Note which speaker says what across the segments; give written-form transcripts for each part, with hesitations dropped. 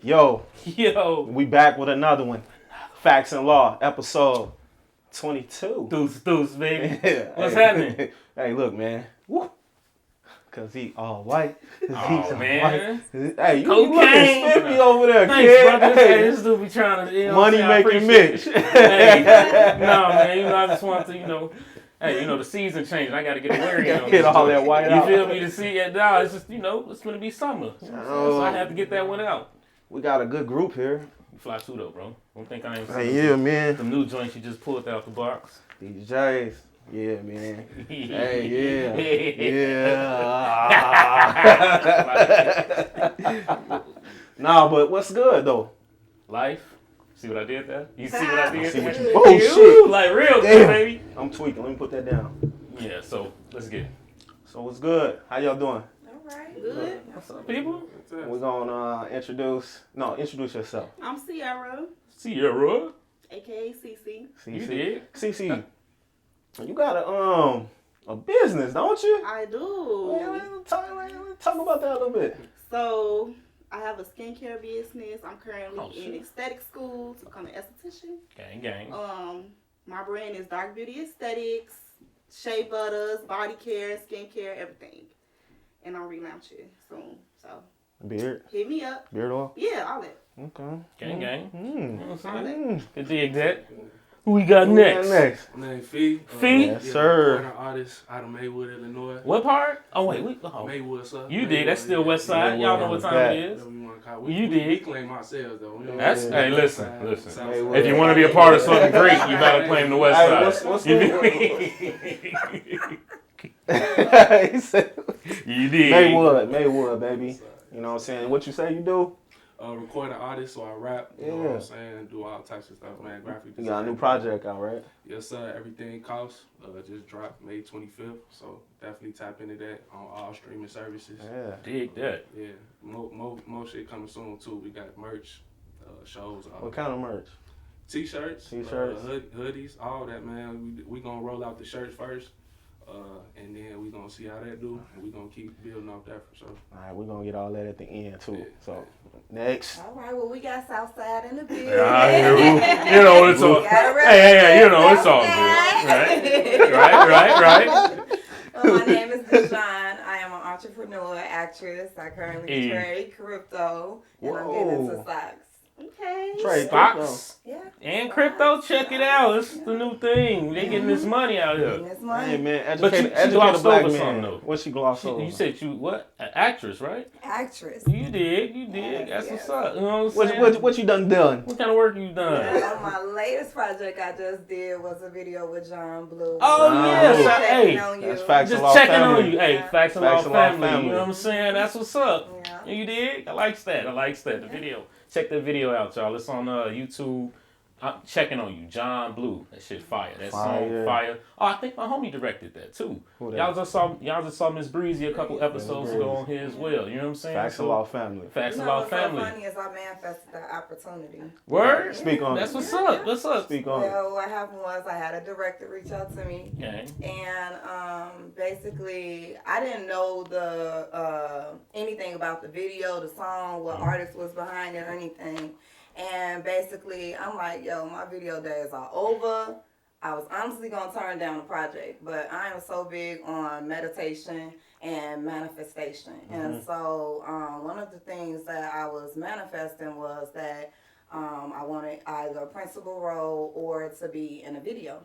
Speaker 1: Yo,
Speaker 2: Yo,
Speaker 1: we back with another one. Facts and Law, episode 22.
Speaker 2: Deuce, baby.
Speaker 1: Yeah.
Speaker 2: What's
Speaker 1: Hey.
Speaker 2: happening?
Speaker 1: Hey, look, man. Woo. Cause he all white.
Speaker 2: Oh, man.
Speaker 1: White. Hey, you
Speaker 2: Cocaine.
Speaker 1: looking spiffy over there,
Speaker 2: Thanks,
Speaker 1: kid.
Speaker 2: brother.
Speaker 1: Hey.
Speaker 2: Hey, this dude be trying to,
Speaker 1: Money making Mitch.
Speaker 2: Hey, no, man, I just want to, hey, the season changed. I got to get a wearing on.
Speaker 1: Get all that white out.
Speaker 2: You feel me? To see it now, it's just, it's going to be summer. So I have to get that one out.
Speaker 1: We got a good group here.
Speaker 2: You fly too, though, bro. Don't think I ain't seen
Speaker 1: Hey, yeah, man.
Speaker 2: some new joints you just pulled out the box.
Speaker 1: DJs. Yeah, man. Hey, yeah. Nah, but what's good, though?
Speaker 2: Life. See what I did there? You see what I did
Speaker 1: See what
Speaker 2: there?
Speaker 1: you... Oh, shit.
Speaker 2: Like real good, baby.
Speaker 1: I'm tweaking. Let me put that down.
Speaker 2: Yeah, so let's get it.
Speaker 1: So what's good? How y'all doing?
Speaker 3: All right, good.
Speaker 2: What's up, people?
Speaker 1: We're gonna introduce yourself.
Speaker 3: I'm Ciara,
Speaker 2: Ciara.
Speaker 3: aka CC.
Speaker 2: You did?
Speaker 1: CC, you got a business, don't you?
Speaker 3: I do.
Speaker 1: Talk about that a little bit.
Speaker 3: So I have a skincare business. I'm currently in
Speaker 2: shit.
Speaker 3: aesthetic school to become an esthetician.
Speaker 2: Gang.
Speaker 3: My brand is Dark Beauty Aesthetics, shea butters, body care, skincare, everything. And I'm relaunching soon. So
Speaker 1: Beard
Speaker 3: hit me up.
Speaker 1: oil.
Speaker 3: Yeah, all that.
Speaker 1: Okay.
Speaker 2: Gang. You know what I'm
Speaker 3: All
Speaker 2: saying?
Speaker 3: that.
Speaker 2: Good dig that. Who we got next?
Speaker 4: My name Fee.
Speaker 2: Fee?
Speaker 1: Yes, sir.
Speaker 4: I'm an artist out of Maywood, Illinois.
Speaker 2: What part? Oh, wait.
Speaker 4: Maywood, sir.
Speaker 2: You did. That's still West Side. Y'all know what time it is. You did.
Speaker 4: We claim ourselves, though. We
Speaker 2: Hey, listen.
Speaker 1: Maywood.
Speaker 2: If you want to be a part of something great, you gotta claim the West Side.
Speaker 1: What's
Speaker 2: You
Speaker 1: good? He said,
Speaker 2: You did.
Speaker 1: Maywood, baby. You know what I'm saying? What you say you do?
Speaker 4: Recording artist, so I rap. You know what I'm saying? Do all types of stuff, man. Graphic
Speaker 1: You
Speaker 4: design.
Speaker 1: got a new project out, right?
Speaker 4: Yes, sir. Everything costs. Just dropped May 25th. So definitely tap into that on all streaming services.
Speaker 1: Yeah.
Speaker 2: Dig that.
Speaker 4: Yeah. More shit coming soon, too. We got merch, shows.
Speaker 1: What kind of merch?
Speaker 4: T-shirts,
Speaker 1: T-shirts.
Speaker 4: hoodies, all that, man. We gonna roll out the shirts first, and then we gonna see how that do, and we gonna keep building off that for sure.
Speaker 1: All right, we're gonna get all that at the end too.
Speaker 4: Yeah.
Speaker 1: So next.
Speaker 3: All right, well, we got Southside in the building.
Speaker 2: You know it's all. Hey, it's all good. Right.
Speaker 3: Well, my name is Dijon. I am an entrepreneur, actress. I currently trade crypto, and I'm getting into stocks. Okay.
Speaker 1: Trade
Speaker 2: Stocks
Speaker 3: Yeah.
Speaker 2: and crypto, check it out. It's the new thing. They getting this money out here.
Speaker 3: Getting this money.
Speaker 1: Hey man,
Speaker 2: But
Speaker 1: educate
Speaker 2: she
Speaker 1: a
Speaker 2: glossed
Speaker 1: black
Speaker 2: over
Speaker 1: man.
Speaker 2: something, though.
Speaker 1: What she glossed over?
Speaker 2: You said you what? An actress, right?
Speaker 3: Actress.
Speaker 2: You did. That's what's up. You know what I'm saying?
Speaker 1: What you done?
Speaker 2: What kind of work you done?
Speaker 3: My latest project I just did was a video with John Blue.
Speaker 2: Oh, yes.
Speaker 3: Checking
Speaker 2: Hey,
Speaker 3: on you.
Speaker 1: That's facts
Speaker 2: just
Speaker 1: of law
Speaker 2: checking
Speaker 1: family.
Speaker 2: on you. Hey, facts and law family. You know what I'm saying? That's what's up.
Speaker 3: Yeah.
Speaker 2: You did? I likes that. The video. Check the video out, y'all. It's on YouTube. I'm checking on you, John Blue. That shit fire. That song fire. Oh, I think my homie directed that too.
Speaker 1: Who that?
Speaker 2: Y'all just saw Miss Breezy a couple episodes ago on here as well. You know what I'm saying?
Speaker 1: Facts of law family.
Speaker 2: Facts
Speaker 3: You
Speaker 2: of
Speaker 3: know
Speaker 2: law
Speaker 3: what's
Speaker 2: family.
Speaker 3: so funny is I manifested that opportunity.
Speaker 2: Word.
Speaker 1: Speak on
Speaker 2: That's
Speaker 1: it.
Speaker 2: what's up. What's up?
Speaker 1: Speak on it.
Speaker 3: Well, what happened was I had a director reach out to me.
Speaker 2: Okay.
Speaker 3: And basically, I didn't know anything about the video, the song, what artist was behind it or anything. And basically, I'm like, yo, my video days are over. I was honestly going to turn down the project, but I am so big on meditation and manifestation. And so one of the things that I was manifesting was that I wanted either a principal role or to be in a video.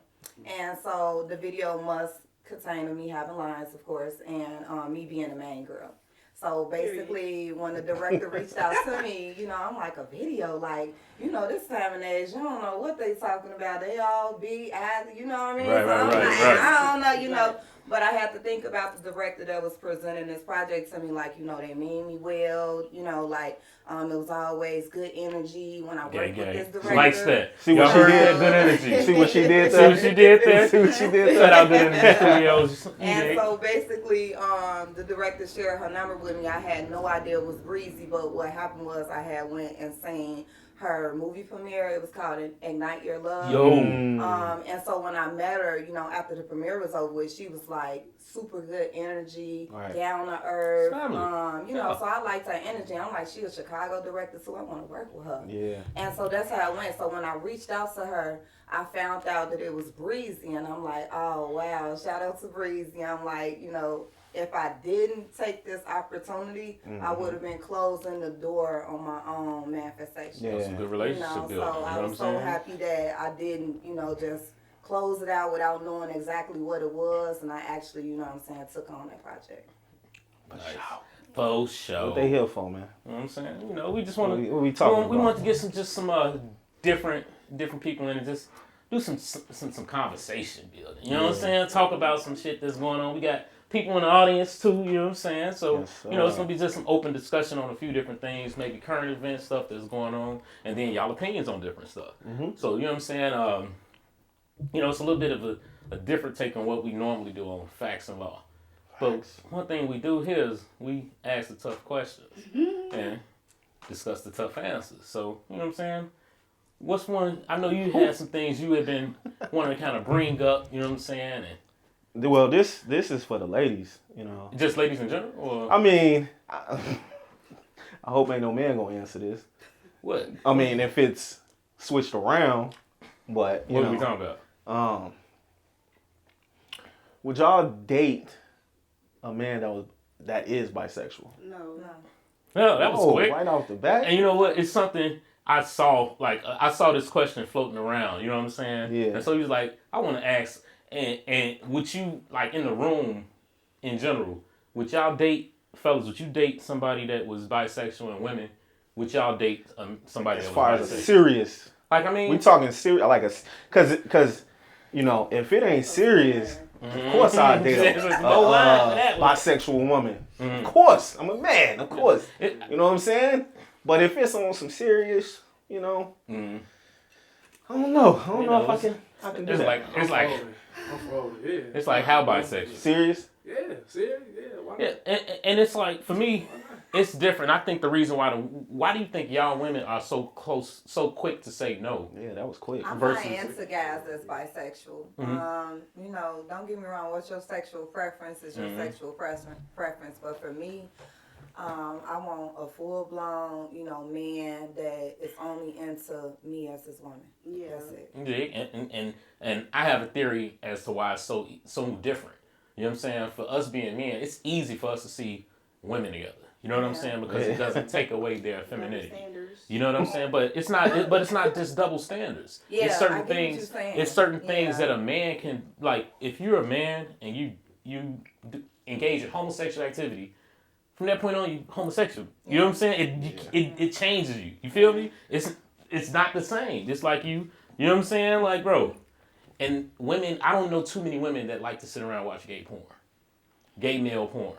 Speaker 3: And so the video must contain me having lines, of course, and me being the main girl. So basically, when the director reached out to me, I'm like, a video, like, this time and age, you don't know what they talking about. They all be at, you know what I mean?
Speaker 2: Right,
Speaker 3: so I'm
Speaker 2: right,
Speaker 3: like,
Speaker 2: right.
Speaker 3: I don't know, But I had to think about the director that was presenting this project to me, like, they mean me well, like, it was always good energy when I worked with this director.
Speaker 2: Likes that.
Speaker 1: See what
Speaker 2: Y'all
Speaker 1: she
Speaker 2: heard
Speaker 1: did?
Speaker 2: that? Good energy.
Speaker 1: See what she did
Speaker 2: See
Speaker 1: there?
Speaker 2: what she did there?
Speaker 1: See what she did
Speaker 2: Shout
Speaker 1: there?
Speaker 2: out Good Energy Studios.
Speaker 3: And so basically, the director shared her number with me. I had no idea it was Breezy, but what happened was I had went and seen her movie premiere. It was called Ignite Your Love.
Speaker 2: Yo.
Speaker 3: And so when I met her, you know, after the premiere was over with, she was like super good energy,
Speaker 1: Right.
Speaker 3: down to earth.
Speaker 2: Family.
Speaker 3: You know, so I liked her energy. I'm like, she a Chicago director, so I want to work with her.
Speaker 1: Yeah.
Speaker 3: And so that's how it went. So when I reached out to her, I found out that it was Breezy, and I'm like, oh wow, shout out to Breezy. I'm like, you know, if I didn't take this opportunity, I would have been closing the door on my own manifestation.
Speaker 1: Yeah.
Speaker 2: That's a good relationship
Speaker 3: You know,
Speaker 2: building.
Speaker 3: so
Speaker 2: You know
Speaker 3: I
Speaker 2: what I'm
Speaker 3: was so
Speaker 2: saying?
Speaker 3: happy that I didn't, you know, just close it out without knowing exactly what it was, and I actually, you know what I'm saying, took on that project.
Speaker 2: Nice. For sure.
Speaker 1: What they here for, man?
Speaker 2: You know what I'm saying? You know, we just want to.
Speaker 1: What we talking
Speaker 2: We
Speaker 1: about?
Speaker 2: want to get some different people in and just do some conversation building. You know what I'm saying? Talk about some shit that's going on. We got people in the audience too. You know what I'm saying? So
Speaker 1: Yes,
Speaker 2: you know, it's
Speaker 1: sir.
Speaker 2: gonna be just some open discussion on a few different things, maybe current event stuff that's going on, and then y'all opinions on different stuff. So you know what I'm saying? You know, it's a little bit of a different take on what we normally do on facts and law. But one thing we do here is we ask the tough questions and discuss the tough answers. So, you know what I'm saying? What's one, I know you had some things you had been wanting to kind of bring up, you know what I'm saying? And
Speaker 1: Well, this is for the ladies, you know.
Speaker 2: just ladies in general? Or
Speaker 1: I mean, I hope ain't no man gonna answer this.
Speaker 2: what?
Speaker 1: I mean, if it's switched around, but you
Speaker 2: What
Speaker 1: know,
Speaker 2: are we talking about?
Speaker 1: would y'all date a man that is bisexual?
Speaker 3: No.
Speaker 2: No, that was quick.
Speaker 1: Right off the bat.
Speaker 2: And you know what? It's something I saw, like, I saw this question floating around, you know what I'm saying?
Speaker 1: Yeah.
Speaker 2: And so he was like, I want to ask, and would you, like, in the room in general, would y'all date, fellas, would you date somebody that was bisexual, and women, would y'all date somebody
Speaker 1: as
Speaker 2: that
Speaker 1: far
Speaker 2: was
Speaker 1: as
Speaker 2: bisexual?
Speaker 1: a serious,
Speaker 2: Like, I mean,
Speaker 1: we talking serious, like a, cause you know, if it ain't serious, of course I'd date
Speaker 2: There's
Speaker 1: a
Speaker 2: no line for that one.
Speaker 1: bisexual woman. Of course, I'm a man. Of course, you know what I'm saying. But if it's on some serious, you know, I don't know. I don't know if I can do
Speaker 2: it's
Speaker 1: that.
Speaker 2: like,
Speaker 4: I'm folded, yeah.
Speaker 2: it's like how bisexual.
Speaker 1: Serious.
Speaker 4: Yeah, serious, yeah. Why not?
Speaker 2: Yeah, and it's like, for me, it's different. I think the reason why do you think y'all women are so close, so quick to say no?
Speaker 1: Yeah, that was quick.
Speaker 3: I'm
Speaker 2: Versus-
Speaker 3: not into guys that's bisexual. You know, don't get me wrong. What's your sexual preference is your sexual preference. But for me, I want a full blown, you know, man that is only into me as his woman. Yeah, that's it.
Speaker 2: Yeah, and I have a theory as to why it's so different. You know what I'm saying? For us being men, it's easy for us to see women together. You know what I'm saying? Because it doesn't take away their femininity. You know what I'm saying? But it's not just double standards.
Speaker 3: Yeah,
Speaker 2: it's certain
Speaker 3: I get what
Speaker 2: things.
Speaker 3: you're saying.
Speaker 2: It's certain things
Speaker 3: Yeah.
Speaker 2: that a man can, like. If you're a man and you engage in homosexual activity, from that point on, you homosexual. You know what I'm saying? It changes you. You feel me? It's not the same. Just like you know what I'm saying? Like, bro. And women, I don't know too many women that like to sit around and watch gay porn. Gay male porn.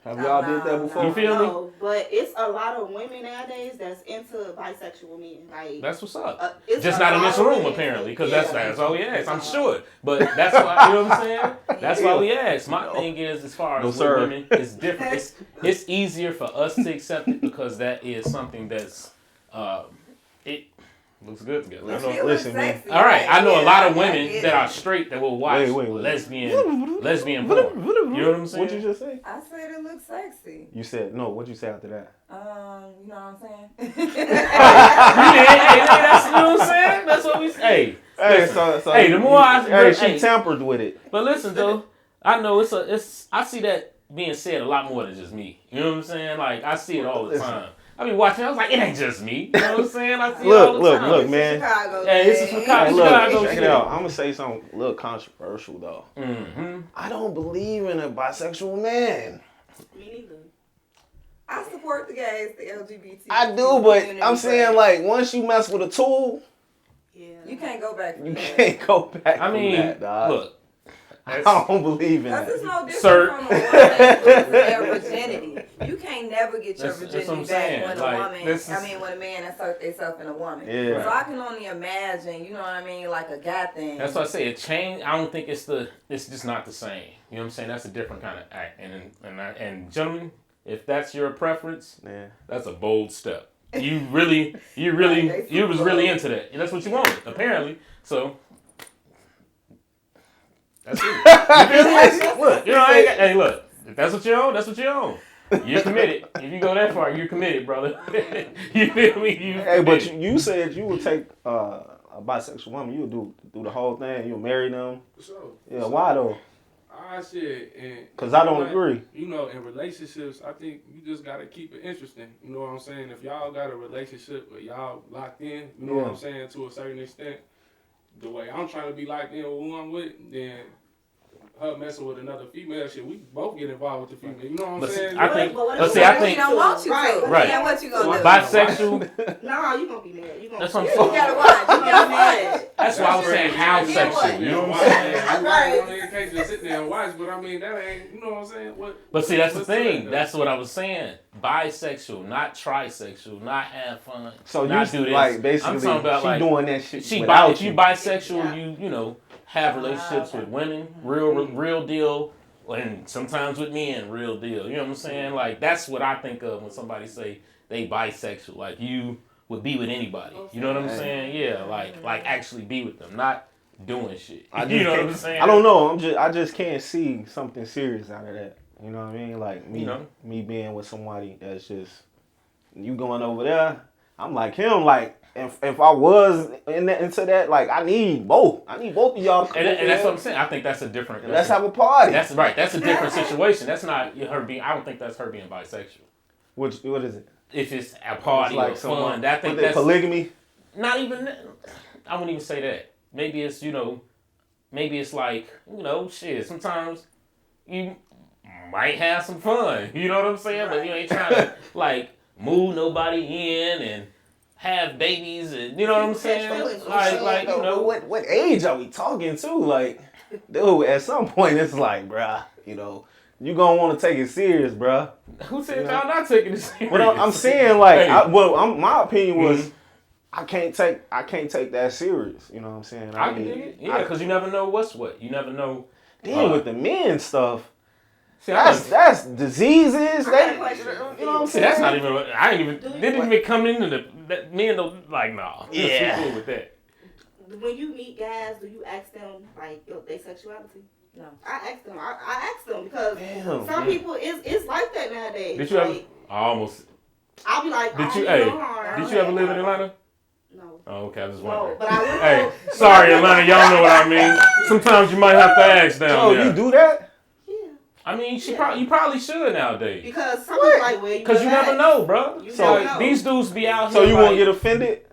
Speaker 1: Have y'all did that before?
Speaker 2: You feel me?
Speaker 5: No, but it's a lot of women nowadays that's into bisexual men. Like,
Speaker 2: That's what's up.
Speaker 5: it's
Speaker 2: Just
Speaker 5: a
Speaker 2: not in
Speaker 5: lot
Speaker 2: this
Speaker 5: of
Speaker 2: room,
Speaker 5: women.
Speaker 2: apparently, because
Speaker 5: Yeah.
Speaker 2: that's all we ask. I'm sure. But that's why, you know what I'm saying? That's why we ask. My thing is, as far as with
Speaker 1: sir.
Speaker 2: women, it's different. It's easier for us to accept it because that is something that's, it looks good together. I know-
Speaker 3: It looks
Speaker 1: Listen, man.
Speaker 3: sexy,
Speaker 2: All right, I know a lot of
Speaker 3: I
Speaker 2: women
Speaker 3: get
Speaker 2: that
Speaker 3: it.
Speaker 2: are straight that will watch
Speaker 1: Wait.
Speaker 2: lesbian porn. You know what I'm saying?
Speaker 1: What'd you just say?
Speaker 3: I said it looks sexy.
Speaker 1: You said no. What'd you say after that?
Speaker 3: You know what I'm saying?
Speaker 2: Hey, that's, you know what I'm saying? That's what we say.
Speaker 1: Hey, so
Speaker 2: Hey, the more
Speaker 1: she tampered with it.
Speaker 2: But listen, though, I know I see that being said a lot more than just me. You know what I'm saying? Like, I see it all the time. I be watching, I was like, it ain't just me. You know what I'm saying? I see it all the time.
Speaker 1: Look, man.
Speaker 3: Chicago.
Speaker 2: Hey, this is
Speaker 3: thing.
Speaker 2: Chicago.
Speaker 1: Hey, look,
Speaker 2: Chicago
Speaker 1: check
Speaker 2: shit.
Speaker 1: it out. I'm gonna say something a little controversial though.
Speaker 2: Mm-hmm.
Speaker 1: I don't believe in a bisexual man.
Speaker 5: Me neither.
Speaker 3: I support the gays, the LGBT.
Speaker 1: I do, but I'm saying like once you mess with a tool,
Speaker 5: Yeah.
Speaker 3: you can't go back. From
Speaker 1: you
Speaker 3: that.
Speaker 1: can't go back
Speaker 2: I
Speaker 1: from
Speaker 2: mean,
Speaker 1: that, dog.
Speaker 2: look.
Speaker 1: I don't believe in
Speaker 3: Because
Speaker 1: that.
Speaker 3: it's no different
Speaker 2: Sir.
Speaker 3: from a woman losing their virginity. You can't never get your
Speaker 2: That's what
Speaker 3: virginity
Speaker 2: I'm
Speaker 3: back
Speaker 2: saying.
Speaker 3: when
Speaker 2: Like,
Speaker 3: a woman,
Speaker 2: this is-
Speaker 3: when a man insert themselves in a woman.
Speaker 1: Yeah.
Speaker 3: So I can only imagine, you know what I mean, like a guy thing.
Speaker 2: That's why I say it changed. I don't think it's just not the same. You know what I'm saying? That's a different kind of act. And gentlemen, if that's your preference,
Speaker 1: Yeah.
Speaker 2: that's a bold step. you was really into that. And that's what you wanted, apparently. So that's it. Look, hey, look, if that's what you own, that's what you own. You're committed. If you go that far, you're committed, brother. You feel me?
Speaker 1: Hey, but you said you would take a bisexual woman, you would do the whole thing, you would marry them.
Speaker 4: For sure.
Speaker 1: Yeah, why though?
Speaker 4: I said, and
Speaker 1: because I don't agree.
Speaker 4: You know, in relationships, I think you just gotta keep it interesting. You know what I'm saying? If y'all got a relationship where y'all locked in, you know what I'm saying, to a certain extent, the way I'm trying to be locked in with who I'm with, then her messing with another female, shit, we both get involved with the female. You know what I'm saying?
Speaker 2: I think.
Speaker 3: I think. Don't want you to.
Speaker 2: Right.
Speaker 3: Yeah, what you gonna do?
Speaker 2: Bisexual.
Speaker 5: No, you gonna be mad. You gonna.
Speaker 2: That's what I'm
Speaker 3: You
Speaker 2: saying.
Speaker 3: gotta watch. You gotta watch.
Speaker 2: That's why I was saying how sexual. You know what I'm saying?
Speaker 4: Right. You can't just sit there and watch, but I mean that ain't. You know what I'm saying?
Speaker 2: But see, that's the thing. That's what I was saying. Bisexual, not trisexual, not have fun.
Speaker 1: So
Speaker 2: not
Speaker 1: you
Speaker 2: do this.
Speaker 1: like basically
Speaker 2: I'm talking about
Speaker 1: she
Speaker 2: like
Speaker 1: doing that shit.
Speaker 2: If you bisexual, you know. Have relationships with women, real deal, and sometimes with men, real deal. You know what I'm saying? Like that's what I think of when somebody say they bisexual. Like you would be with anybody. You know what I'm saying? Yeah, like actually be with them, not doing shit. You know what I'm saying?
Speaker 1: I don't know. I just can't see something serious out of that. You know what I mean? Like me being with somebody that's just you going over there. I'm like him. Like if I was into that, like I need both. I need both of y'all.
Speaker 2: And that's what I'm saying. I think that's a different.
Speaker 1: Let's have a party.
Speaker 2: That's right. That's a different situation. That's not her being. I don't think that's her being bisexual.
Speaker 1: What is it?
Speaker 2: If it's a party or fun, I think that's
Speaker 1: polygamy.
Speaker 2: Not even. I wouldn't even say that. Maybe it's maybe it's like shit. Sometimes you might have some fun. You know what I'm saying? But you ain't trying to like move nobody in and have babies and you know what I'm saying? Like
Speaker 1: what age are we talking to? Like, dude, at some point it's like, bruh, you gonna want to take it serious, bruh.
Speaker 2: Who said y'all not taking it serious?
Speaker 1: Well, I'm saying like, my opinion was, I can't take that serious. You know what I'm saying?
Speaker 2: I can dig it. Yeah, because you never know what's what. You never know.
Speaker 1: Then with the men stuff. See, that's diseases. You know what I'm saying?
Speaker 2: That's not even. I ain't even. They didn't even come into the men. Like, nah.
Speaker 1: Yeah.
Speaker 2: Cool with that.
Speaker 5: When you meet guys, do you ask them like their sexuality?
Speaker 3: No.
Speaker 5: I ask them. I ask them because some people it's like that nowadays.
Speaker 2: Did you ever? Almost.
Speaker 5: I'll be like,
Speaker 2: did you ever live in Atlanta?
Speaker 5: No.
Speaker 2: Oh, okay. I was just wondering.
Speaker 5: No, but I would.
Speaker 2: Hey, sorry, Atlanta. Y'all know what I mean. Sometimes you might have to ask down there.
Speaker 1: You do that?
Speaker 2: I mean, you probably should nowadays.
Speaker 5: Because some people like, well,
Speaker 2: because you never know, bro.
Speaker 5: So
Speaker 2: these dudes be out
Speaker 1: here. So you
Speaker 2: like,
Speaker 1: won't get offended?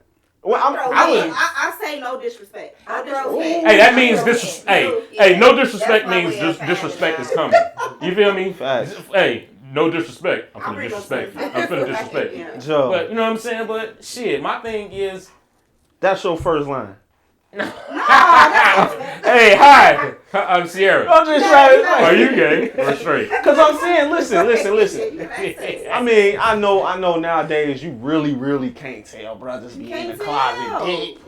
Speaker 1: Well,
Speaker 5: I say no disrespect. No disrespect.
Speaker 2: Hey, that means disrespect. Hey, no disrespect means disrespect is coming. You feel me?
Speaker 1: Facts.
Speaker 2: Hey, no disrespect. I'm finna disrespect you. I'm finna disrespect you. But you know what I'm saying? But shit, my thing is.
Speaker 1: That's your first line.
Speaker 2: Hey, hi. I'm Ciara.
Speaker 1: I'm just trying.
Speaker 2: Are you gay or straight?
Speaker 1: Because I'm saying, listen. I mean, I know nowadays you really can't tell brothers be in the closet.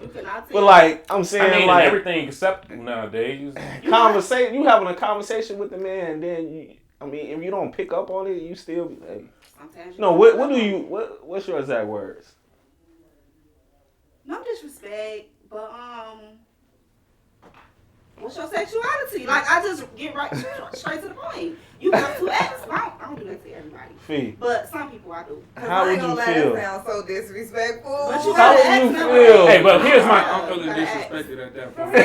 Speaker 1: But like, I'm saying, like
Speaker 2: everything acceptable nowadays.
Speaker 1: Conversation. You having a conversation with the man, then if you don't pick up on it, you still be like. No, what's your exact words?
Speaker 5: No disrespect. But what's your sexuality? Like I just get straight to the point. You have to ask. I don't do that to everybody. But some people I do.
Speaker 1: How would you feel?
Speaker 3: That sound so disrespectful.
Speaker 5: But you
Speaker 1: How would you feel?
Speaker 2: Hey, but here's
Speaker 4: I'm feeling disrespected at that point.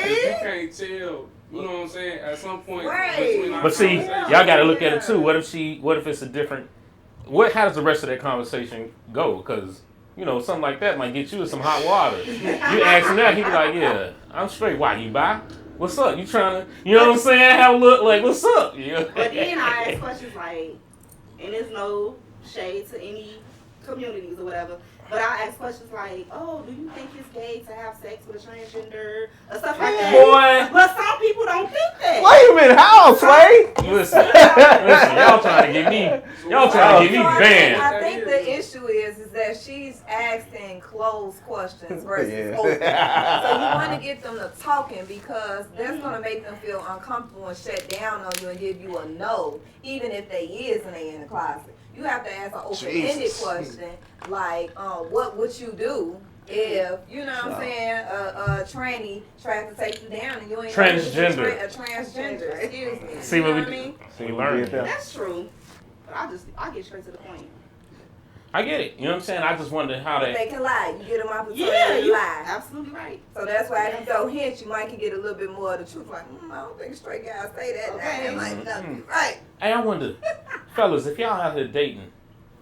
Speaker 4: You can't tell. You know what I'm saying? At some point,
Speaker 2: but see, y'all got to look at it too. What if it's a different? How does the rest of that conversation go? Because something like that might get you in some hot water. You ask him that, he be like, yeah, I'm straight. Why, you bi? What's up? You trying to, you know what I'm saying? Have a look like, what's up?
Speaker 5: But then I ask questions like, and there's no shade to any communities or whatever, but I ask questions like, oh, do you think it's gay to have sex with a transgender? Or stuff like that.
Speaker 2: Boy.
Speaker 5: But some people don't think that.
Speaker 1: Wait a minute, how, Sway?
Speaker 2: Listen, y'all trying to get me banned.
Speaker 3: I think the issue is that she's asking closed questions versus open. So you want to get them to talking because that's going to make them feel uncomfortable and shut down on you and give you a no, even if they is and they in the closet. You have to ask an open-ended question, like, what would you do if, you know what I'm saying, a tranny tries to take you down and you ain't
Speaker 2: transgender.
Speaker 3: A transgender, excuse me.
Speaker 2: See what
Speaker 3: I mean?
Speaker 2: We learned.
Speaker 5: That's true. But I get straight to the point.
Speaker 2: I get it. You know what I'm saying? I just wondered how
Speaker 3: They can lie. You get them opportunity to lie.
Speaker 5: Absolutely right.
Speaker 3: So that's why if you go hint, you might can get a little bit more of the truth. Like, I don't think straight guys say that.
Speaker 5: Okay.
Speaker 3: Like, no, right.
Speaker 2: Hey, I wonder, fellas, if y'all out here dating,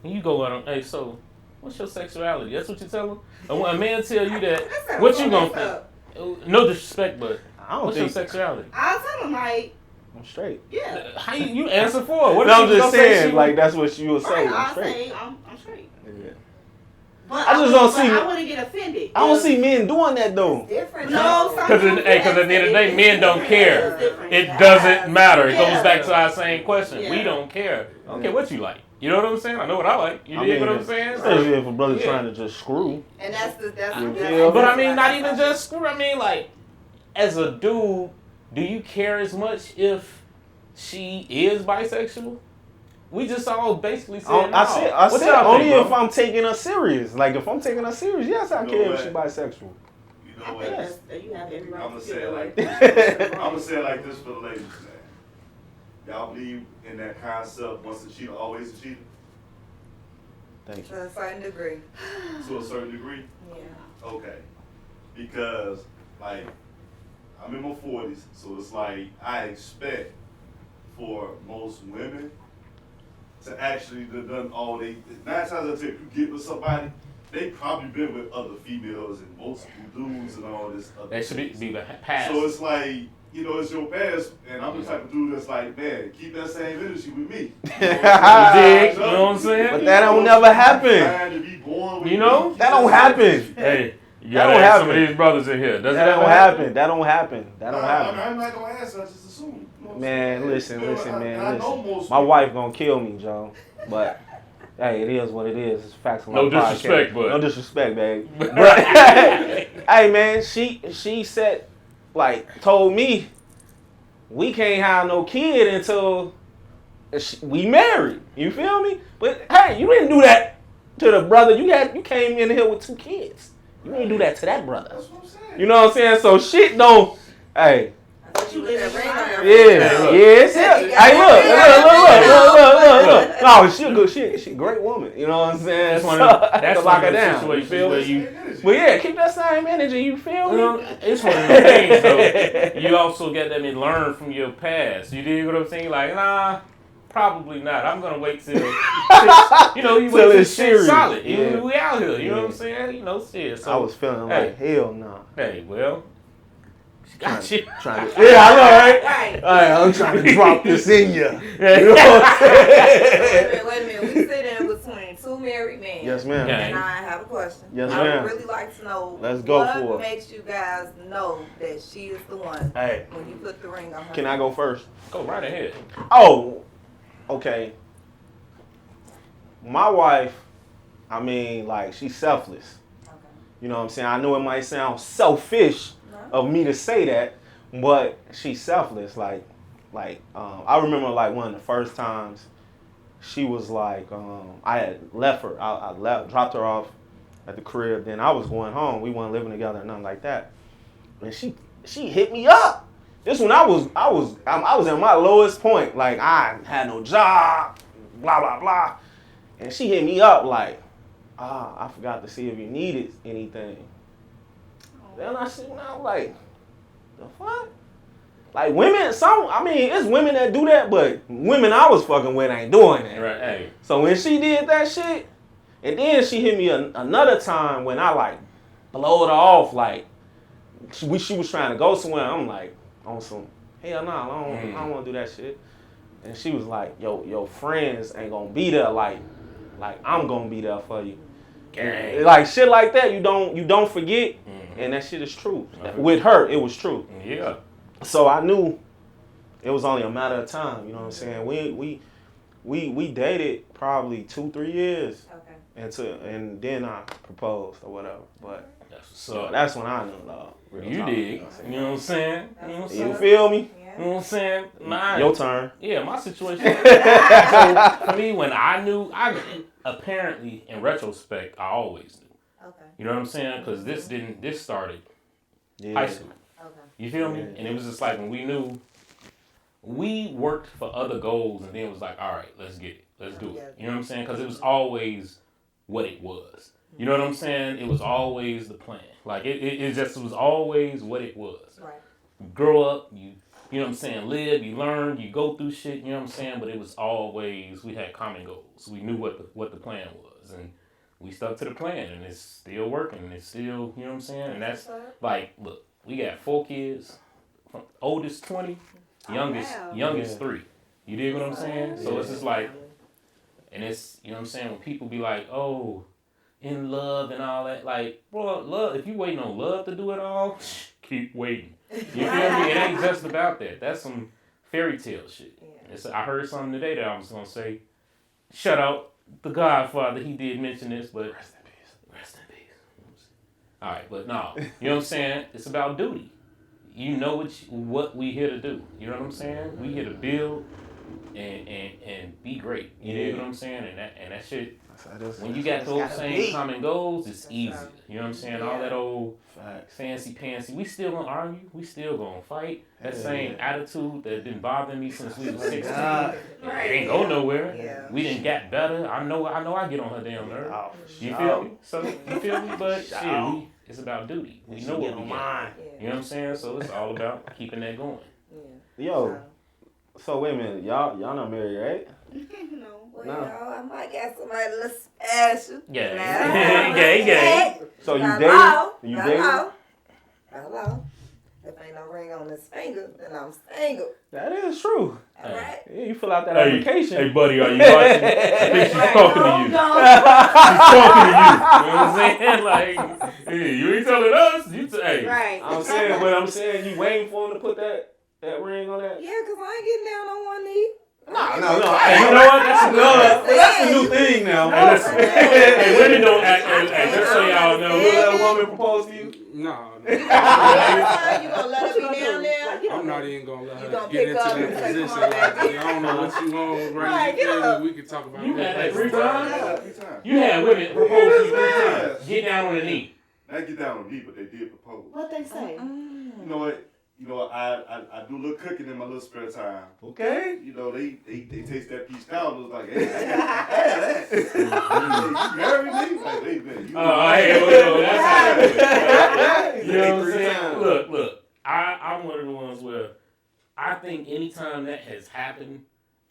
Speaker 2: and you go out on, hey, so, what's your sexuality? That's what you tell them? And when a man tell you that, what you gonna think? No disrespect, but what's your sexuality?
Speaker 5: I'll tell them, like,
Speaker 1: I'm straight.
Speaker 5: Yeah.
Speaker 2: How you answer for? What
Speaker 1: I'm just saying, like, that's what you would say.
Speaker 5: I'm
Speaker 1: straight.
Speaker 5: say I'm straight.
Speaker 1: Yeah.
Speaker 5: But
Speaker 1: I just don't see.
Speaker 5: I wouldn't get offended.
Speaker 1: I don't see men doing that though.
Speaker 3: Different.
Speaker 5: No,
Speaker 2: because at the end of the day, men don't care. It doesn't matter. It goes back to our same question. We don't care. Okay, what you like? You know what I'm saying? I know what I like. You dig what I'm saying?
Speaker 1: Especially if a brother's trying to just screw.
Speaker 3: And that's
Speaker 2: but I mean, not even just screw. I mean, like, as a dude, do you care as much if she is bisexual? We just all basically said no.
Speaker 1: I said only if I'm taking her serious. Like, if I'm taking her serious, yes, I care if she's bisexual.
Speaker 6: You know what?
Speaker 5: Yes. You have every right.
Speaker 6: I'm gonna say it like this. I'm gonna say it like this for the ladies, man. Y'all believe in that concept, once a cheater, always a cheater?
Speaker 1: Thank you.
Speaker 3: To a certain degree.
Speaker 6: To a certain degree?
Speaker 3: Yeah.
Speaker 6: Okay. Because, like, I'm in my 40s, so it's like I expect for most women to actually have done all they, 9 times out of 10, you get with somebody, they probably been with other females and multiple dudes and all this other
Speaker 2: That should be the past.
Speaker 6: So it's like, you know, it's your past, and I'm the type of dude that's like, man, keep that same energy with me.
Speaker 2: You know what I'm saying?
Speaker 1: But that don't never happen.
Speaker 2: You know?
Speaker 1: That don't happen.
Speaker 2: Hey, you gotta have some of these brothers in here.
Speaker 1: That don't happen. That don't happen. That don't happen.
Speaker 6: I'm not gonna answer, I just assume.
Speaker 1: Man, listen, man. My wife gonna kill me, Joe. But hey, it is what it is. It's facts of my podcast.
Speaker 2: No disrespect, but
Speaker 1: no disrespect, babe. But hey, man, she said, like, told me we can't have no kid until we married. You feel me? But hey, you didn't do that to the brother. You came in here with 2 kids. You didn't do that to that brother.
Speaker 6: That's what I'm saying.
Speaker 1: You know what I'm saying? So shit don't. Hey.
Speaker 3: Yeah.
Speaker 1: Yes. Hey, look. No, she a good shit. She a great woman. You know what I'm saying?
Speaker 2: That's
Speaker 1: lock her
Speaker 2: one
Speaker 1: down.
Speaker 2: of the situations where
Speaker 1: But yeah, keep that same energy. You feel me?
Speaker 2: It's one of the things though. You also got them and learn from your past. You dig what I'm saying? Like, nah, probably not. I'm gonna wait till you wait till it's solid.
Speaker 1: Yeah.
Speaker 2: We out here. You know what I'm saying? You know, shit. So
Speaker 1: I was feeling like hell nah.
Speaker 2: Hey, well. Got you.
Speaker 1: Trying to, yeah, I know, right? I'm trying to drop this in you. You know what I'm saying?
Speaker 3: Wait a minute. We sit in between 2 married men.
Speaker 1: Yes, ma'am.
Speaker 3: And I have a question.
Speaker 1: Yes,
Speaker 3: I
Speaker 1: ma'am.
Speaker 3: would really like to know
Speaker 1: what
Speaker 3: makes you guys know that she is the one when you put the ring on her.
Speaker 1: Can I go first?
Speaker 2: Go right ahead.
Speaker 1: Oh, okay. My wife, I mean, like, she's selfless.
Speaker 3: Okay.
Speaker 1: You know what I'm saying? I know it might sound selfish of me to say that, but she's selfless. Like, I remember like one of the first times she was like, I had left her. I dropped her off at the crib. Then I was going home. We weren't living together, nothing like that. And she hit me up. This when I was at my lowest point. Like, I had no job, blah blah blah, and she hit me up like, I forgot to see if you needed anything. Then I was like, the fuck? Like, women, it's women that do that, but women I was fucking with ain't doing that.
Speaker 2: Right, hey.
Speaker 1: So when she did that shit, and then she hit me another time when I, like, blowed her off, like, she was trying to go somewhere. I'm like, on some, hell no, I don't want to do that shit. And she was like, your friends ain't gonna be there like I'm gonna be there for you. And, like, shit like that, you don't forget. And that shit is true. With her, it was true.
Speaker 2: Yeah.
Speaker 1: So I knew it was only a matter of time. You know what I'm saying? We dated probably 2-3 years. Okay. And then I proposed or whatever. But so that's when I knew love.
Speaker 2: You did. You know what I'm saying?
Speaker 1: You feel me?
Speaker 3: Yeah.
Speaker 2: You know what I'm saying?
Speaker 1: Your turn.
Speaker 2: Yeah, my situation. So for me, when I knew, apparently in retrospect, I always knew.
Speaker 3: Okay.
Speaker 2: You know what I'm saying? Because this started high school.
Speaker 3: Okay.
Speaker 2: You feel me? And it was just like when we knew, we worked for other goals, and then it was like, all right, let's get it, let's do it. You know what I'm saying? Because it was always what it was. You know what I'm saying? It was always the plan. Like it just was always what it was.
Speaker 3: Right.
Speaker 2: You grow up, you know what I'm saying, live, you learn, you go through shit, you know what I'm saying? But it was always, we had common goals. We knew what the plan was. And we stuck to the plan, and it's still working. And it's still, you know what I'm saying? And that's like, look, we got 4 kids, from oldest 20, youngest 3. You dig what I'm saying? So it's just like, and it's, you know what I'm saying, when people be like, oh, in love and all that, like, bro, love, if you waiting on love to do it all, keep waiting. You feel me? It ain't just about that. That's some fairy tale shit. I heard something today that I was gonna say. Shout out the Godfather, he did mention this, but rest in peace. All right, but no, you know what I'm saying? It's about duty. You know what we here to do. You know what I'm saying? We here to build and be great. You know what I'm saying? And that shit. When you got those same common goals, it's easy. You know what I'm saying? All that old fancy pantsy. We still gonna argue. We still gonna fight. That same attitude that been bothering me since we was 16. It ain't go nowhere. Yeah. We didn't get better. I know I get on her damn nerve. You feel me? So you feel me? But shit, it's about duty. We know what we got. You know what I'm saying? So it's all about keeping that going.
Speaker 1: Yo. So wait a minute, y'all not married, right?
Speaker 3: No. Well, I might get somebody a little special.
Speaker 2: Yeah. Gay.
Speaker 1: So you dating?
Speaker 3: Hello. If ain't no ring on this finger, then I'm single.
Speaker 1: That is true.
Speaker 3: All right.
Speaker 1: Yeah, you fill out that application.
Speaker 2: Hey, buddy, are you watching? I think she's talking to you. She's talking to you. You know what I'm saying? Like, hey, you ain't telling us. Hey.
Speaker 3: Right.
Speaker 1: I'm saying you waiting for him to put that ring on that?
Speaker 3: Yeah, because I ain't getting down on one knee.
Speaker 1: No.
Speaker 2: Hey, you know what?
Speaker 1: That's a new thing now.
Speaker 2: Hey, listen. Hey, women don't act. Hey, just so y'all know.
Speaker 1: You let a woman propose to you?
Speaker 4: No.
Speaker 3: You gonna let her be down there?
Speaker 4: I'm not even gonna let her
Speaker 3: gonna
Speaker 4: get
Speaker 3: pick
Speaker 4: into
Speaker 3: up
Speaker 4: that
Speaker 3: and say,
Speaker 4: position.
Speaker 3: "Come on,
Speaker 4: Like,
Speaker 3: baby."
Speaker 4: I don't know what you want right
Speaker 3: Right, get
Speaker 4: now.
Speaker 3: up.
Speaker 4: We can talk about
Speaker 2: You had that
Speaker 4: that.
Speaker 2: 3 times?
Speaker 6: Yeah, 3 times.
Speaker 2: You had women propose to you 3 times. Get down on the knee.
Speaker 6: Not get down on me, but they did propose.
Speaker 5: What they say?
Speaker 6: You know what? I do a little cooking in my little spare time.
Speaker 1: Okay.
Speaker 6: You know, they taste that peach cow and was like, hey, I got that. You married me? Like, hey, man,
Speaker 2: That's how it is. You know what I'm saying? Look. I'm one of the ones where I think anytime that has happened,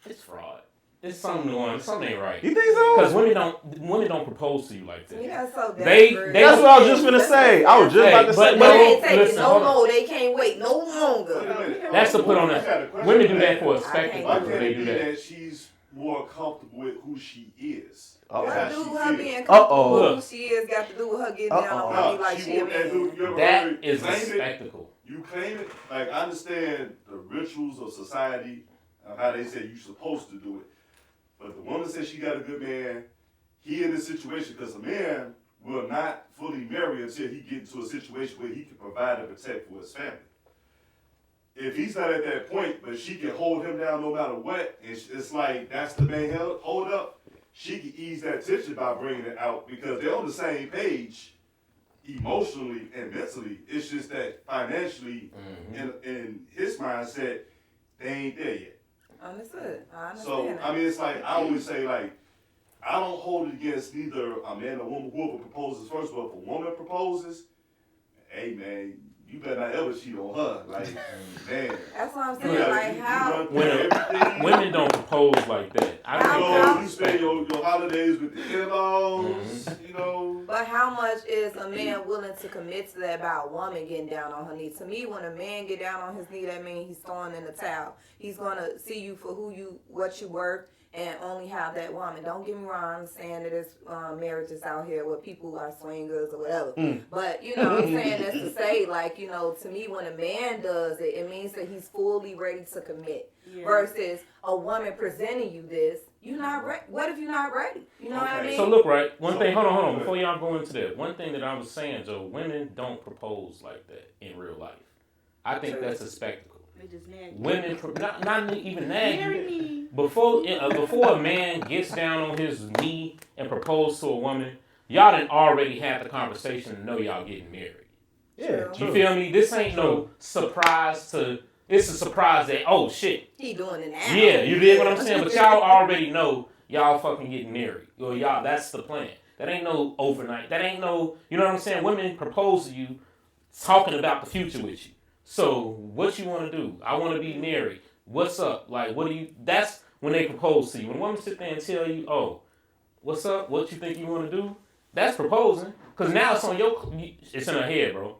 Speaker 2: it's fraud. It's something ain't right.
Speaker 1: You think so?
Speaker 2: Because women don't propose to you like that.
Speaker 3: Yeah, so
Speaker 1: that's what I was just gonna say. I was just about to say.
Speaker 3: But they ain't taking
Speaker 2: listen,
Speaker 3: no more. They can't wait no longer.
Speaker 2: That's to put on a. Women do that for a spectacle.
Speaker 6: Why can't
Speaker 2: They
Speaker 6: it
Speaker 2: do
Speaker 6: be
Speaker 2: that.
Speaker 6: that she's more comfortable with who she is?
Speaker 3: What do her
Speaker 6: feels.
Speaker 3: being comfortable with who she is got to do with her getting down on me like she a man?
Speaker 2: That is a spectacle.
Speaker 6: You claim it. Like, I understand the rituals of society and how they say you're supposed to do it. But the woman says she got a good man. He in this situation because a man will not fully marry until he gets into a situation where he can provide and protect for his family. If he's not at that point, but she can hold him down no matter what, and it's like that's the main hold up, she can ease that tension by bringing it out because they're on the same page emotionally and mentally. It's just that financially, in his mindset, they ain't there yet.
Speaker 3: Understood. I understand.
Speaker 6: So, I mean, it's like, I always say, like, I don't hold it against neither a man or woman, whoever proposes first, but if a woman proposes, hey, man, you better not ever cheat on her. Like, man.
Speaker 3: That's what I'm saying. Like, how?
Speaker 2: Women don't propose like that.
Speaker 6: You spend your holidays with the in-laws, you know.
Speaker 3: But how much is a man willing to commit to that about a woman getting down on her knee? To me, when a man get down on his knee, that means he's throwing in the towel. He's gonna see you for what you worth, and only have that woman. Don't get me wrong, I'm saying that there's marriages out here where people are swingers or whatever. But, you know what I'm saying? That's to say, like, you know, to me, when a man does it, it means that he's fully ready to commit. Yeah. Versus a woman presenting you this, you're not ready. What if you're not ready? You know what I mean?
Speaker 2: So look, right, one thing, hold on, before y'all go into that, one thing that I was saying, Joe, women don't propose like that in real life. I think that's a spectacle.
Speaker 5: They just nag you.
Speaker 2: Women, not even nag
Speaker 5: Marry
Speaker 2: you.
Speaker 5: me.
Speaker 2: Before a man gets down on his knee and proposes to a woman, y'all done already had the conversation and know y'all getting married.
Speaker 1: Yeah,
Speaker 2: You feel me? This ain't no surprise to. It's a surprise that, oh shit.
Speaker 3: He doing it now.
Speaker 2: Yeah, you did what I'm saying, but y'all already know y'all fucking getting married. Or y'all, that's the plan. That ain't no overnight. That ain't no, you know what I'm saying? Women propose to you talking about the future with you. So, what you want to do? I want to be married. What's up? Like, what do you, that's when they propose to you. When a woman sit there and tell you, oh, what's up? What you think you want to do? That's proposing. Because now it's on it's in her head, bro.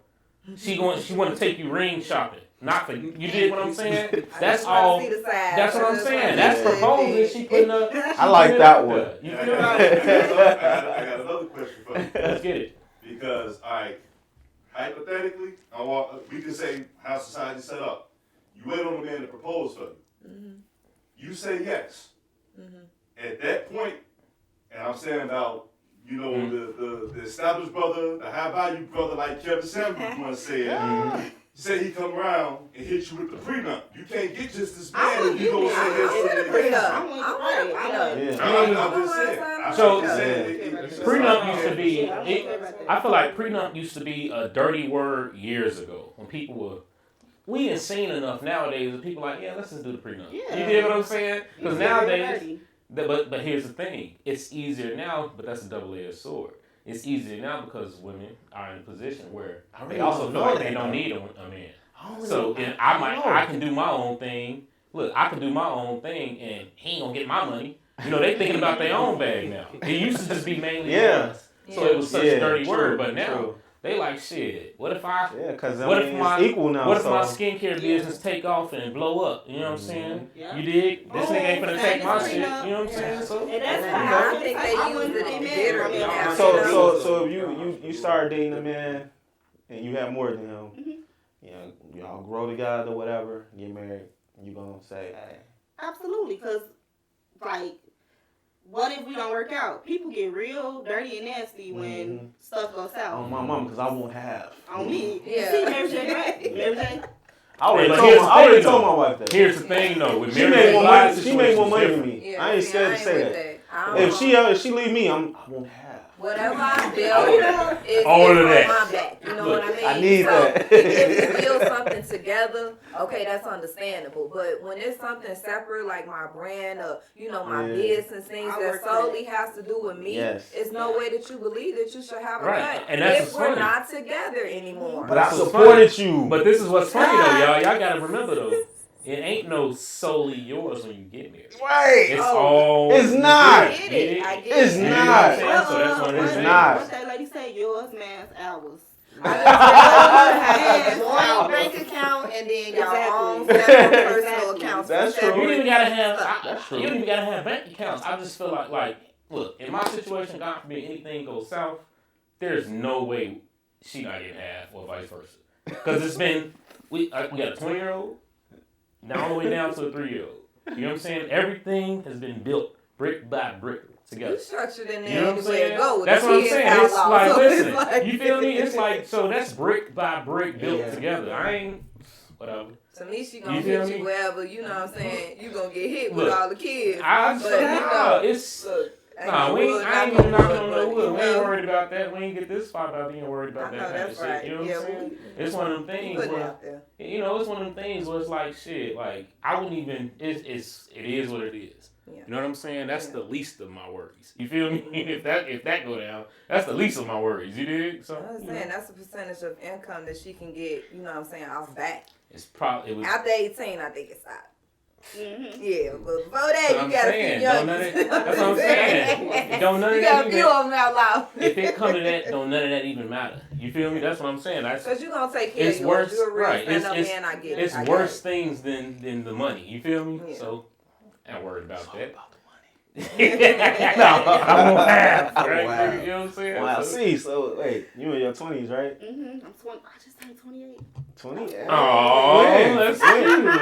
Speaker 2: She want to take you ring shopping. Not for you did what I'm saying? That's all. That's what I'm saying. That's proposing. She putting up.
Speaker 1: I like that one.
Speaker 2: You feel me?
Speaker 6: I got another question for you.
Speaker 2: Let's get it.
Speaker 6: Because, hypothetically, we can say how society set up. You wait on a man to propose for you. Mm-hmm. You say yes. Mm-hmm. At that point, and I'm saying about, the established brother, the high value brother, like Kevin Samuels once said, say he come around and hit you with the prenup. You can't get just this man if you go say yes to the prenup. I'm just saying.
Speaker 2: Prenup used to be, I feel like prenup used to be a dirty word years ago when people were, we ain't seen enough nowadays that people like, yeah, let's just do the prenup. Yeah. You get what I'm saying? Because nowadays, but here's the thing, it's easier now, but that's a double-edged sword. It's easier now because women are in a position where they also feel like they don't need a man. So I can do my own thing. Look, I can do my own thing, and he ain't gonna get my money. They thinking about their own bag now. It used to just be mainly us. So it was such a dirty word, but now they like shit. What if my
Speaker 1: equal now?
Speaker 2: What if my skincare business take off and blow up? You know what I'm saying? Yeah. You dig? This nigga ain't finna take my shit. You know what I'm saying? So
Speaker 3: and that's how I think they use it in bitter.
Speaker 1: So if you start dating a man and you have more than him, y'all grow together, whatever, get married, you gonna say, hey.
Speaker 5: Absolutely, because what if we don't work out? People get real dirty and nasty when stuff goes south.
Speaker 1: On my mom, because I won't have.
Speaker 5: On me. Yeah. See, Mary J, right? Mary J.
Speaker 1: I already told my wife that.
Speaker 2: Here's the thing, though. With
Speaker 1: she made more money than me. Yeah, I ain't scared to say that. If she leave me, I won't have.
Speaker 3: Whatever I build is on my back. You know what I mean?
Speaker 1: I need that.
Speaker 3: If we build something together, okay, that's understandable. But when it's something separate, like my brand or, my business, things that solely has to do with me, it's no way that you believe that you should have a cut.
Speaker 2: And that's
Speaker 3: if we're not together anymore.
Speaker 1: But I supported you.
Speaker 2: But this is what's funny, though, y'all. Y'all got to remember, though. It ain't no solely yours when you get married.
Speaker 1: Right.
Speaker 2: It's all.
Speaker 1: It's not.
Speaker 3: I get it.
Speaker 1: It's not.
Speaker 2: So that's what
Speaker 1: it's not.
Speaker 5: What that lady say? Yours, man's, ours.
Speaker 3: I just one bank account and then your own personal accounts.
Speaker 1: That's true.
Speaker 2: You don't even gotta have. You don't even gotta have bank accounts. I just feel like, look, in my situation, God forbid anything goes south, there's no way she not getting half or vice versa. Because it's been we got a 20-year-old. Now all the way down to a 3-year-old. You know what I'm saying? Everything has been built brick by brick together.
Speaker 3: You structured in there anywhere to go with
Speaker 2: that's
Speaker 3: the
Speaker 2: what I'm saying. It's like,
Speaker 3: so
Speaker 2: listen, you feel me? It's like, so that's brick by brick built together. I ain't, whatever.
Speaker 3: To me, she gonna hit you wherever, you know what I'm saying? You gonna get hit with all the kids.
Speaker 2: I ain't even knocking on no wood. We ain't worried about that. We ain't get this far by being worried about that kind of shit. You know what I'm saying? It's one of them things where, it's one of them things where it's like, shit, like, I wouldn't even, it is what it is. Yeah. You know what I'm saying? That's the least of my worries. You feel me? If that go down, that's the least of my worries. You dig? So
Speaker 3: I was saying that's the percentage of income that she can get. You know what I'm saying? Off back.
Speaker 2: After
Speaker 3: 18, I think it's out. Mm-hmm. Yeah, but before that, you gotta feed young.
Speaker 2: That's what I'm saying. Don't none of
Speaker 3: you
Speaker 2: that
Speaker 3: gotta feed them out loud.
Speaker 2: If it come to that, don't none of that even matter. You feel me? That's what I'm saying.
Speaker 3: Because you're gonna take care of yours. You're a real stand-up man. I get it.
Speaker 2: It's worse things than the money. You feel me? Yeah. So I ain't worried about that.
Speaker 1: No, I won't have. Right?
Speaker 2: You know what I'm saying?
Speaker 1: Well, see, so wait, you in your 20s, right?
Speaker 5: I'm 20. I just turned 28.
Speaker 1: 28.
Speaker 2: Oh,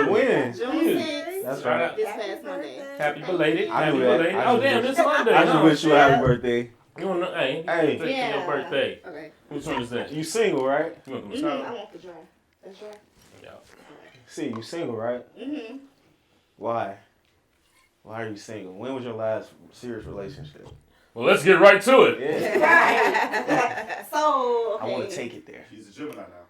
Speaker 1: when?
Speaker 5: June 6th.
Speaker 1: That's right.
Speaker 5: This past Monday.
Speaker 2: Happy belated.
Speaker 1: Happy belated.
Speaker 2: Oh damn, this Monday.
Speaker 1: I just wish you a happy birthday.
Speaker 2: You want to? Hey, your birthday.
Speaker 5: Okay.
Speaker 2: Which one is that?
Speaker 1: You single, right?
Speaker 2: You want
Speaker 5: I want the dry. That's dry.
Speaker 2: Yeah.
Speaker 1: See, you single, right?
Speaker 5: Mhm.
Speaker 1: Why? Why are you single? When was your last serious relationship?
Speaker 2: Well, let's get right to it.
Speaker 1: Yeah.
Speaker 5: Right. So okay.
Speaker 1: I want to take it there.
Speaker 6: He's a Gemini now.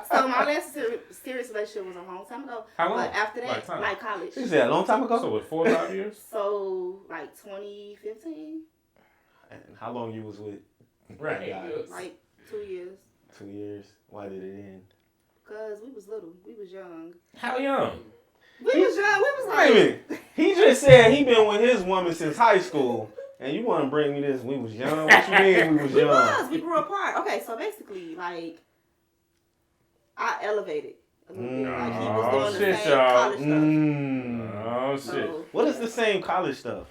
Speaker 5: So my last serious relationship was a long time ago.
Speaker 2: How long?
Speaker 5: But after that, like college.
Speaker 1: She said a long time ago?
Speaker 2: So what, 4 or 5 years?
Speaker 5: So like 2015.
Speaker 1: And how long you was with?
Speaker 2: Right.
Speaker 5: Like 2 years.
Speaker 1: 2 years. Why did it end?
Speaker 5: Cause we was little. We was young.
Speaker 2: How young?
Speaker 5: We was young. We was
Speaker 1: Wait a
Speaker 5: like.
Speaker 1: minute. He just said he been with his woman since high school. And you want to bring me this? We was young. What you mean we was young?
Speaker 5: We grew apart. Okay, so basically, like, I elevated a little bit. Like, he was doing the same college stuff.
Speaker 2: Oh, shit.
Speaker 5: So,
Speaker 1: What is the same college stuff?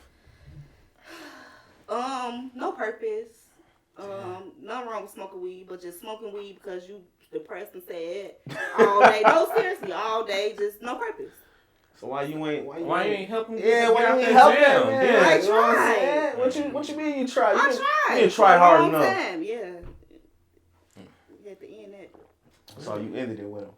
Speaker 5: No purpose. Nothing wrong with smoking weed, but just smoking weed because you depressed and sad all day. No, seriously, all day, just no purpose.
Speaker 1: So why you ain't
Speaker 2: helping?
Speaker 1: Yeah, why you ain't helping?
Speaker 2: Yeah,
Speaker 5: I
Speaker 1: You know what I'm
Speaker 5: tried.
Speaker 1: saying? What you mean you tried?
Speaker 5: I tried.
Speaker 1: You didn't try hard
Speaker 5: For a long
Speaker 1: enough.
Speaker 5: time, yeah. We had to end that.
Speaker 1: So you ended it with him.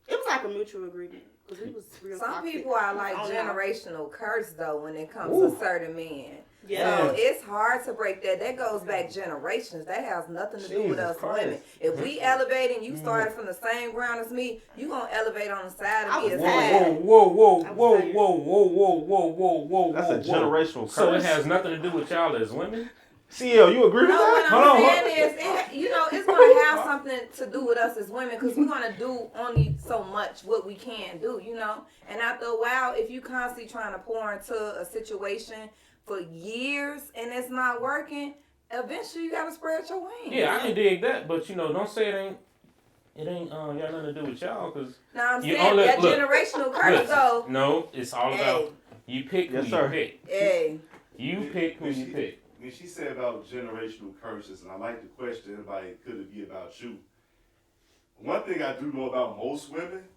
Speaker 5: It was like a mutual agreement because we was real
Speaker 3: Some
Speaker 5: toxic.
Speaker 3: people are like
Speaker 5: On
Speaker 3: generational curse though when it comes
Speaker 1: Ooh.
Speaker 3: to certain men.
Speaker 5: Yeah.
Speaker 3: So it's hard to break that. That goes back generations. That has nothing to do with
Speaker 1: Jesus
Speaker 3: us
Speaker 1: Christ.
Speaker 3: women. If we elevate and you started from the same ground as me, you gonna elevate on the side
Speaker 5: I
Speaker 3: of me
Speaker 5: was
Speaker 3: as
Speaker 5: mad.
Speaker 2: Whoa.
Speaker 1: That's a generational curse.
Speaker 2: So it has nothing to do with y'all as women?
Speaker 1: CL, you agree with
Speaker 3: No,
Speaker 1: that?
Speaker 3: what I'm saying is, it's going to have something to do with us as women because we're going to do only so much what we can do, And after a while, if you constantly trying to pour into a situation for years and it's not working, eventually you got to spread your wings.
Speaker 2: Yeah, I can dig that, but don't say it ain't got nothing to do with y'all because.
Speaker 3: Now I'm saying that generational curse though.
Speaker 2: No, it's all about you pick who you pick.
Speaker 3: Hey.
Speaker 2: You pick who you pick.
Speaker 6: When she said about generational curses, and I like the question, everybody, could it be about you? One thing I do know about most women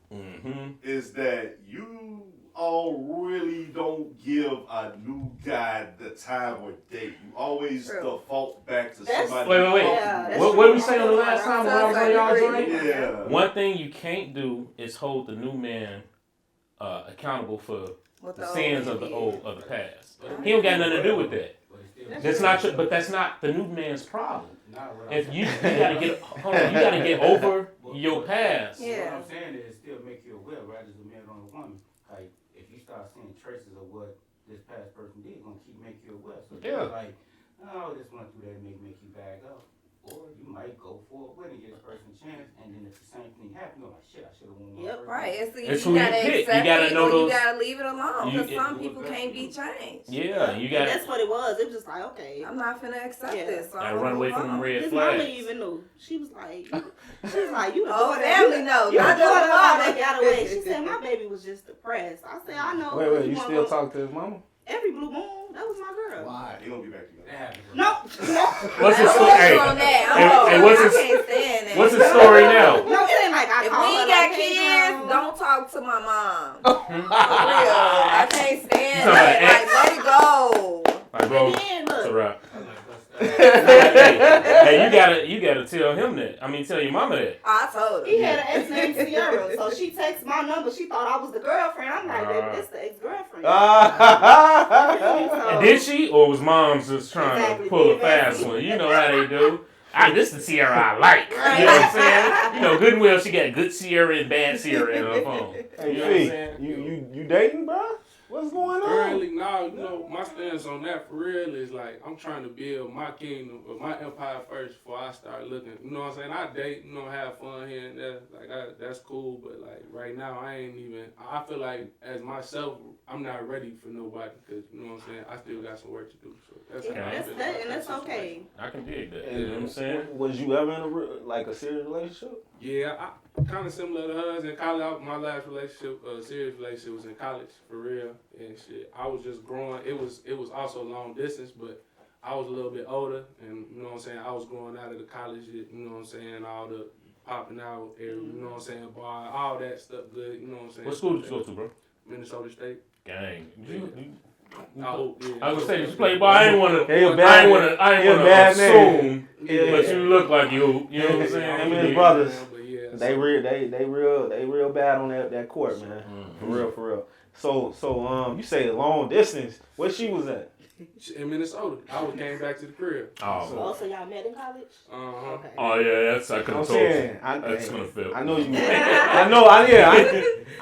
Speaker 6: is that you all really don't give a new guy the time or date. You always default back to somebody.
Speaker 2: Wait.
Speaker 5: Yeah,
Speaker 2: what did we say on the last time when I was on y'all joint?
Speaker 6: Yeah.
Speaker 2: One thing you can't do is hold the new man accountable for the sins of the past. He don't got nothing to do with that. That's not the new man's problem. If you gotta get over your past.
Speaker 7: Yeah. What I'm saying is still make you aware, right, as a man or a woman. Like if you start seeing traces of what this past person did, gonna keep make you aware. So you're like, oh, this went through that make you bag up. Or you might go for it and give this person a chance, and then if the same thing happens, you're like, shit, I should have won.
Speaker 3: Yep, right.
Speaker 2: It's who you pick. You gotta know those.
Speaker 3: You gotta leave it alone because some people can't be changed.
Speaker 2: Yeah, you got.
Speaker 5: That's what it was. It was just like, okay,
Speaker 3: I'm not finna accept this. So
Speaker 2: I run away from them red
Speaker 5: his
Speaker 2: flags.
Speaker 5: mama even knew. She was like, you the
Speaker 3: oh,
Speaker 5: daughter.
Speaker 3: family knows.
Speaker 5: You the
Speaker 3: Not
Speaker 5: daughter
Speaker 3: just
Speaker 5: that got away. She said my baby was just depressed. I said, I know.
Speaker 1: Wait, you still talk to his mama?
Speaker 5: Every blue moon. That was my girl.
Speaker 6: Why? They gonna get back together.
Speaker 5: No.
Speaker 2: What's the story? Hey, what's the story now?
Speaker 5: No, it ain't like I
Speaker 3: if
Speaker 5: call
Speaker 3: we
Speaker 5: her
Speaker 3: ain't got
Speaker 5: like,
Speaker 3: kids, don't talk to my mom. For real. I can't stand that. Like, let it go.
Speaker 2: Like, bro, it's a wrap. Hey, you gotta tell him that. I mean, tell your mama that.
Speaker 3: I told her.
Speaker 5: He had an ex named Ciara, so she texted my number. She thought I was the girlfriend. I'm like, baby, it's the ex-girlfriend.
Speaker 2: And did she, or was mom's just trying to pull a fast one? You know how they do. This is the Ciara I like. You know what I'm saying? You know, good and well, she got good Ciara and bad Ciara in her phone.
Speaker 1: Hey,
Speaker 2: you know what I'm saying?
Speaker 1: You dating, bro? What's going on?
Speaker 4: Currently, now, my stance on that for real is like, I'm trying to build my kingdom, or my empire first before I start looking. You know what I'm saying? I date, have fun here and there. Like, that's cool, but like, right now, I feel like, as myself, I'm not ready for nobody, because, you know what I'm saying? I still got some work to do, so that's how I feel.
Speaker 5: And that's okay.
Speaker 2: I can dig that. You know what I'm saying?
Speaker 1: Was you ever in a serious relationship?
Speaker 4: Yeah, kind of similar to hers. In college, my last relationship, serious relationship, was in college, for real, and shit. I was just growing. It was also long distance, but I was a little bit older, and you know what I'm saying. I was growing out of the college, you know what I'm saying. All the popping out area, you know what I'm saying. Bar, all that stuff, good, you know what I'm saying.
Speaker 2: What school did you go to, bro?
Speaker 4: Minnesota State.
Speaker 2: Gang.
Speaker 4: I was
Speaker 2: gonna say, did you play ball? I ain't wanna assume,
Speaker 1: Yeah.
Speaker 2: but you look like you know what I'm saying?
Speaker 1: Him and his brothers.
Speaker 4: But yeah,
Speaker 1: They real bad on that court, man.
Speaker 2: Mm-hmm.
Speaker 1: For real. So you say long distance. Where she was at?
Speaker 4: In Minnesota. I came back to the crib.
Speaker 5: So y'all met in college?
Speaker 4: Okay.
Speaker 2: Oh yeah, that's I could have told you. That's gonna feel.
Speaker 1: I know you. I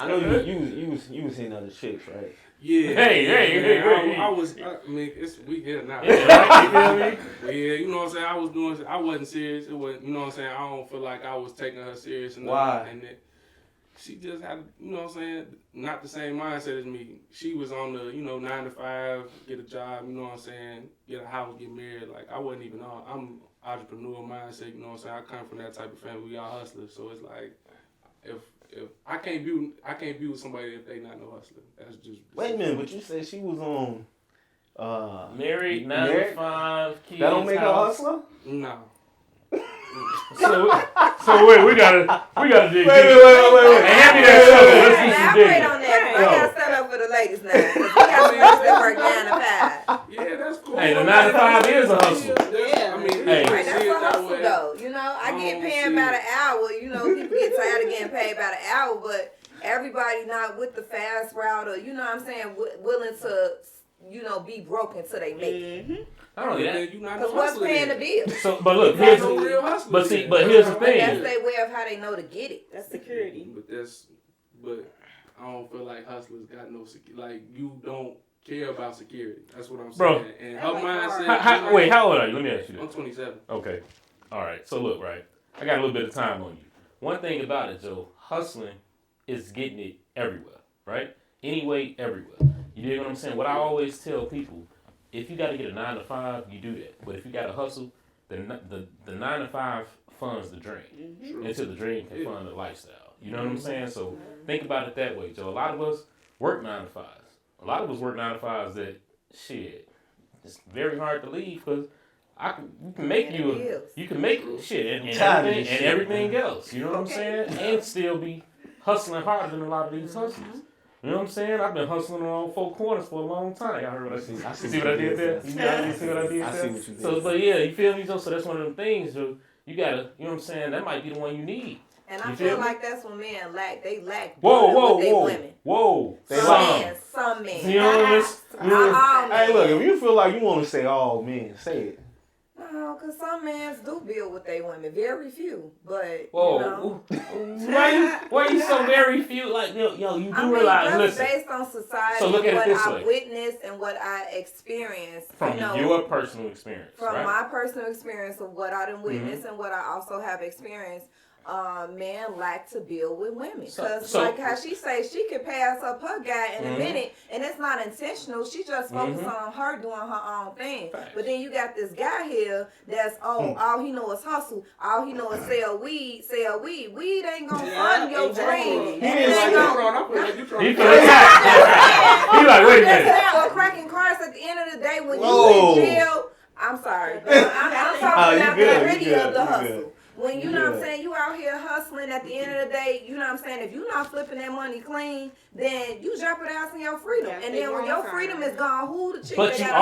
Speaker 1: know you was hitting other chicks, right?
Speaker 4: Yeah.
Speaker 2: Hey.
Speaker 4: I mean, we here now.
Speaker 2: Yeah, you feel me?
Speaker 4: Yeah, you know what I'm saying? I wasn't serious. It wasn't, you know what I'm saying? I don't feel like I was taking her serious enough.
Speaker 1: Why?
Speaker 4: And she just had, you know what I'm saying, not the same mindset as me. She was on the, 9 to 5, get a job, you know what I'm saying, get a house, get married. Like, I wasn't even on. I'm entrepreneur mindset, you know what I'm saying? I come from that type of family. We all hustlers. So it's like, if I can't be with somebody if they not no hustler. That's just.
Speaker 1: Wait a minute, but you said she was on.
Speaker 2: Married, 9 to 5, kids.
Speaker 1: That don't make her a hustler?
Speaker 4: No.
Speaker 2: So wait, we gotta dig.
Speaker 1: Wait.
Speaker 2: And hand me that shovel. Let's do some
Speaker 3: Elaborate
Speaker 2: digging.
Speaker 3: on that. I gotta stand up for the ladies now. We got some girls that work 9 to 5.
Speaker 4: Yeah, that's cool.
Speaker 2: Hey, the 9 to 5 is a hustle.
Speaker 4: I mean,
Speaker 2: Hey.
Speaker 3: Right, that's a hustle though. I get paid about an hour. People get tired of getting paid about an hour, but everybody not with the fast route or, what I'm saying, willing to, be broke until they make it.
Speaker 2: Not only that.
Speaker 3: Because what's paying the bill?
Speaker 2: So, but look, here's the thing.
Speaker 3: That's their way of how they know to get it.
Speaker 5: That's security.
Speaker 4: But I don't feel like hustlers got no security. Like, you don't care about security. That's what I'm saying.
Speaker 2: Bro.
Speaker 4: And her mindset.
Speaker 2: Wait, how old are you? Let me ask you
Speaker 4: I'm
Speaker 2: this.
Speaker 4: 27.
Speaker 2: Okay. All right. So look, right. I got a little bit of time on you. One thing about it, Joe, hustling is getting it everywhere, right? Anyway, everywhere. You dig what I'm saying? What I always tell people, if you got to get a 9 to 5, you do that. But if you got to hustle, the 9 to 5 funds the dream until the dream can fund the lifestyle. You know what I'm saying? So think about it that way, Joe. A lot of us work 9 to 5s. A lot of us work 9 to 5s that, shit, it's very hard to leave because you can make shit and everything else. You know what I'm saying? And still be hustling harder than a lot of these hustlers. You know what I'm saying? I've been hustling on 4 corners for a long time. Y'all heard what I see? See what I did there? You see what I did there?
Speaker 1: I see what you did.
Speaker 2: So, but yeah, you feel me, Joe? So that's one of them things, Joe. You gotta, you know what I'm saying? That might be the one you need.
Speaker 3: And I feel like that's when men lack. They lack.
Speaker 2: Whoa.
Speaker 3: Women. Some men.
Speaker 2: You know what I'm
Speaker 1: Hey, look, if you feel like you want to say all men, say it.
Speaker 3: No, because some men do build with their women. Very few. But,
Speaker 2: Whoa. Why you so very few? Like, yo, you do realize,
Speaker 3: that's
Speaker 2: listen.
Speaker 3: based on society,
Speaker 2: So look at
Speaker 3: what
Speaker 2: it this
Speaker 3: I
Speaker 2: way.
Speaker 3: witnessed and what I experienced.
Speaker 2: From your personal experience,
Speaker 3: From
Speaker 2: right?
Speaker 3: my personal experience of what I done witnessed and what I also have experienced, men lack to build with women. Because like how she say, she could pass up her guy in a minute, and it's not intentional. She just focused on her doing her own thing.
Speaker 2: Facts.
Speaker 3: But then you got this guy here that's, all he know is hustle. All he know is sell weed. Weed ain't gonna fund your dream.
Speaker 4: He didn't like that. You trying
Speaker 2: He like, wait a minute.
Speaker 3: Or cracking cars at the end of the day when you in jail. I'm sorry. I'm talking about the gritty of the hustle. When you know what I'm saying, you out here hustling at the end of the day, you know what I'm saying, if you're not flipping that money clean, then you jeopardizing your freedom. And then when your freedom is gone, who the chick
Speaker 2: But
Speaker 3: that
Speaker 2: you
Speaker 3: got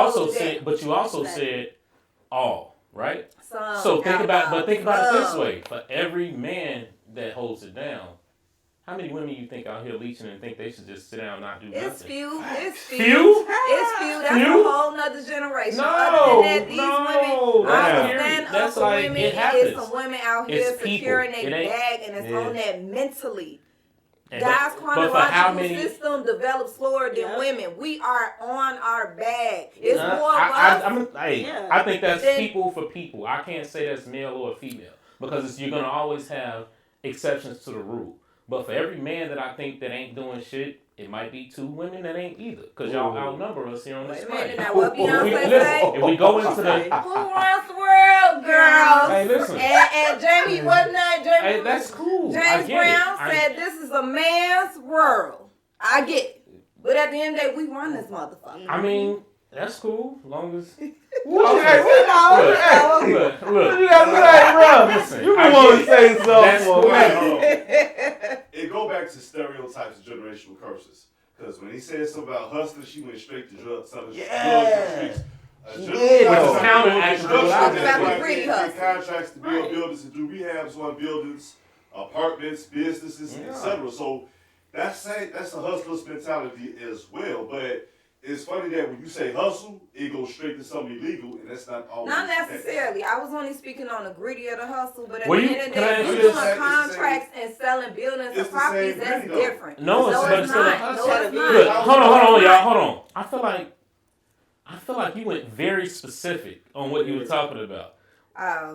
Speaker 2: also said all, right?
Speaker 3: Some
Speaker 2: So think about it this
Speaker 3: some.
Speaker 2: way. For every man that holds it down, how many women you think out here leeching and think they should just sit down and not do nothing?
Speaker 3: It's few.
Speaker 2: Few?
Speaker 3: It's few. That's a whole nother generation. Other than that, these women, I understand
Speaker 2: That's
Speaker 3: other
Speaker 2: like,
Speaker 3: women.
Speaker 2: it happens.
Speaker 3: It's some women out here
Speaker 2: It's
Speaker 3: securing
Speaker 2: people.
Speaker 3: their
Speaker 2: It ain't-
Speaker 3: bag and it's on that mentally.
Speaker 2: And
Speaker 3: Guys'
Speaker 2: but for how
Speaker 3: chronological
Speaker 2: many?
Speaker 3: system develops slower than women. We are on our bag. It's more of
Speaker 2: I think that's
Speaker 3: Then-
Speaker 2: people for people. I can't say that's male or female because you're gonna always have exceptions to the rule. But for every man that I think that ain't doing shit, it might be 2 women that ain't either. Because y'all outnumber us here on this
Speaker 3: Wait a minute,
Speaker 2: fight.
Speaker 3: now what Beyonce say?
Speaker 2: If we go into the...
Speaker 3: Who runs the world, girls?
Speaker 2: Hey, listen.
Speaker 3: And Jamie, wasn't that Jamie?
Speaker 2: Hey, that's cool. I
Speaker 3: James
Speaker 2: get
Speaker 3: Brown
Speaker 2: it.
Speaker 3: said this is a man's world. I get it. But at the end of the day, we run this motherfucker.
Speaker 2: I mean, that's cool. As long as...
Speaker 1: Look,
Speaker 2: Look.
Speaker 1: you gotta be like, bro.
Speaker 2: Listen,
Speaker 1: You
Speaker 2: I
Speaker 1: been wanting
Speaker 2: get
Speaker 1: to say
Speaker 2: That's
Speaker 1: something
Speaker 2: cool.
Speaker 1: for man.
Speaker 6: It go back to stereotypes and generational curses. Because when he said something about hustling, she went straight to drugs. Drugs in the streets.
Speaker 1: Which
Speaker 2: is counteracting to what I
Speaker 6: Construction
Speaker 3: about
Speaker 6: that's
Speaker 3: the greedy
Speaker 6: why
Speaker 3: hustle.
Speaker 6: get contracts to build buildings and do rehabs on buildings. apartments, businesses, etc. So that's a hustler's mentality as well. But it's funny that when you say hustle, it goes straight to something illegal, and that's not always.
Speaker 3: Not necessarily. I was only speaking on the gritty of the hustle, but at
Speaker 2: Well,
Speaker 3: the end of the day, if you're doing contracts and selling buildings and properties, that's different.
Speaker 2: No,
Speaker 3: it's
Speaker 2: still
Speaker 3: not.
Speaker 2: a hustle.
Speaker 3: No, it's
Speaker 2: Look,
Speaker 3: not.
Speaker 2: hold on, y'all. Hold on. I feel like you went very specific on what you were talking about.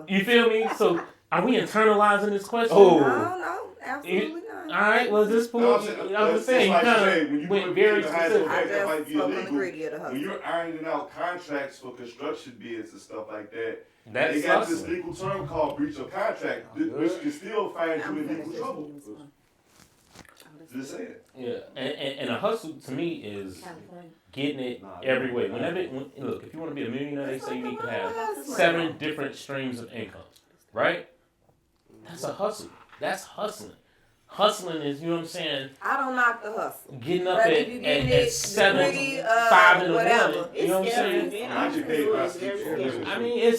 Speaker 2: You feel me? So, are we internalizing this question?
Speaker 3: No, absolutely not.
Speaker 2: All right, well, this point, I'm just saying, you kind of went very specific.
Speaker 3: I just spoke on the gritty of the hustle.
Speaker 6: When you're ironing out contracts for construction bids and stuff like that,
Speaker 2: that's
Speaker 6: they got this legal term called breach of contract, which can still find you in legal trouble. Just saying.
Speaker 2: Yeah, and a hustle to me is getting it every way. Look, if you want to be a millionaire, they say you need to have 7 different streams of income, right? That's a hustle. That's hustling. Hustling is, you know what I'm saying?
Speaker 3: I don't knock the hustle.
Speaker 2: Getting up at 7, 5 in the morning. You know what I'm saying? I mean,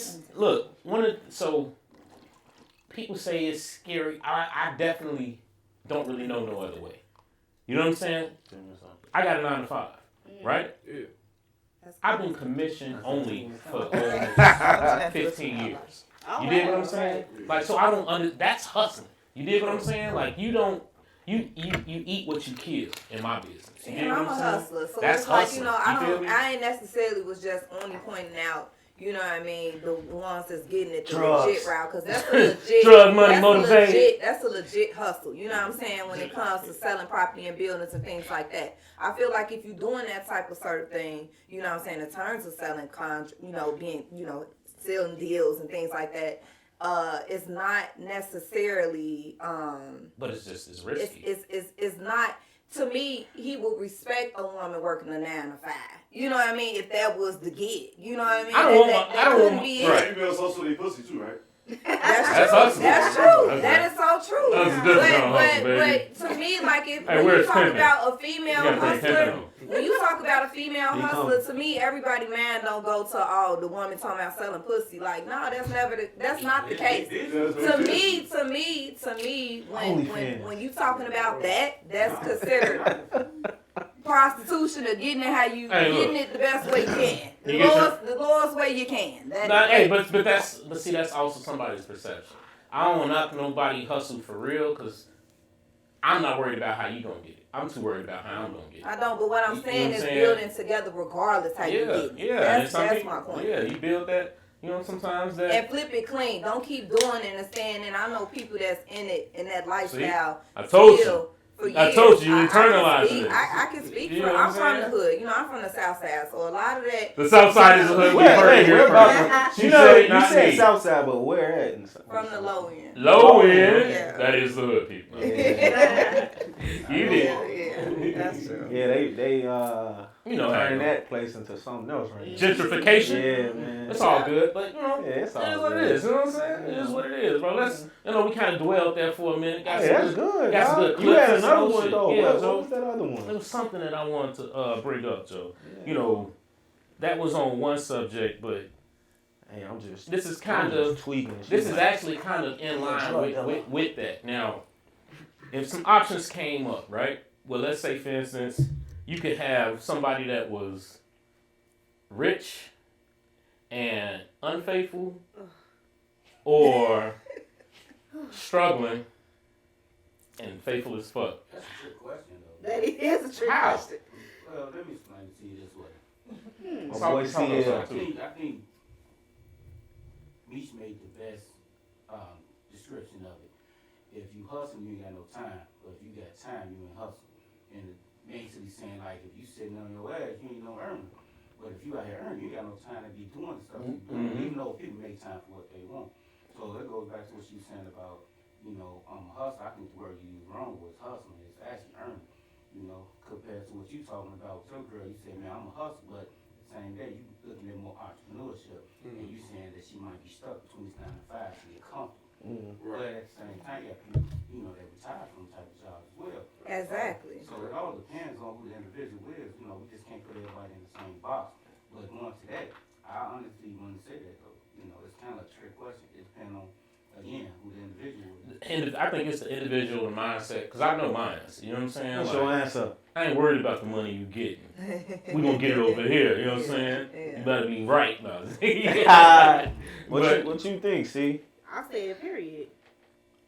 Speaker 2: so people say it's scary. I definitely don't really know no other way. You know what I'm saying? I got a 9 to 5, right?
Speaker 4: Yeah.
Speaker 2: I've been commissioned only for almost 15 years. You dig what I'm saying? Like, so I don't that's hustling. You dig what I'm saying? Like, you eat what you kill in my business. You dig
Speaker 3: And
Speaker 2: what
Speaker 3: I'm a hustler, so
Speaker 2: that's
Speaker 3: it's like,
Speaker 2: hustling.
Speaker 3: I ain't necessarily was just only pointing out, you know what I mean, the ones that's getting it the
Speaker 1: Drugs.
Speaker 3: legit route, because that's a legit
Speaker 2: drug money motivated.
Speaker 3: That's a legit hustle. You know what I'm saying? When it comes to selling property and buildings and things like that, I feel like if you're doing that type of certain thing, you know what I'm saying, in terms of selling selling deals and things like that. It's not necessarily.
Speaker 2: But it's risky.
Speaker 3: It's not. To me, he would respect a woman working a 9 to 5. You know what I mean? If that was the gig, you know what I mean?
Speaker 2: I don't want.
Speaker 6: Right. Females also they pussy too, right?
Speaker 3: That's true. That is so true.
Speaker 2: But
Speaker 3: to me, like when you talk about a female hustler, when you talk about a female hustler, to me, everybody man don't go to the woman talking about selling pussy. Like, no, that's not the case. To me, when you talking about that's considered prostitution or getting it getting it the best way you can. The lowest way you can.
Speaker 2: But that's also somebody's perception. I don't want to knock nobody hustle for real because I'm not worried about how you gonna get it. I'm too worried about how I'm gonna get it.
Speaker 3: I don't, but what I'm saying is building together regardless how you get it.
Speaker 2: Yeah,
Speaker 3: that's my point.
Speaker 2: Yeah, you build that. You know, sometimes that.
Speaker 3: And flip it clean. Don't keep doing it and staying in. I know people that's in it in that lifestyle.
Speaker 2: I told you.
Speaker 3: I told
Speaker 2: you internalizing it.
Speaker 3: I can speak for. I'm from the hood. I'm from the South Side, so a lot of that.
Speaker 2: The South Side is the hood.
Speaker 1: You said South Side, but where at?
Speaker 3: From the low end.
Speaker 2: Low end. Yeah. That is the hood, people.
Speaker 1: Yeah.
Speaker 2: You did.
Speaker 3: Yeah, that's true.
Speaker 1: Yeah, they turn that place into something else, right?
Speaker 2: Gentrification.
Speaker 1: Yeah, man.
Speaker 2: It's all good, but
Speaker 1: it's all
Speaker 2: it is what it is. You know what I'm saying? It is what it is, bro. Let's, we kind of dwelled there for a minute.
Speaker 1: That's good.
Speaker 2: Got some good clips.
Speaker 1: You had another one though.
Speaker 2: Yeah,
Speaker 1: what was that other one?
Speaker 2: It was something that I wanted to bring up, Joe. Yeah. That was on one subject, but
Speaker 1: hey, I'm just.
Speaker 2: This is kind of
Speaker 1: tweaking.
Speaker 2: This is actually kind of in line with that. Now, if some options came up, right? Well, let's say, for instance, you could have somebody that was rich and unfaithful, or struggling and faithful as fuck.
Speaker 7: That's a trick question, though.
Speaker 5: That is a trick question.
Speaker 7: Well, let me explain it to you this way. I think Meech made the best description of it. If you hustle, you ain't got no time. But if you got time, you ain't hustle. And basically saying, like, if you sitting on your ass, you ain't no earner. But if you out here earning, you ain't got no time to be doing stuff. Even though people make time for what they want. So it goes back to what you were saying about, hustle. I think the word you used wrong was hustling. It's actually earning. Compared to what you talking about with your girl, you say, man, I'm a hustler, but the same day you looking at more entrepreneurship, and you saying that she might be stuck between this 9 to 5 to get comfortable. But at the same time, you got people, that retire from type of job as well.
Speaker 3: Exactly.
Speaker 7: So it all depends on who the individual is. We just can't put everybody in the same box. But going to that, I honestly want to say that though. It's kind of a trick question. It depends on Again, who the individual is.
Speaker 2: I think it's the individual, the mindset, because I know mine. You know what I'm saying?
Speaker 1: What's your answer?
Speaker 2: I ain't worried about the money you getting. We gonna get it over here. You know what I'm saying?
Speaker 3: Yeah.
Speaker 2: You better be right now.
Speaker 1: What you think? See?
Speaker 5: I said period.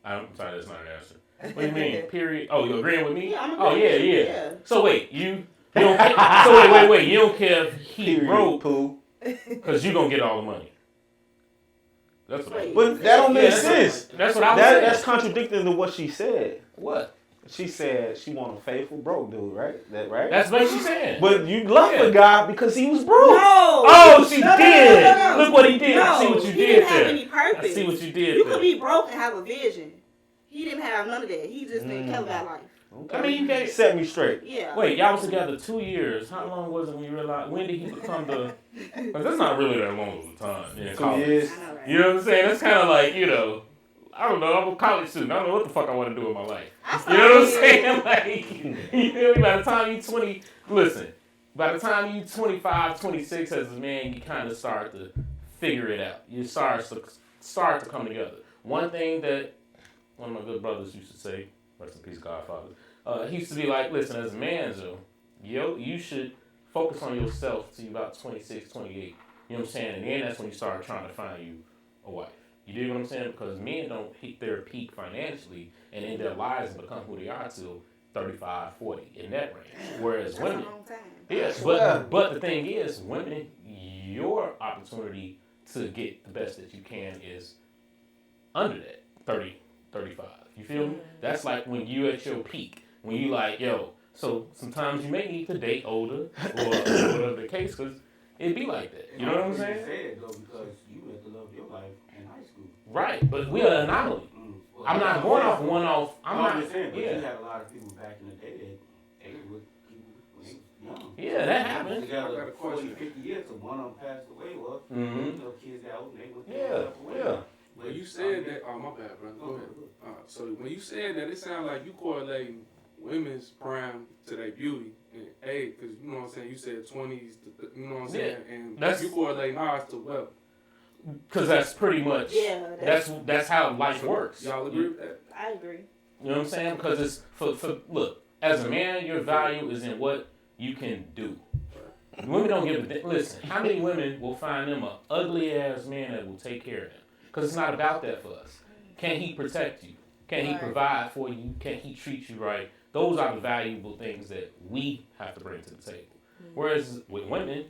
Speaker 2: I'm sorry, that's not an answer. What do you mean? Period. Oh, you agreeing with me?
Speaker 5: Yeah, I'm
Speaker 2: Oh
Speaker 5: agreeing
Speaker 2: yeah,
Speaker 5: with
Speaker 2: yeah.
Speaker 5: you,
Speaker 2: So wait, you don't care, so wait. You don't care if he broke,
Speaker 1: Pooh.
Speaker 2: because you gonna get all the money. That's what I
Speaker 1: But that don't make
Speaker 2: Yeah,
Speaker 1: sense.
Speaker 2: That's what I was saying.
Speaker 1: That's contradicting to what she said.
Speaker 2: What?
Speaker 1: She said she want a faithful broke dude, right? Right?
Speaker 2: That's what she's saying.
Speaker 1: But you love the guy because he was broke.
Speaker 5: No.
Speaker 2: Oh, she did.
Speaker 5: No.
Speaker 2: Look what he did.
Speaker 5: No,
Speaker 2: I see what you
Speaker 5: he
Speaker 2: did
Speaker 5: didn't have
Speaker 2: there.
Speaker 5: any purpose.
Speaker 2: I see what you did
Speaker 5: You
Speaker 2: there.
Speaker 5: could be broke and have a vision. He didn't have none of that. He just didn't care about life.
Speaker 1: Okay.
Speaker 2: I mean, you can't
Speaker 1: Set me straight.
Speaker 5: Yeah.
Speaker 2: Wait, y'all was together 2 years. How long was it when you realized? When did he become the? Because that's not really that long of a time in
Speaker 1: 2
Speaker 2: college.
Speaker 1: years.
Speaker 5: I know, right?
Speaker 2: You know what I'm saying? That's kind of like, you know, I don't know. I'm a college student. I don't know what the fuck I want to do with my life. You know what I'm saying? Like, you feel me? By the time you 20, listen. By the time you 25, 26 as a man, you kind of start to figure it out. You start to come together. One thing that one of my good brothers used to say, rest in peace, Godfather. He used to be like, listen, as a man, Joe, you should focus on yourself till you're about 26, 28. You know what I'm saying? And then that's when you start trying to find you a wife. You dig what I'm saying? Because men don't hit their peak financially and in their lives and become who they are till 35, 40, in that range. Whereas
Speaker 5: That's
Speaker 2: women,
Speaker 5: a long time.
Speaker 2: yes, but the thing is, women, your opportunity to get the best that you can is under that, 30, 35. You feel me? That's like when you at your peak. When you like, yo, so sometimes you may need to date older or whatever the case, because it be like that. You know what I'm saying?
Speaker 7: You said though because you met the love of your life in high school.
Speaker 2: Right, but we're an anomaly.
Speaker 7: Well,
Speaker 2: I'm not going off one-off. I'm
Speaker 7: just saying, but
Speaker 2: yeah.
Speaker 7: you had a lot of people back in the day that they were with people when they was young.
Speaker 2: Yeah, that happened.
Speaker 7: Together
Speaker 4: I got a
Speaker 7: 40,
Speaker 4: question.
Speaker 7: 50 years, so one of them passed away. Well,
Speaker 2: Mhm.
Speaker 7: kids got old and they went
Speaker 2: Yeah.
Speaker 4: When you said that, oh my bad, bro. Go ahead. So when you said that, it sounded like you correlating women's prime to their beauty and age, because you know what I'm saying. You said 20s, you know what I'm saying, and
Speaker 2: that's-
Speaker 4: you correlating ours to wealth.
Speaker 2: Because that's pretty much,
Speaker 5: Yeah,
Speaker 2: that's how life works.
Speaker 4: Y'all agree with that?
Speaker 5: I agree.
Speaker 2: You know what I'm saying? Because it's, for look, as a man, your value is in what you can do. Women don't give a listen, how many women will find them an ugly ass man that will take care of them? Because it's not about that for us. Can he protect you? Can he provide for you? Can he treat you right? Those are the valuable things that we have to bring to the table. Whereas with women,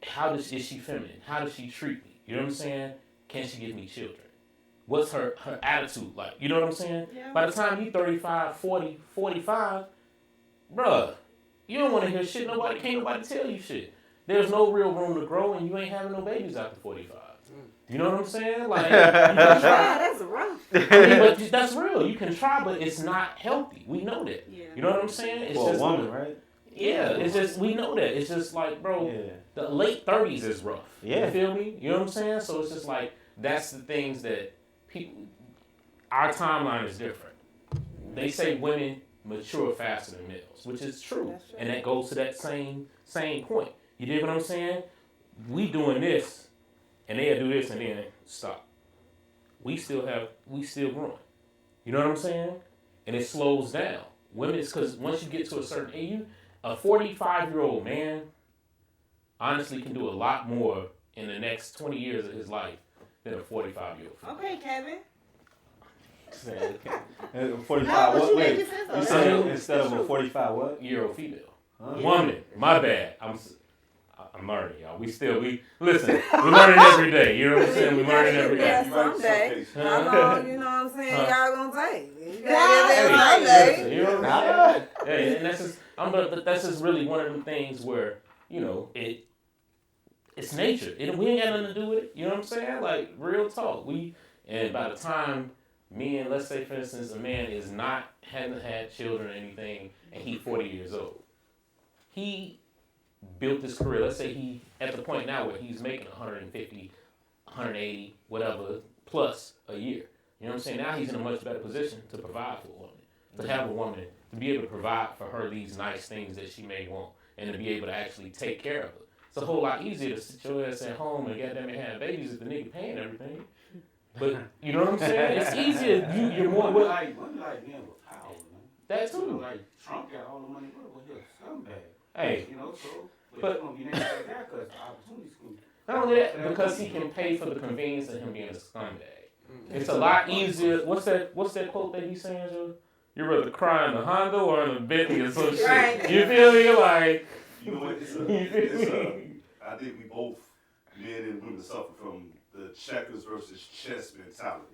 Speaker 2: is she feminine? How does she treat me? You know what I'm saying? Can she give me children? What's her attitude like? You know what I'm saying?
Speaker 5: Yeah.
Speaker 2: By the time you 35, 40, 45, bruh, you don't want to hear shit. Can't nobody tell you shit. There's no real room to grow, and you ain't having no babies after 45. You know what I'm saying? Like, you can
Speaker 5: Wow,
Speaker 2: try.
Speaker 5: that's rough.
Speaker 2: I mean, but that's real. You can try, but it's not healthy. We know that.
Speaker 5: Yeah.
Speaker 2: You know what I'm saying? It's
Speaker 1: For a
Speaker 2: just
Speaker 1: woman, right?
Speaker 2: Yeah, it's just, we know that. It's just like, bro,
Speaker 1: Yeah.
Speaker 2: the late 30s is rough.
Speaker 1: Yeah.
Speaker 2: You feel me? You know what I'm saying? So it's just like, that's the things that people, our timeline is different. They say women mature faster than males, which is true.
Speaker 5: That's true.
Speaker 2: And that goes to that same point. You dig what I'm saying? We doing this, and they'll do this and then stop. We still growing. You know what I'm saying? And it slows down. Women, it's because once you get to a certain age, a 45-year-old man honestly can do a lot more in the next 20 years of his life than a 45-year-old.
Speaker 5: Okay, Kevin.
Speaker 1: 45.
Speaker 5: No, but
Speaker 1: What?
Speaker 5: you
Speaker 1: Wait.
Speaker 5: make it sense, though.
Speaker 1: You said instead of a 45 what?
Speaker 2: Year-old female.
Speaker 1: Huh?
Speaker 2: Woman, my bad. I'm learning, y'all. We listen. We're learning every day. You know what I'm saying? We're learning every
Speaker 3: Yeah,
Speaker 2: day.
Speaker 3: someday. How long, you know what I'm saying, y'all gonna take? You
Speaker 2: Hey,
Speaker 3: gotta
Speaker 2: listen,
Speaker 3: someday.
Speaker 2: you know what I'm saying? Hey, and that's just really one of them things where, you know, it's nature. We ain't got nothing to do with it. You know what I'm saying? Like, real talk. And by the time men, let's say for instance, a man hasn't had children or anything, and he's 40 years old. He built his career. Let's say he at the point now where he's making 150, 180, whatever, plus a year. You know what I'm saying? Now he's in a much better position to provide for a woman. To have a woman, to be able to provide for her these nice things that she may want, and to be able to actually take care of her. It's a whole lot easier to sit your ass at home and goddamn it have babies if the nigga paying everything. But you know what I'm saying? It's easier. You're more
Speaker 7: women like men with power, man.
Speaker 2: That too.
Speaker 7: You know, like Trump got all the money, well, he's a scumbag.
Speaker 2: Hey,
Speaker 7: you know, so but gonna be named like that because the opportunities can.
Speaker 2: Not only that, because he can pay for the convenience of him being a scumbag. It's a lot easier. What's that quote that he's saying, Joe? You'd rather cry in a Honda or in a Bentley or some shit.
Speaker 3: Right.
Speaker 2: You feel me? Like,
Speaker 6: You know what? I think we both, men and women, suffer from the checkers versus chess mentality.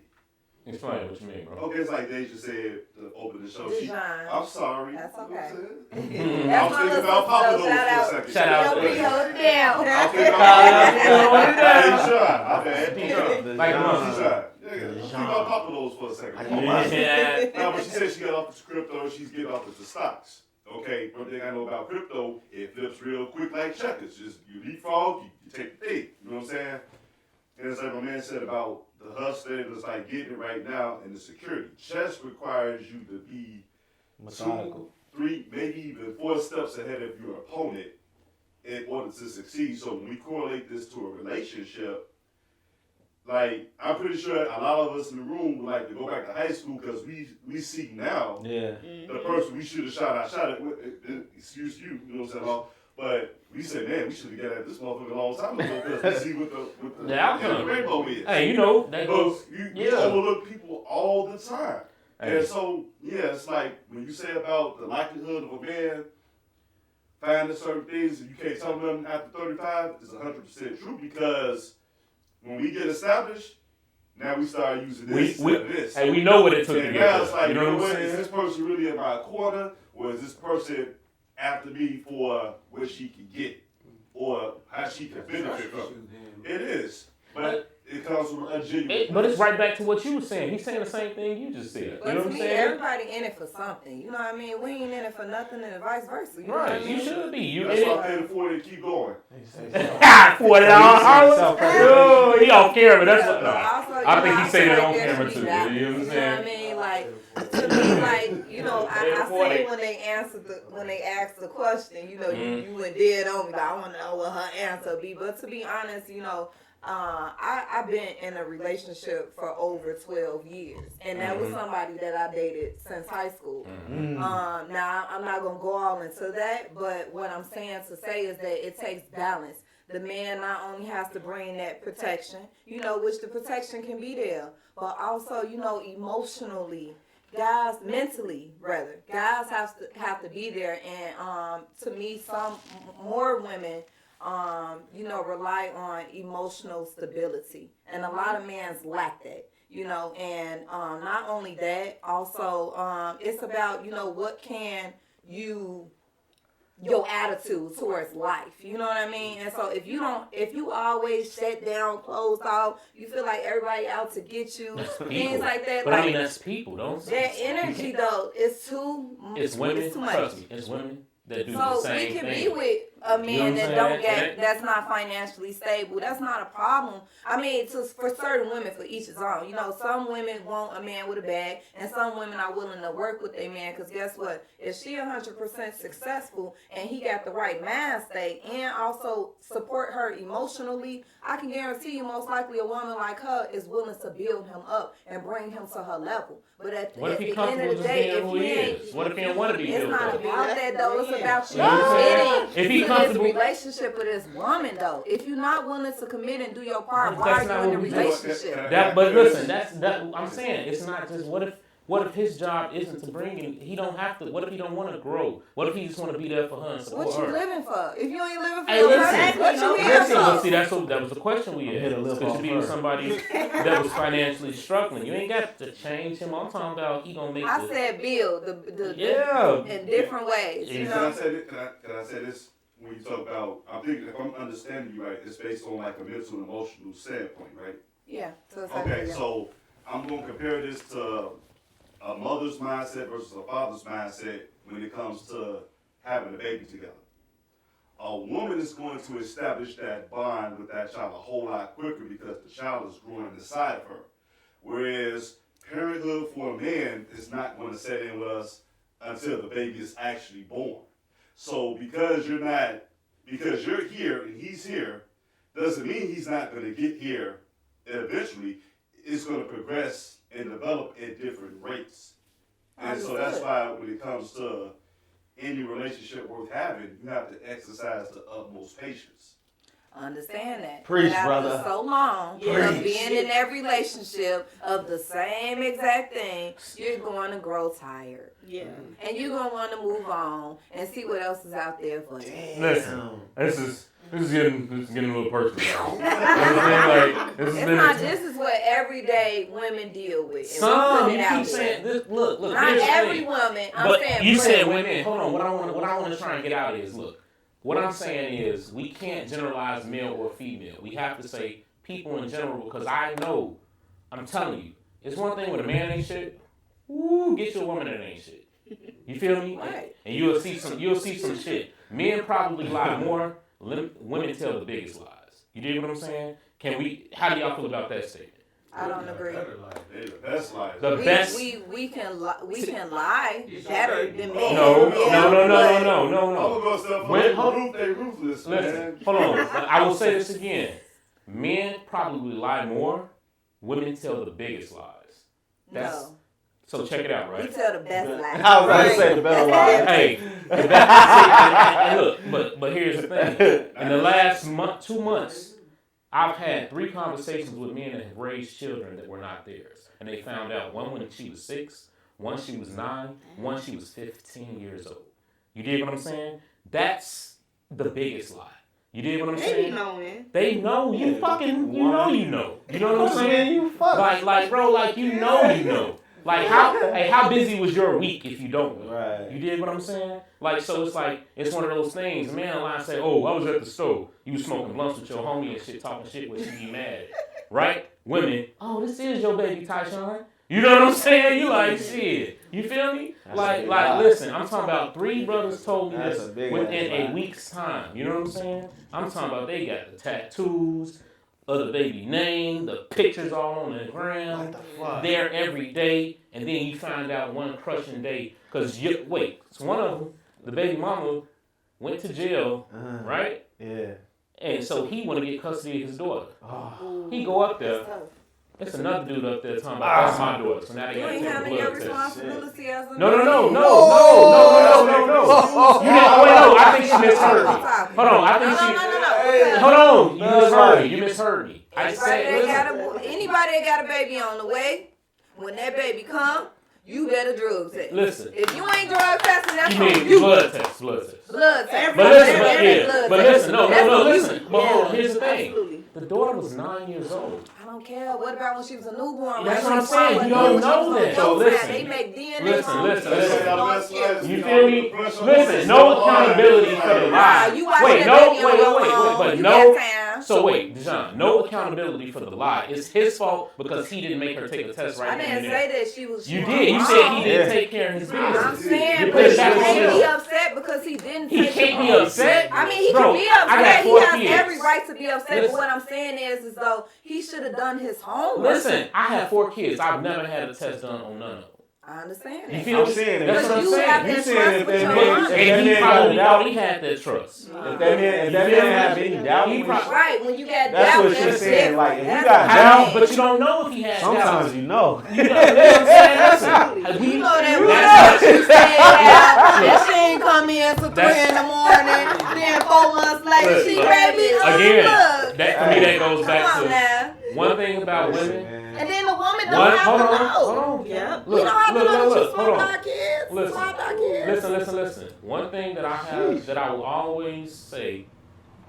Speaker 2: explain what you mean, bro.
Speaker 6: Okay, it's like Deja said to open the show.
Speaker 3: Dijon.
Speaker 6: I'm sorry.
Speaker 3: That's
Speaker 6: You know what I'm
Speaker 3: okay.
Speaker 6: saying?
Speaker 3: That's
Speaker 6: I was thinking about Papa Those for a second.
Speaker 2: Shout out.
Speaker 3: Hold it down.
Speaker 6: I was thinking about Deja. My bad.
Speaker 2: Dijon. Like,
Speaker 6: Deja. Yeah, think about Papa Those for a second.
Speaker 2: Yeah.
Speaker 6: No, but she said she got off the crypto, she's getting off the stocks. Okay, one thing I know about crypto, it flips real quick like checkers. Just you leapfrog, you take the thing. You know what I'm saying? And it's like my man said about the hustler, it's like getting it right now and the security. Chess requires you to be
Speaker 1: Methodical.
Speaker 6: 2, 3, maybe even 4 steps ahead of your opponent in order to succeed. So when we correlate this to a relationship, like, I'm pretty sure a lot of us in the room would like to go back to high school because we see now the person we should have shot at with, excuse you, you know what I'm saying? But we said, man, we should have got at this motherfucker a long time ago because we see what the
Speaker 2: outcome.
Speaker 6: rainbow is.
Speaker 2: Hey, you know, that goes.
Speaker 6: You overlook people all the time. Hey. And so, yeah, it's like when you say about the likelihood of a man finding certain things and you can't tell them after 35, it's 100% true because when we get established, now we start using this.
Speaker 2: Hey, we know what it took to
Speaker 6: and
Speaker 2: get
Speaker 6: now
Speaker 2: there.
Speaker 6: it's like,
Speaker 2: you know what I'm
Speaker 6: is
Speaker 2: saying?
Speaker 6: this person really in my corner, or is this person after me for what she can get, or how she can benefit from it? It is, but it comes from a genuine.
Speaker 2: But it's right back to what you were saying. He's saying the same thing you just said.
Speaker 3: But
Speaker 2: you know
Speaker 3: to
Speaker 2: what I'm
Speaker 3: me,
Speaker 2: saying?
Speaker 3: everybody in it for something. You know what I mean? We ain't in it for nothing and vice versa. You know what I
Speaker 2: Right,
Speaker 3: mean?
Speaker 2: you should be.
Speaker 6: That's why I paid the $40 to keep going.
Speaker 2: $40. Yo, he off camera. That's what.
Speaker 3: Also,
Speaker 2: I think he said it on
Speaker 3: there
Speaker 2: camera
Speaker 3: should
Speaker 2: too.
Speaker 3: be balance,
Speaker 2: You know what I'm
Speaker 3: You know
Speaker 2: saying?
Speaker 3: what I mean? Like, to me, like, you know, I say when they asked the question, you know, you went dead on me. Like, I want to know what her answer be. But to be honest, you know, I've been in a relationship for over 12 years, and that was somebody that I dated since high school. Now, I'm not going to go all into that, but what I'm saying to say is that it takes balance. The man not only has to bring that protection, you know, which the protection can be there, but also, you know, emotionally, guys, mentally rather, guys have to be there. And to me, some more women, you know, rely on emotional stability, and a lot of men lack that. You know, and not only that, also it's about, you know, what can your attitude towards life, you know what I mean? And so if you always shut down, closed off, you feel like everybody out to get you, things like that.
Speaker 2: But
Speaker 3: like,
Speaker 2: I mean, that's people, don't
Speaker 3: that energy though is too.
Speaker 2: It's women.
Speaker 3: It's too much.
Speaker 2: Trust me, it's women that do the
Speaker 3: So
Speaker 2: same
Speaker 3: we can
Speaker 2: thing.
Speaker 3: be with a man
Speaker 2: You know what I'm saying?
Speaker 3: that's not financially stable. That's not a problem. I mean, for certain women, for each his own. You know, some women want a man with a bag, and some women are willing to work with a man. Because guess what? If she 100% successful and he got the right mind state and also support her emotionally, I can guarantee you, most likely a woman like her is willing to build him up and bring him to her level. But at
Speaker 2: What if he
Speaker 3: the end
Speaker 2: comfortable
Speaker 3: of the
Speaker 2: just
Speaker 3: day,
Speaker 2: being
Speaker 3: if
Speaker 2: who he is? What if he don't want to be
Speaker 3: it's
Speaker 2: built
Speaker 3: not
Speaker 2: up?
Speaker 3: about that though. It's about you
Speaker 2: You know what I'm saying?
Speaker 3: committing
Speaker 2: If he
Speaker 3: to
Speaker 2: comfortable-
Speaker 3: this relationship with this woman though. If you're not willing to commit and do your part,
Speaker 2: But
Speaker 3: why
Speaker 2: that's
Speaker 3: are
Speaker 2: not
Speaker 3: you in a
Speaker 2: what we do.
Speaker 3: relationship?
Speaker 2: But listen, that I'm saying it's not just what if his job isn't to bring in, he don't have to, what if he don't want to grow? What if he just want to be there for her and support
Speaker 3: What you
Speaker 2: her?
Speaker 3: living for? If you ain't living for
Speaker 2: Hey,
Speaker 3: your
Speaker 2: listen,
Speaker 3: person, what you here
Speaker 2: Listen, but see,
Speaker 3: for?
Speaker 2: that was the question we
Speaker 1: here
Speaker 2: had.
Speaker 1: to live
Speaker 2: Because
Speaker 1: off
Speaker 2: you be with
Speaker 1: her.
Speaker 2: somebody that was financially struggling. You ain't got to change him. I'm talking about he gonna make
Speaker 3: I
Speaker 2: the...
Speaker 3: said build the
Speaker 2: Yeah.
Speaker 3: in different ways. You
Speaker 6: Can
Speaker 3: know?
Speaker 6: I say this? When you talk about, I'm thinking, if I'm understanding you right, it's based on like a mental and emotional standpoint, right?
Speaker 3: Yeah. So it's
Speaker 6: Okay,
Speaker 3: like,
Speaker 6: so I'm going to compare this to a mother's mindset versus a father's mindset when it comes to having a baby together. A woman is going to establish that bond with that child a whole lot quicker because the child is growing inside of her. Whereas parenthood for a man is not going to set in with us until the baby is actually born. So because you're here and he's here, doesn't mean he's not going to get here eventually. it's going to progress and develop at different rates. And so that's why when it comes to any relationship worth having, you have to exercise the utmost patience.
Speaker 3: Understand that.
Speaker 1: Preach,
Speaker 3: after
Speaker 1: brother.
Speaker 3: so long of being in that relationship of the same exact thing, you're going to grow tired.
Speaker 5: Yeah.
Speaker 3: And you're going to want to move on and see what else is out there for you.
Speaker 2: Listen, this is getting a little personal.
Speaker 3: This is what everyday women deal with.
Speaker 2: Some you keep saying this. Look.
Speaker 3: Not every woman.
Speaker 2: But you said women. Hold on. What I want to try and get out is look. What I'm saying is we can't generalize male or female. We have to say people in general because I know. I'm telling you, it's one thing when a man ain't shit. Ooh, get you a woman that ain't shit. You feel me?
Speaker 3: Right.
Speaker 2: And you'll see some shit. Men probably lie more. Women tell the biggest lies. You dig what I'm saying? How do y'all feel about that statement?
Speaker 3: I don't agree.
Speaker 6: They're the best lies.
Speaker 3: We can lie better than men.
Speaker 2: No.
Speaker 6: They're ruthless,
Speaker 2: Listen,
Speaker 6: man.
Speaker 2: hold on. I will say this again. Men probably lie more. Women tell the biggest lies.
Speaker 3: No.
Speaker 2: So check it out,
Speaker 3: We
Speaker 2: right?
Speaker 3: tell the best lies.
Speaker 1: I was about to say the better lie.
Speaker 2: Hey, and look, but here's the thing. In the last 2 months, I've had 3 conversations with men that have raised children that were not theirs. And they found out one when she was 6, one she was 9, one she was 15 years old. You dig what I'm saying? That's the biggest lie. You dig what I'm saying?
Speaker 5: They be knowing.
Speaker 2: They know you fucking, you know. You know what I'm saying?
Speaker 1: You fuck.
Speaker 2: Like, bro, like, you know. Like, how busy was your week if you don't know?
Speaker 1: Right.
Speaker 2: You did what I'm saying? Like, so it's like, it's one of those things. A man line say, oh, I was at the store. You was smoking blunts with your homie and shit, talking shit when she be mad. Right? Women, oh, this is your baby, Tyshawn. You know what I'm saying? You like, shit. You feel me? Like, listen, I'm talking about 3 brothers told me this within a week's time. You know what I'm saying? I'm talking about they got the tattoos, of the baby name, the pictures all on the ground. There every day, and then you find out one crushing day. Because, so one of them, the baby mama, went to jail, right?
Speaker 1: Yeah.
Speaker 2: And so he want to get custody of his daughter. He go up there. It's another dude up there talking about, that's my daughter. So now they got to
Speaker 3: You ain't
Speaker 2: take a
Speaker 3: handling your
Speaker 2: blood test.
Speaker 3: responsibility as a man.
Speaker 2: No. I think she misheard me. Hold on, you misheard me. I said,
Speaker 3: anybody that got a baby on the way, when that baby come, you better drug test.
Speaker 2: Listen.
Speaker 3: If you ain't drug testing, that's
Speaker 2: you
Speaker 3: on
Speaker 2: mean
Speaker 3: you.
Speaker 2: blood test.
Speaker 3: Blood test.
Speaker 2: But listen, no, listen. But hold on, here's the thing.
Speaker 5: Absolutely.
Speaker 2: The daughter was 9 years old.
Speaker 3: I don't care. What about when she was a newborn?
Speaker 2: That's what I'm saying. You don't know that. So listen.
Speaker 3: They make DNA.
Speaker 2: Listen. You feel me? Listen, no accountability for the lie. Wait, Dijon, no accountability for the lie. It's his fault because he didn't make her take a test right
Speaker 3: I didn't say that she was.
Speaker 2: You did. You said he didn't take care of his business.
Speaker 3: I'm saying, but he can't be upset because he didn't.
Speaker 2: He can't be upset.
Speaker 3: I mean, he can be upset. He has every right to be upset. But what I'm saying is though he should have done his homework.
Speaker 2: Listen, I have 4 kids. I've never had a test done on none of them.
Speaker 3: I understand
Speaker 2: You
Speaker 3: that.
Speaker 2: feel me?
Speaker 1: That's
Speaker 2: what I'm
Speaker 3: you have
Speaker 2: saying.
Speaker 3: that trust with your mom.
Speaker 2: And he probably already had that trust.
Speaker 1: If that man have any doubt,
Speaker 3: Right, when you got
Speaker 1: that's
Speaker 3: doubt,
Speaker 1: what she's saying. Like, if you got
Speaker 2: How,
Speaker 1: doubt,
Speaker 2: but you don't know if he has doubt.
Speaker 1: sometimes you know.
Speaker 2: You know what I'm saying? Listen,
Speaker 3: You know that what she said that she ain't come in till 3 in the morning. Then 4 months later, she baby.
Speaker 2: Again,
Speaker 3: Look.
Speaker 2: that for me that goes back
Speaker 3: Come on
Speaker 2: to
Speaker 3: now.
Speaker 2: one thing about women.
Speaker 3: And then the woman don't have to
Speaker 2: Hold
Speaker 3: know.
Speaker 2: on.
Speaker 5: Yep.
Speaker 3: We don't have to know that she's
Speaker 2: Hold on.
Speaker 3: our kids.
Speaker 2: Listen. One thing that I will always say,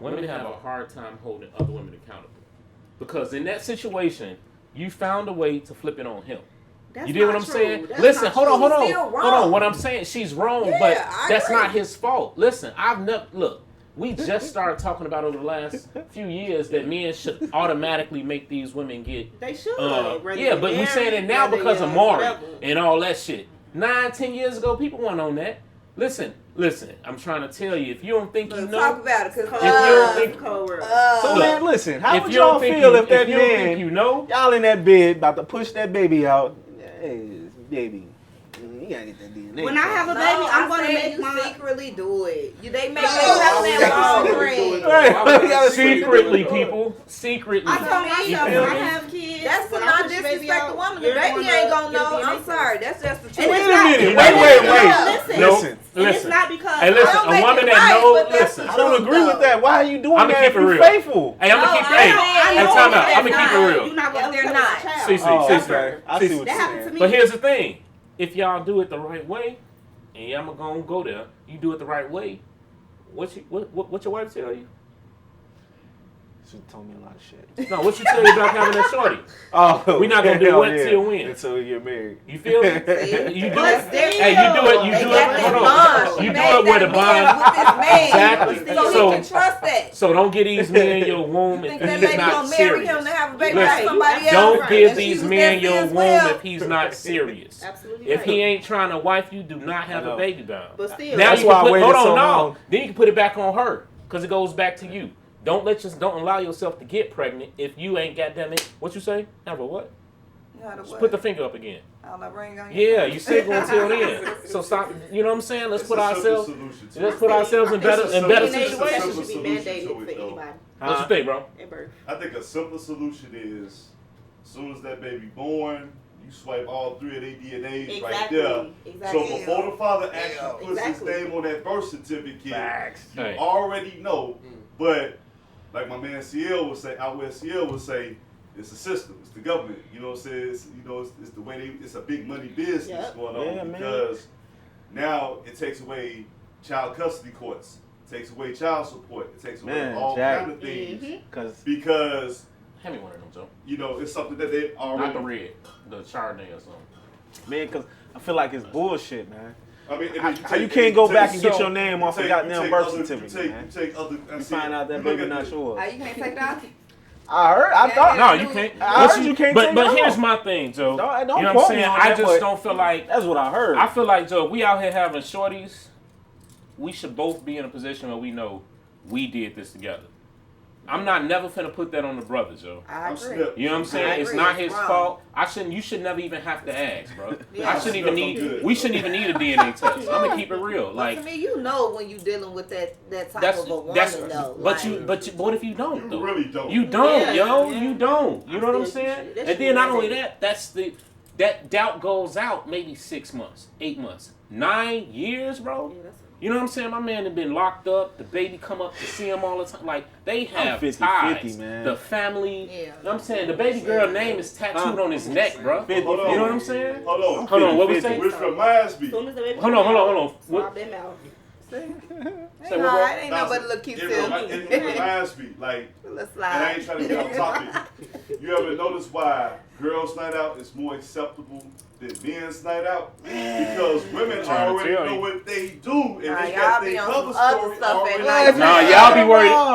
Speaker 2: women have a hard time holding other women accountable. Because in that situation, you found a way to flip it on him.
Speaker 5: That's
Speaker 2: you get what
Speaker 5: not
Speaker 2: I'm
Speaker 5: true.
Speaker 2: saying?
Speaker 5: That's
Speaker 2: Listen,
Speaker 5: not
Speaker 2: hold on.
Speaker 3: She's still wrong.
Speaker 2: Hold on. What I'm saying, she's wrong,
Speaker 3: Yeah,
Speaker 2: but
Speaker 3: I
Speaker 2: that's
Speaker 3: agree.
Speaker 2: not his fault. Listen, we just started talking about over the last few years that men should automatically make these women get.
Speaker 5: They should.
Speaker 2: Yeah, but you saying it now because of Maury and all that shit. 9-10 years ago, people weren't on that. Listen. I'm trying to tell you, if you don't think you know,
Speaker 3: Talk about it, cause
Speaker 2: if you don't think,
Speaker 1: So man, listen, how
Speaker 2: if
Speaker 1: would
Speaker 2: you don't
Speaker 1: y'all
Speaker 2: think
Speaker 1: feel
Speaker 2: you,
Speaker 1: if that
Speaker 2: you don't
Speaker 1: man,
Speaker 2: think you know,
Speaker 1: y'all in that bed about to push that baby out? Hey, baby, you gotta get that DNA.
Speaker 5: When I have a baby, I'm gonna make
Speaker 3: you
Speaker 5: my
Speaker 3: secretly do it. They make that Walgreens.
Speaker 1: Right.
Speaker 2: secretly, people, secretly.
Speaker 5: I told myself
Speaker 2: You feel
Speaker 5: when I
Speaker 2: me?
Speaker 5: have kids, kids.
Speaker 3: That's to
Speaker 5: when I
Speaker 3: not
Speaker 5: push the baby
Speaker 3: disrespect the
Speaker 5: out,
Speaker 3: woman. The
Speaker 5: you're
Speaker 3: baby
Speaker 5: going
Speaker 3: ain't
Speaker 5: to
Speaker 3: gonna
Speaker 5: get a
Speaker 3: know.
Speaker 5: DNA
Speaker 3: I'm
Speaker 5: test.
Speaker 3: sorry. That's just the truth.
Speaker 5: And it's
Speaker 1: Wait a
Speaker 5: not-
Speaker 1: minute.
Speaker 5: Listen.
Speaker 1: Listen.
Speaker 5: And it's not because
Speaker 2: Hey, listen,
Speaker 3: don't
Speaker 2: a
Speaker 3: make
Speaker 2: woman
Speaker 3: it
Speaker 2: that
Speaker 3: right,
Speaker 2: knows,
Speaker 3: but that's
Speaker 2: listen.
Speaker 3: the
Speaker 1: I don't
Speaker 3: truth,
Speaker 1: agree with
Speaker 3: though.
Speaker 1: that. Why are you doing
Speaker 2: I'ma
Speaker 1: that
Speaker 2: keep
Speaker 1: if
Speaker 2: it
Speaker 1: you
Speaker 2: real.
Speaker 1: faithful?
Speaker 2: Hey, I'm gonna
Speaker 3: No,
Speaker 2: keep.
Speaker 3: I
Speaker 2: Hey,
Speaker 3: know,
Speaker 2: hey,
Speaker 3: I know
Speaker 2: time out.
Speaker 3: that
Speaker 2: I'm gonna keep it
Speaker 3: not.
Speaker 2: real.
Speaker 5: You're not going to
Speaker 3: They're
Speaker 5: tell
Speaker 3: not.
Speaker 5: a child.
Speaker 2: See,
Speaker 1: Okay. I see what
Speaker 5: That
Speaker 1: you're
Speaker 5: happened to
Speaker 1: saying.
Speaker 5: me.
Speaker 2: But here's the thing: if y'all do it the right way, and I'm gonna go there, you do it the right way. What your wife tell you?
Speaker 1: She told me a lot of shit.
Speaker 2: No, what you tell you about having that shorty?
Speaker 1: Oh,
Speaker 2: We not gonna do
Speaker 1: hell
Speaker 2: what
Speaker 1: yeah.
Speaker 2: till when?
Speaker 1: Until we get married.
Speaker 2: You feel me?
Speaker 3: See?
Speaker 2: You do
Speaker 3: But
Speaker 2: it.
Speaker 3: still,
Speaker 2: Hey, you do it. You
Speaker 3: they
Speaker 2: do
Speaker 3: got
Speaker 2: it.
Speaker 3: that
Speaker 2: Hold
Speaker 3: bond.
Speaker 2: on.
Speaker 3: She
Speaker 2: You do
Speaker 3: made
Speaker 2: it where the
Speaker 3: that bond
Speaker 2: bond.
Speaker 3: with this man.
Speaker 2: Exactly.
Speaker 3: So
Speaker 2: So-
Speaker 3: he can trust that.
Speaker 2: So don't get these men your womb
Speaker 3: You
Speaker 2: if
Speaker 3: think that
Speaker 2: he's
Speaker 3: lady
Speaker 2: not
Speaker 3: gonna marry him
Speaker 2: serious.
Speaker 3: to have a baby
Speaker 2: Listen,
Speaker 3: with somebody else?
Speaker 2: Don't give
Speaker 3: And she
Speaker 2: these
Speaker 3: was
Speaker 2: men
Speaker 3: there
Speaker 2: your
Speaker 3: as
Speaker 2: womb
Speaker 3: well.
Speaker 2: if he's not serious.
Speaker 5: Absolutely
Speaker 2: If
Speaker 5: right.
Speaker 2: he ain't trying to wife you, do not have
Speaker 1: I know.
Speaker 2: a baby bound.
Speaker 5: But still,
Speaker 2: Now
Speaker 1: That's
Speaker 2: you
Speaker 1: why I
Speaker 2: can put,
Speaker 1: waited
Speaker 2: hold on,
Speaker 1: so
Speaker 2: no.
Speaker 1: long.
Speaker 2: Then you can put it back on her because it goes back to you. Don't allow yourself to get pregnant if you ain't goddamn it. What you say? Have a what? Just put the finger up again.
Speaker 3: On the ring on your
Speaker 2: Yeah,
Speaker 3: finger.
Speaker 2: you single until then. So stop. You know what I'm saying? Let's
Speaker 6: It's
Speaker 2: put
Speaker 6: a simple
Speaker 2: ourselves.
Speaker 6: solution to
Speaker 2: Let's
Speaker 6: it.
Speaker 2: put ourselves in better
Speaker 5: DNA
Speaker 2: situations.
Speaker 5: testing should be
Speaker 6: Solution
Speaker 5: mandated
Speaker 6: to
Speaker 5: for
Speaker 6: it, though.
Speaker 5: anybody
Speaker 2: What you think, bro?
Speaker 5: at birth.
Speaker 6: I think a simple solution is, as soon as that baby born, you swipe all three of their DNAs right there.
Speaker 5: Exactly.
Speaker 6: So before the father actually puts
Speaker 5: Exactly.
Speaker 6: his name on that birth certificate,
Speaker 1: Facts.
Speaker 6: you
Speaker 2: Hey.
Speaker 6: already know. But like my man Ciara would say, out west Ciara would say, it's a system, it's the government. You know what I'm saying? It's the way it's a big money business
Speaker 5: Yep.
Speaker 6: going on
Speaker 1: Yeah, man.
Speaker 6: because now it takes away child custody courts, it takes away child support, it takes away
Speaker 1: Man,
Speaker 6: all
Speaker 1: Jack.
Speaker 6: kind of things
Speaker 1: Because
Speaker 2: Hand me one of them, Joe.
Speaker 6: it's something that they already.
Speaker 2: Not the red, the Chardonnay or something.
Speaker 1: man, because I feel like it's bullshit, man.
Speaker 6: I mean,
Speaker 1: You can't go back and get your name off a goddamn birth certificate, man.
Speaker 6: You take other.
Speaker 1: You find out that baby not yours.
Speaker 3: You can't take that?
Speaker 1: I thought.
Speaker 2: No, you can't.
Speaker 1: I heard you can't take
Speaker 2: But
Speaker 1: it
Speaker 2: here's
Speaker 1: off.
Speaker 2: my thing, Joe.
Speaker 1: Don't
Speaker 2: You know what I'm
Speaker 1: quote me
Speaker 2: saying?
Speaker 1: on
Speaker 2: I
Speaker 1: that,
Speaker 2: just
Speaker 1: but
Speaker 2: don't feel like.
Speaker 1: That's what I heard.
Speaker 2: I feel like, Joe, we out here having shorties. We should both be in a position where we know we did this together. I'm not never finna put that on the brother, Joe.
Speaker 3: I agree.
Speaker 6: Snip.
Speaker 2: You know what I'm saying?
Speaker 3: I
Speaker 2: It's
Speaker 3: agree.
Speaker 2: not
Speaker 3: It's
Speaker 2: his
Speaker 3: wrong.
Speaker 2: fault. You should never even have to ask, bro.
Speaker 3: Yeah.
Speaker 2: I shouldn't even
Speaker 6: Good.
Speaker 2: we shouldn't even need a DNA test. I'm gonna keep it real.
Speaker 3: But
Speaker 2: Like
Speaker 3: to me, you know when you dealing with that type
Speaker 2: that's
Speaker 3: of a woman,
Speaker 2: that's
Speaker 3: though.
Speaker 2: but
Speaker 3: like,
Speaker 2: you what if you don't
Speaker 6: You
Speaker 2: though?
Speaker 6: really don't.
Speaker 2: You don't,
Speaker 5: Yeah,
Speaker 2: yo.
Speaker 5: yeah.
Speaker 2: You don't. You know what I'm saying?
Speaker 5: That
Speaker 2: And
Speaker 5: should
Speaker 2: then not
Speaker 5: be
Speaker 2: only
Speaker 5: mandated.
Speaker 2: that, that doubt goes out maybe 6 months, 8 months, 9 years, bro.
Speaker 5: Yeah, that's
Speaker 2: You know what I'm saying? My man had been locked up. The baby come up to see him all the time. Like, they have
Speaker 1: 50-50,
Speaker 2: ties.
Speaker 1: man.
Speaker 2: The family.
Speaker 3: Yeah.
Speaker 2: You know what I'm saying? The baby girl name is tattooed on his neck, bro.
Speaker 1: 50,
Speaker 6: Hold on.
Speaker 2: You know what I'm saying?
Speaker 6: Hold on.
Speaker 2: Hold on, what we
Speaker 1: 50-50.
Speaker 2: saying?
Speaker 6: Which reminds me.
Speaker 5: As soon as the baby
Speaker 2: Hold on.
Speaker 5: Swab
Speaker 2: What?
Speaker 5: them out.
Speaker 2: Say
Speaker 3: Ain't
Speaker 2: what,
Speaker 3: nah,
Speaker 2: bro?
Speaker 3: it ain't nothing but a little cute
Speaker 6: It
Speaker 3: too.
Speaker 6: reminds me, like,
Speaker 3: Let's
Speaker 6: and I
Speaker 3: slide.
Speaker 6: ain't trying to get off topic. You ever notice why girls' night out is more acceptable than men's night out? Because women
Speaker 2: Trying to
Speaker 6: already
Speaker 2: tell
Speaker 6: know
Speaker 2: you.
Speaker 6: what they do, and
Speaker 3: Nah,
Speaker 6: they
Speaker 3: y'all
Speaker 6: got
Speaker 3: be
Speaker 6: their
Speaker 3: on
Speaker 6: cover
Speaker 3: some other
Speaker 6: story
Speaker 3: stuff at
Speaker 6: already.
Speaker 3: night.
Speaker 2: Nah,
Speaker 1: Yeah.
Speaker 2: y'all be
Speaker 1: Yeah.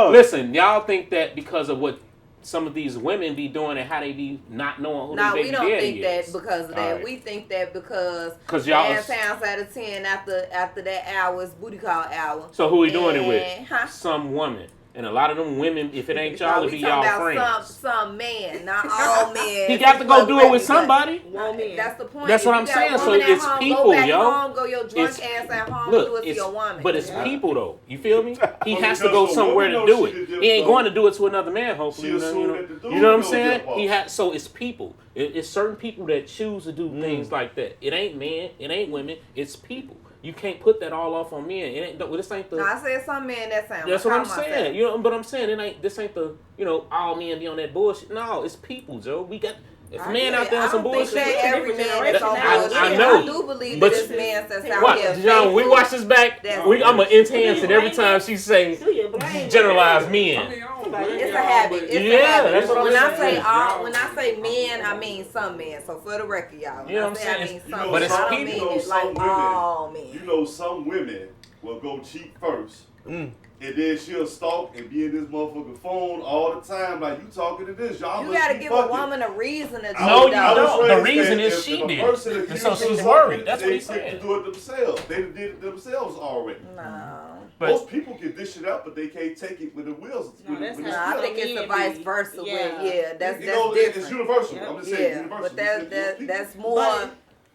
Speaker 2: worried. Listen, y'all think that because of what some of these women be doing and how they be not knowing who
Speaker 3: No,
Speaker 2: their
Speaker 3: we
Speaker 2: baby
Speaker 3: don't
Speaker 2: daddy
Speaker 3: think that
Speaker 2: is.
Speaker 3: because of that.
Speaker 2: Alright.
Speaker 3: We think that because
Speaker 2: 'Cause y'all
Speaker 3: 9
Speaker 2: is-
Speaker 3: times out of 10 after that hour is booty call hour.
Speaker 2: So who we doing it
Speaker 3: And,
Speaker 2: with?
Speaker 3: huh?
Speaker 2: Some woman. And a lot of them women, if it ain't
Speaker 3: No,
Speaker 2: y'all, it
Speaker 3: we
Speaker 2: be
Speaker 3: talking
Speaker 2: y'all
Speaker 3: about
Speaker 2: friends.
Speaker 3: some men, not all men.
Speaker 2: He got to go do it with somebody.
Speaker 5: One man.
Speaker 3: That's the point.
Speaker 2: That's
Speaker 3: If
Speaker 2: what
Speaker 3: you
Speaker 2: I'm
Speaker 3: got a
Speaker 2: saying. So
Speaker 3: woman at
Speaker 2: it's
Speaker 3: home,
Speaker 2: people,
Speaker 3: go back
Speaker 2: yo.
Speaker 3: home, go your drunk
Speaker 2: It's-
Speaker 3: ass at home,
Speaker 2: Look,
Speaker 3: do it to your woman.
Speaker 2: but it's
Speaker 3: Yeah.
Speaker 2: people though. You feel me? He
Speaker 6: Well,
Speaker 2: has to
Speaker 6: because
Speaker 2: go
Speaker 6: the
Speaker 2: somewhere
Speaker 6: woman
Speaker 2: to
Speaker 6: knows
Speaker 2: do
Speaker 6: she
Speaker 2: it.
Speaker 6: did
Speaker 2: He ain't
Speaker 6: so.
Speaker 2: going to do it to another man. Hopefully,
Speaker 6: She assumed that the dude
Speaker 2: you know what I'm
Speaker 6: was
Speaker 2: saying?
Speaker 6: your
Speaker 2: He
Speaker 6: boss.
Speaker 2: has. So it's people. It's certain people that choose to do things like that. It ain't men. It ain't women. It's people. You can't put that all off on men. It ain't. This ain't the.
Speaker 3: No, I said some men that sound.
Speaker 2: That's what I'm saying. You know, but I'm saying it ain't. This ain't the. You know, all men be on that bullshit. No, it's people, Joe. We got. If a man out there on some bullshit,
Speaker 3: Every man that's on
Speaker 2: I
Speaker 3: bullshit.
Speaker 2: know.
Speaker 3: I do believe
Speaker 2: But
Speaker 3: that this man that's out
Speaker 2: What,
Speaker 3: here.
Speaker 2: Dijon? We
Speaker 3: faithful.
Speaker 2: watch this back.
Speaker 3: That's-
Speaker 2: I'm gonna enhance it every time she say
Speaker 5: Do you blame
Speaker 2: generalize
Speaker 4: I
Speaker 2: men.
Speaker 4: mean, I don't blame
Speaker 3: It's a
Speaker 4: y'all,
Speaker 3: habit.
Speaker 4: but-
Speaker 3: It's
Speaker 2: Yeah,
Speaker 3: a habit.
Speaker 2: that's what I'm
Speaker 3: when I
Speaker 2: saying.
Speaker 3: say all, when I say men, I mean some men. So for the record, y'all.
Speaker 2: You know what I'm
Speaker 3: I
Speaker 2: saying?
Speaker 3: mean
Speaker 6: You
Speaker 3: some
Speaker 6: know,
Speaker 3: men.
Speaker 2: But it's
Speaker 3: I don't
Speaker 2: people.
Speaker 3: mean
Speaker 6: You know,
Speaker 3: it
Speaker 6: some
Speaker 3: like
Speaker 6: women-
Speaker 3: all men.
Speaker 6: You know, some women will go cheat first. And then she'll stalk and be in this motherfucking phone all the time. Like, you talking to this, y'all
Speaker 3: You
Speaker 6: must
Speaker 3: gotta
Speaker 6: be
Speaker 3: give a
Speaker 6: fucking.
Speaker 3: woman a reason to do
Speaker 2: No,
Speaker 3: it,
Speaker 2: you
Speaker 3: though.
Speaker 2: don't. The
Speaker 6: raised
Speaker 2: reason
Speaker 6: that
Speaker 2: is
Speaker 6: if
Speaker 2: she
Speaker 6: a
Speaker 2: did.
Speaker 6: person
Speaker 2: And
Speaker 6: accuses
Speaker 2: so she's
Speaker 6: something,
Speaker 2: worried. That's what
Speaker 6: they
Speaker 2: he's
Speaker 6: get
Speaker 2: saying.
Speaker 6: to do it themselves. They did it themselves already.
Speaker 3: No.
Speaker 2: But
Speaker 6: Most people can dish it out, but they can't take it with the wheels.
Speaker 5: No,
Speaker 6: with
Speaker 5: that's
Speaker 6: the
Speaker 3: No,
Speaker 5: how
Speaker 3: I
Speaker 6: wheels.
Speaker 3: think it's the vice versa.
Speaker 5: Yeah.
Speaker 3: That's
Speaker 6: You know,
Speaker 3: different.
Speaker 6: it's universal.
Speaker 5: Yeah.
Speaker 6: I'm just saying
Speaker 3: Yeah,
Speaker 6: universal.
Speaker 3: but
Speaker 6: We said most people.
Speaker 3: that's more.
Speaker 5: But-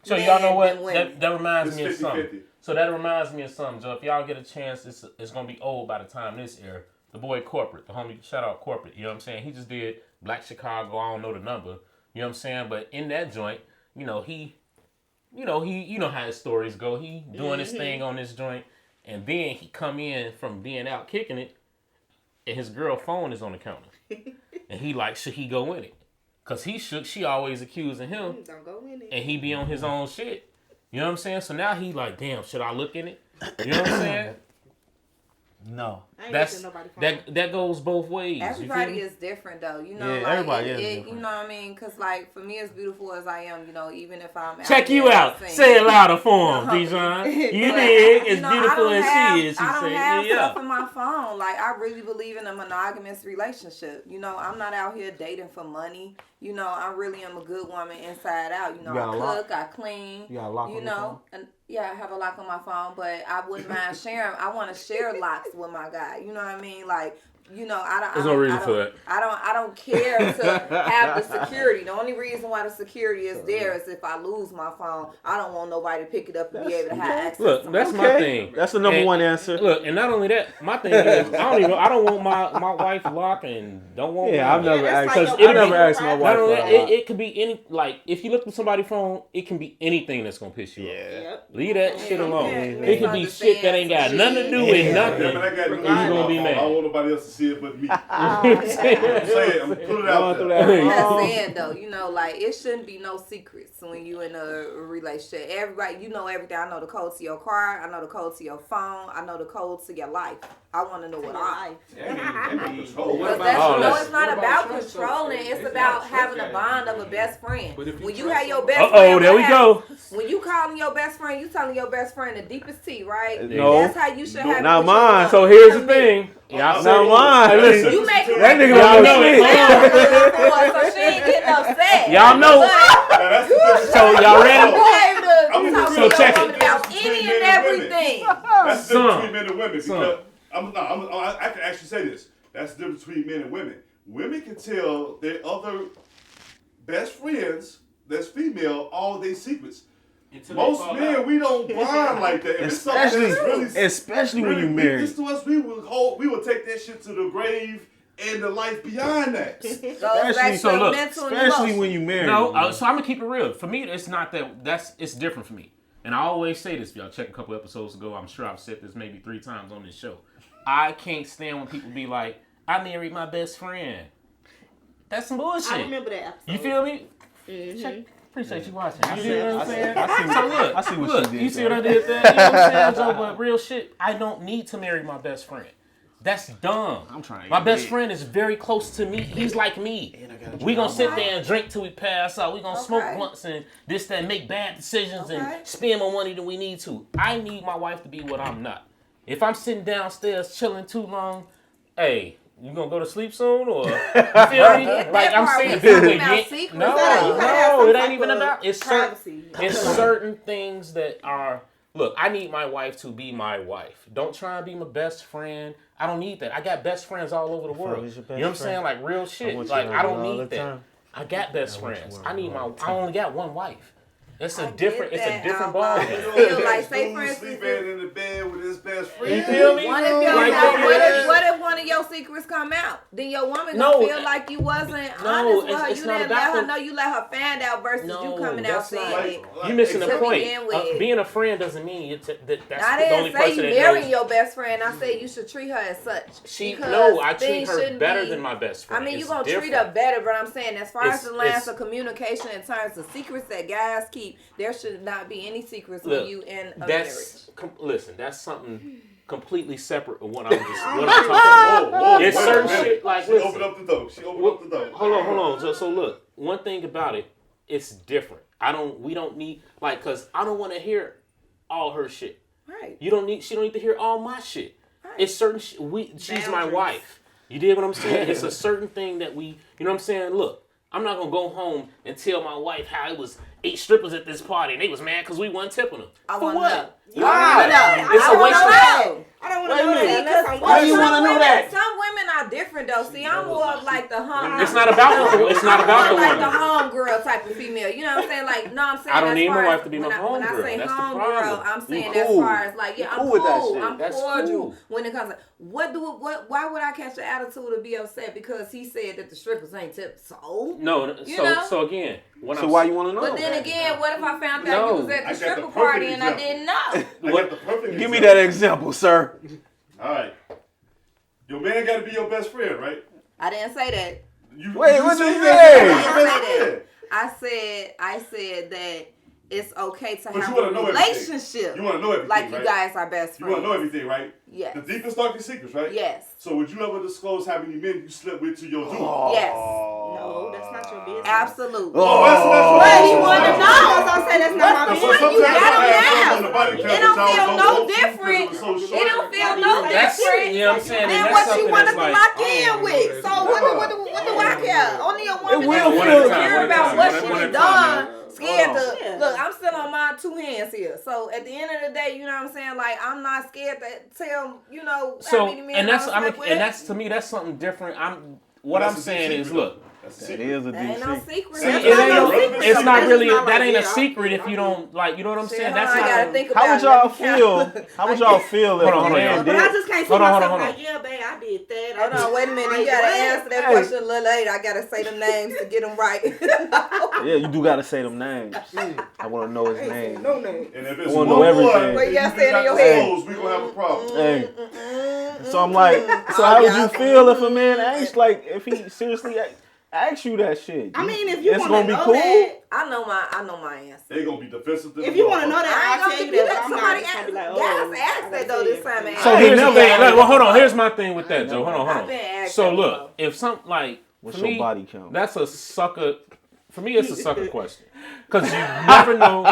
Speaker 2: so y'all know
Speaker 3: men
Speaker 2: what?
Speaker 3: than women.
Speaker 2: That reminds
Speaker 6: It's
Speaker 2: me of something.
Speaker 6: 50-50.
Speaker 2: So that reminds me of something, Joe. If y'all get a chance, it's gonna be old by the time this air. The boy Corporate, the homie, shout out Corporate. You know what I'm saying? He just did Black Chicago. I don't know the number, You know what I'm saying? But in that joint, you know how his stories go. He doing his thing on this joint, and then he come in from being out kicking it, and his girl phone is on the counter, and he like, should he go in it? Cause she always accusing him,
Speaker 5: don't go in it,
Speaker 2: and he be on his own shit. You know what I'm saying? So now he like, damn, should I look in it? You know what I'm saying?
Speaker 1: No.
Speaker 2: That goes both ways.
Speaker 3: Everybody is different though, you know.
Speaker 1: Yeah,
Speaker 3: like
Speaker 1: everybody is different.
Speaker 3: You know what I mean? Cause like for me, as beautiful as I am, you know, even if I'm
Speaker 2: check you out, say it louder for him, Dijon. You dig? As beautiful as she is,
Speaker 3: I don't have stuff in my phone. Like I really believe in a monogamous relationship. You know, I'm not out here dating for money. You know, I really am a good woman inside out. You know, I cook, I clean.
Speaker 1: You got a lock on your phone?
Speaker 3: And yeah, I have a lock on my phone, but I wouldn't mind sharing. I want to share locks with my guy. You know what I mean? Like, you know,
Speaker 2: There's no reason for that.
Speaker 3: I don't care to have the security. The only reason why the security is there is if I lose my phone, I don't want nobody to pick it up and be able to have access.
Speaker 2: Look, that's my thing.
Speaker 1: That's the number one answer.
Speaker 2: Look, and not only that, my thing is I don't want my wife locked and don't want.
Speaker 1: Yeah, I've never asked.
Speaker 3: Like
Speaker 1: I've never asked my wife.
Speaker 2: It could be any, like, if you look at somebody's phone, it can be anything that's gonna piss you off.
Speaker 5: Yep.
Speaker 2: Leave that shit alone. It could be shit that ain't got nothing to do with nothing.
Speaker 6: You're
Speaker 2: gonna be mad.
Speaker 6: I don't want nobody else to see it but me. I'm saying, I'm putting it out there.
Speaker 3: I'm just saying though, you know, like it shouldn't be no secrets when you in a relationship. Everybody, you know everything. I know the code to your car. I know the code to your phone. I know the code to your life. I want to know what I. It's not about controlling. It's about having a bond of a best friend. When you have your best friend,
Speaker 2: there we go.
Speaker 3: When you calling your best friend, you telling your best friend the deepest tea, right?
Speaker 1: No.
Speaker 3: That's how you should have it.
Speaker 1: Not
Speaker 3: with your
Speaker 1: mine.
Speaker 3: woman.
Speaker 2: So here's the thing.
Speaker 1: Not mine.
Speaker 2: Listen.
Speaker 3: You make it
Speaker 1: That nigga don't know shit.
Speaker 3: so she ain't getting upset.
Speaker 2: Y'all know. So y'all ready?
Speaker 3: So
Speaker 2: check it.
Speaker 3: About any and everything.
Speaker 6: That's the difference between men and women. Because I can actually say this. That's the difference between men and women. Women can tell their other best friends that's female all their secrets. Most men, we don't bond like that.
Speaker 1: Especially when you married.
Speaker 6: This to us, we will take that shit to the grave and the life beyond that.
Speaker 1: Especially when you married.
Speaker 2: No, so I'm gonna keep it real. For me, it's not that. It's different for me. And I always say this. If y'all check a couple episodes ago, I'm sure I've said this maybe 3 times on this show. I can't stand when people be like, "I married my best friend." That's some bullshit.
Speaker 5: I remember that episode.
Speaker 2: You feel me?
Speaker 5: Mm-hmm.
Speaker 2: Appreciate you watching. You see what I'm saying? I see what
Speaker 1: she did.
Speaker 2: You see what I did there? You know what I'm saying, Joe? But real shit, I don't need to marry my best friend. That's dumb.
Speaker 1: I'm trying to
Speaker 2: my best friend is very close to me. He's like me. We gonna sit there and drink till we pass out. We gonna smoke blunts and this, that, make bad decisions and spend more money than we need to. I need my wife to be what I'm not. If I'm sitting downstairs chilling too long, hey, you gonna go to sleep soon or you feel me? Like I'm saying, no, it ain't even about. It's certain things that are. Look, I need my wife to be my wife. Don't try and be my best friend. I don't need that. I got best friends all over the world. You know what I'm saying? Like real shit. Like I don't need that. I got best friends. I only got one wife. It's a different ball game.
Speaker 3: Like, say for instance,
Speaker 6: sleeping in the bed with his best friend.
Speaker 2: You feel me?
Speaker 3: What if one of your secrets come out? Then your woman gonna feel like you wasn't honest with her. You didn't let her know. You let her find out versus you coming out saying it.
Speaker 2: You missing the point. Being a friend doesn't mean that's the only person that knows. I didn't say you marry
Speaker 3: your best friend. I said you should treat her as such.
Speaker 2: I treat her better than my best friend.
Speaker 3: I mean, you gonna treat her better, but I'm saying as far as the lines of communication in terms of secrets that guys keep, there should not be any secrets when you in a marriage.
Speaker 2: Listen, that's something completely separate of what I'm talking about. It's certain shit like
Speaker 6: she opened up the door.
Speaker 2: Hold on. So look, one thing about it, it's different. We don't need cause I don't want to hear all her shit.
Speaker 3: Right.
Speaker 2: She don't need to hear all my shit. Right. It's certain she's my wife. You dig what I'm saying? It's a certain thing that you know what I'm saying? Look, I'm not gonna go home and tell my wife how it was 8 strippers at this party and they was mad because we wasn't tipping them. For what? Why? It's a waste of time.
Speaker 5: I don't want to know that.
Speaker 2: Why do you want to know that?
Speaker 3: Some women are different though. See, I'm more of like the home.
Speaker 2: It's not about the woman.
Speaker 3: Like the home girl. homegirl type of female. You know what I'm saying? Like, no, I'm saying
Speaker 2: I don't need my
Speaker 3: as
Speaker 2: wife to be
Speaker 3: when
Speaker 2: my
Speaker 3: When I
Speaker 2: homegirl.
Speaker 3: say
Speaker 2: That's the
Speaker 3: homegirl,
Speaker 2: problem.
Speaker 3: I'm saying
Speaker 1: You
Speaker 3: as
Speaker 1: cool.
Speaker 3: far as like, yeah,
Speaker 1: You
Speaker 3: I'm
Speaker 1: cool with that
Speaker 3: cool.
Speaker 1: shit.
Speaker 3: I'm
Speaker 2: That's
Speaker 3: cordial
Speaker 2: cool.
Speaker 3: when it comes to why would I catch an attitude to be upset because he said that the strippers ain't tipped? So
Speaker 2: No,
Speaker 3: You know?
Speaker 2: so again,
Speaker 1: So why you want to know?
Speaker 3: But then again, what if I found out
Speaker 2: No.
Speaker 3: you was at
Speaker 6: I
Speaker 3: the
Speaker 6: got
Speaker 3: stripper
Speaker 6: the perfect
Speaker 3: party and I
Speaker 6: example.
Speaker 3: didn't know?
Speaker 6: I got the perfect
Speaker 1: Give me
Speaker 6: example.
Speaker 1: that example, sir.
Speaker 6: All right. Your man got to be your best friend, right?
Speaker 3: I didn't say that.
Speaker 1: Wait, what
Speaker 6: said
Speaker 1: you
Speaker 6: you
Speaker 1: say?
Speaker 6: had to be
Speaker 3: I
Speaker 6: your
Speaker 3: didn't
Speaker 6: best
Speaker 3: say
Speaker 6: friend.
Speaker 3: that. I said that it's okay to
Speaker 6: But
Speaker 3: have
Speaker 6: you
Speaker 3: a
Speaker 6: wanna know everything.
Speaker 3: relationship.
Speaker 6: You want to know everything,
Speaker 3: Like you
Speaker 6: right?
Speaker 3: guys are best
Speaker 6: You
Speaker 3: friends.
Speaker 6: want to know everything, right?
Speaker 3: Yes.
Speaker 6: The deepest, darkest secrets, right?
Speaker 3: Yes.
Speaker 6: So would you ever disclose how many men you slept with to your dude?
Speaker 3: Yes.
Speaker 5: No, that's not your business.
Speaker 3: Absolutely.
Speaker 6: Oh, that's
Speaker 3: But he
Speaker 6: what
Speaker 3: wanted to know.
Speaker 5: So I say that's not my
Speaker 3: What's the
Speaker 5: business.
Speaker 3: point? You
Speaker 6: Sometimes
Speaker 3: got
Speaker 6: I
Speaker 3: him
Speaker 6: have something
Speaker 3: now.
Speaker 6: on the body
Speaker 3: It
Speaker 6: count
Speaker 3: don't
Speaker 6: that y'all
Speaker 3: feel
Speaker 6: don't
Speaker 3: no
Speaker 6: go to because
Speaker 3: different.
Speaker 6: it was so
Speaker 3: It
Speaker 6: short.
Speaker 3: don't feel
Speaker 5: Why do
Speaker 3: no
Speaker 5: you say
Speaker 2: That's
Speaker 3: different
Speaker 2: you know what I'm saying.
Speaker 3: than
Speaker 2: And
Speaker 3: what
Speaker 2: that's
Speaker 3: you
Speaker 2: something
Speaker 3: wanted
Speaker 2: that's
Speaker 3: to
Speaker 2: like.
Speaker 3: lock in with. So what do I care? Only a woman
Speaker 1: will
Speaker 3: that's
Speaker 1: feel-
Speaker 3: insecure about
Speaker 2: one
Speaker 3: what
Speaker 2: at a
Speaker 3: she
Speaker 2: time,
Speaker 3: done.
Speaker 2: man.
Speaker 3: Scared
Speaker 1: Hold
Speaker 3: to
Speaker 5: on.
Speaker 3: look. I'm still on my two hands here. So at the end of the day, you know what I'm saying. Like I'm not scared to tell how
Speaker 2: So
Speaker 3: many men
Speaker 2: and that's
Speaker 3: I slept with.
Speaker 2: and that's to me that's something different. What
Speaker 6: That's
Speaker 2: I'm
Speaker 6: a
Speaker 2: saying
Speaker 6: deep
Speaker 2: is,
Speaker 6: secret,
Speaker 2: look.
Speaker 6: That's a
Speaker 1: That
Speaker 6: secret.
Speaker 1: is a
Speaker 3: That
Speaker 1: deep
Speaker 3: ain't no
Speaker 1: secret.
Speaker 3: secret.
Speaker 2: See,
Speaker 3: That's
Speaker 2: it
Speaker 3: not
Speaker 2: ain't
Speaker 3: no
Speaker 2: no,
Speaker 3: secret.
Speaker 2: it's not
Speaker 5: That's
Speaker 2: really
Speaker 5: not
Speaker 2: that
Speaker 5: like,
Speaker 2: ain't a
Speaker 5: yeah,
Speaker 2: secret if you don't like. You know what I'm saying?
Speaker 3: Shit,
Speaker 2: That's
Speaker 3: I gotta
Speaker 2: not.
Speaker 3: think
Speaker 1: How
Speaker 3: about
Speaker 1: would
Speaker 3: it.
Speaker 1: y'all
Speaker 3: Let me count.
Speaker 1: feel? How would y'all feel if
Speaker 2: Hold on,
Speaker 1: a
Speaker 2: hold on,
Speaker 1: man
Speaker 2: y'all.
Speaker 5: But I
Speaker 1: did?
Speaker 5: just can't see
Speaker 2: Hold on,
Speaker 5: myself
Speaker 2: hold on.
Speaker 5: like, yeah, babe, I did that.
Speaker 3: Hold on, wait a minute. You
Speaker 5: Like,
Speaker 3: gotta
Speaker 5: what?
Speaker 3: answer that
Speaker 1: Hey.
Speaker 3: question a little later. I gotta say them names to get them right.
Speaker 1: Yeah, you do gotta say them names. I want to know his name.
Speaker 5: No name.
Speaker 6: And if
Speaker 1: I
Speaker 6: it's
Speaker 1: wanna
Speaker 6: one
Speaker 1: know
Speaker 6: more
Speaker 1: everything.
Speaker 3: Well, you gotta
Speaker 6: that
Speaker 3: say it in
Speaker 6: did
Speaker 3: your
Speaker 6: not
Speaker 3: head.
Speaker 6: disclose, we gonna have a problem.
Speaker 1: Hey. So I'm like, so how would you feel if a man asked, like, if he seriously asks you that shit?
Speaker 5: I mean, if you
Speaker 1: It's
Speaker 5: want
Speaker 1: gonna
Speaker 5: to
Speaker 1: be
Speaker 5: know
Speaker 1: cool?
Speaker 5: that,
Speaker 3: I know my answer.
Speaker 6: They gonna be defensive.
Speaker 5: if you want to know
Speaker 3: I
Speaker 5: that,
Speaker 3: ain't
Speaker 5: I'll
Speaker 3: gonna
Speaker 5: tell you
Speaker 3: give you
Speaker 5: that.
Speaker 3: that.
Speaker 5: But I'm
Speaker 3: Somebody
Speaker 5: not just gonna be like,
Speaker 3: guys asked that though this time.
Speaker 2: So
Speaker 1: I
Speaker 2: here's
Speaker 1: ain't
Speaker 2: the
Speaker 1: never
Speaker 2: thing.
Speaker 1: asked
Speaker 2: Well, hold on. Here's my thing with that, Joe. Hold on,
Speaker 3: I've
Speaker 2: hold
Speaker 3: been
Speaker 2: on.
Speaker 3: asked
Speaker 2: So
Speaker 3: that
Speaker 2: look, if something like
Speaker 1: What's
Speaker 2: for
Speaker 1: your
Speaker 2: me,
Speaker 1: body count?
Speaker 2: that's a sucker. For me, it's a sucker question because you never know.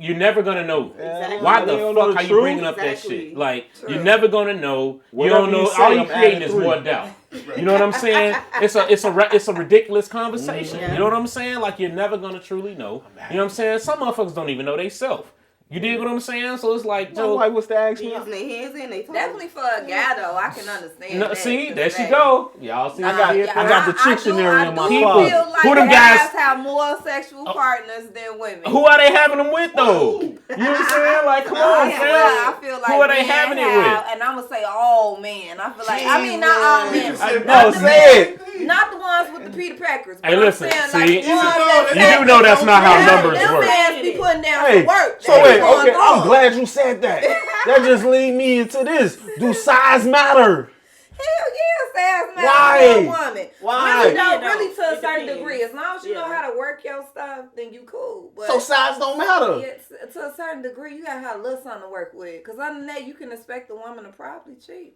Speaker 2: You're never gonna know.
Speaker 5: Exactly.
Speaker 2: Why
Speaker 1: They
Speaker 2: the
Speaker 1: don't know
Speaker 2: fuck
Speaker 1: the
Speaker 2: are you
Speaker 1: truth?
Speaker 2: bringing up that
Speaker 5: Exactly.
Speaker 2: shit? Like
Speaker 3: True.
Speaker 2: you're never gonna know. You
Speaker 1: Whatever
Speaker 2: don't know.
Speaker 1: you say,
Speaker 2: All you
Speaker 1: I'm
Speaker 2: creating
Speaker 1: adding
Speaker 2: is
Speaker 1: 3.
Speaker 2: more doubt. You know what I'm saying? It's a ridiculous conversation.
Speaker 5: Yeah.
Speaker 2: You know what I'm saying? Like you're never gonna truly know. You know what I'm saying? Some motherfuckers don't even know they self. You dig what I'm saying? So it's like,
Speaker 1: My
Speaker 2: Joe.
Speaker 1: wife was to ask me.
Speaker 5: using their hands and they toes.
Speaker 3: Definitely for a guy though, I can understand.
Speaker 2: No,
Speaker 3: that,
Speaker 2: see,
Speaker 3: 'cause,
Speaker 2: there she
Speaker 3: hey,
Speaker 2: go. Y'all see,
Speaker 1: I got the dictionary in my
Speaker 3: I do
Speaker 1: closet.
Speaker 3: feel like
Speaker 2: Who them
Speaker 3: guys
Speaker 2: guys-
Speaker 3: have more sexual partners than women.
Speaker 2: Who are they having them with though? You know what I'm saying? Like, come on, fam.
Speaker 3: I feel like
Speaker 2: Who are they
Speaker 3: men
Speaker 2: having it
Speaker 3: have,
Speaker 2: with?
Speaker 3: and I'm gonna say all men. I feel like I mean not all men.
Speaker 1: No, say it.
Speaker 3: Not the ones with the Peter Packers. But
Speaker 2: Hey, listen,
Speaker 3: I'm saying,
Speaker 2: see,
Speaker 3: like, the ones that
Speaker 2: you do know that's not how numbers
Speaker 3: them
Speaker 2: work.
Speaker 3: fans be putting down
Speaker 1: Hey,
Speaker 3: some work.
Speaker 1: so
Speaker 3: They
Speaker 1: wait,
Speaker 3: be going
Speaker 1: okay, I'm
Speaker 3: through.
Speaker 1: glad you said that. That just lead me into this. Do size matter?
Speaker 3: Hell yeah, says man.
Speaker 1: Why?
Speaker 3: For a woman.
Speaker 1: Why?
Speaker 3: Really don't.
Speaker 5: It
Speaker 3: Really to a
Speaker 5: It
Speaker 3: certain
Speaker 5: depends.
Speaker 3: degree. As long as you know
Speaker 5: Yeah.
Speaker 3: how to work your stuff, then you cool. But
Speaker 1: So size don't matter.
Speaker 3: yeah, to a certain degree, you gotta have a little something to work with. Cause other than that, you can expect the woman to probably cheat.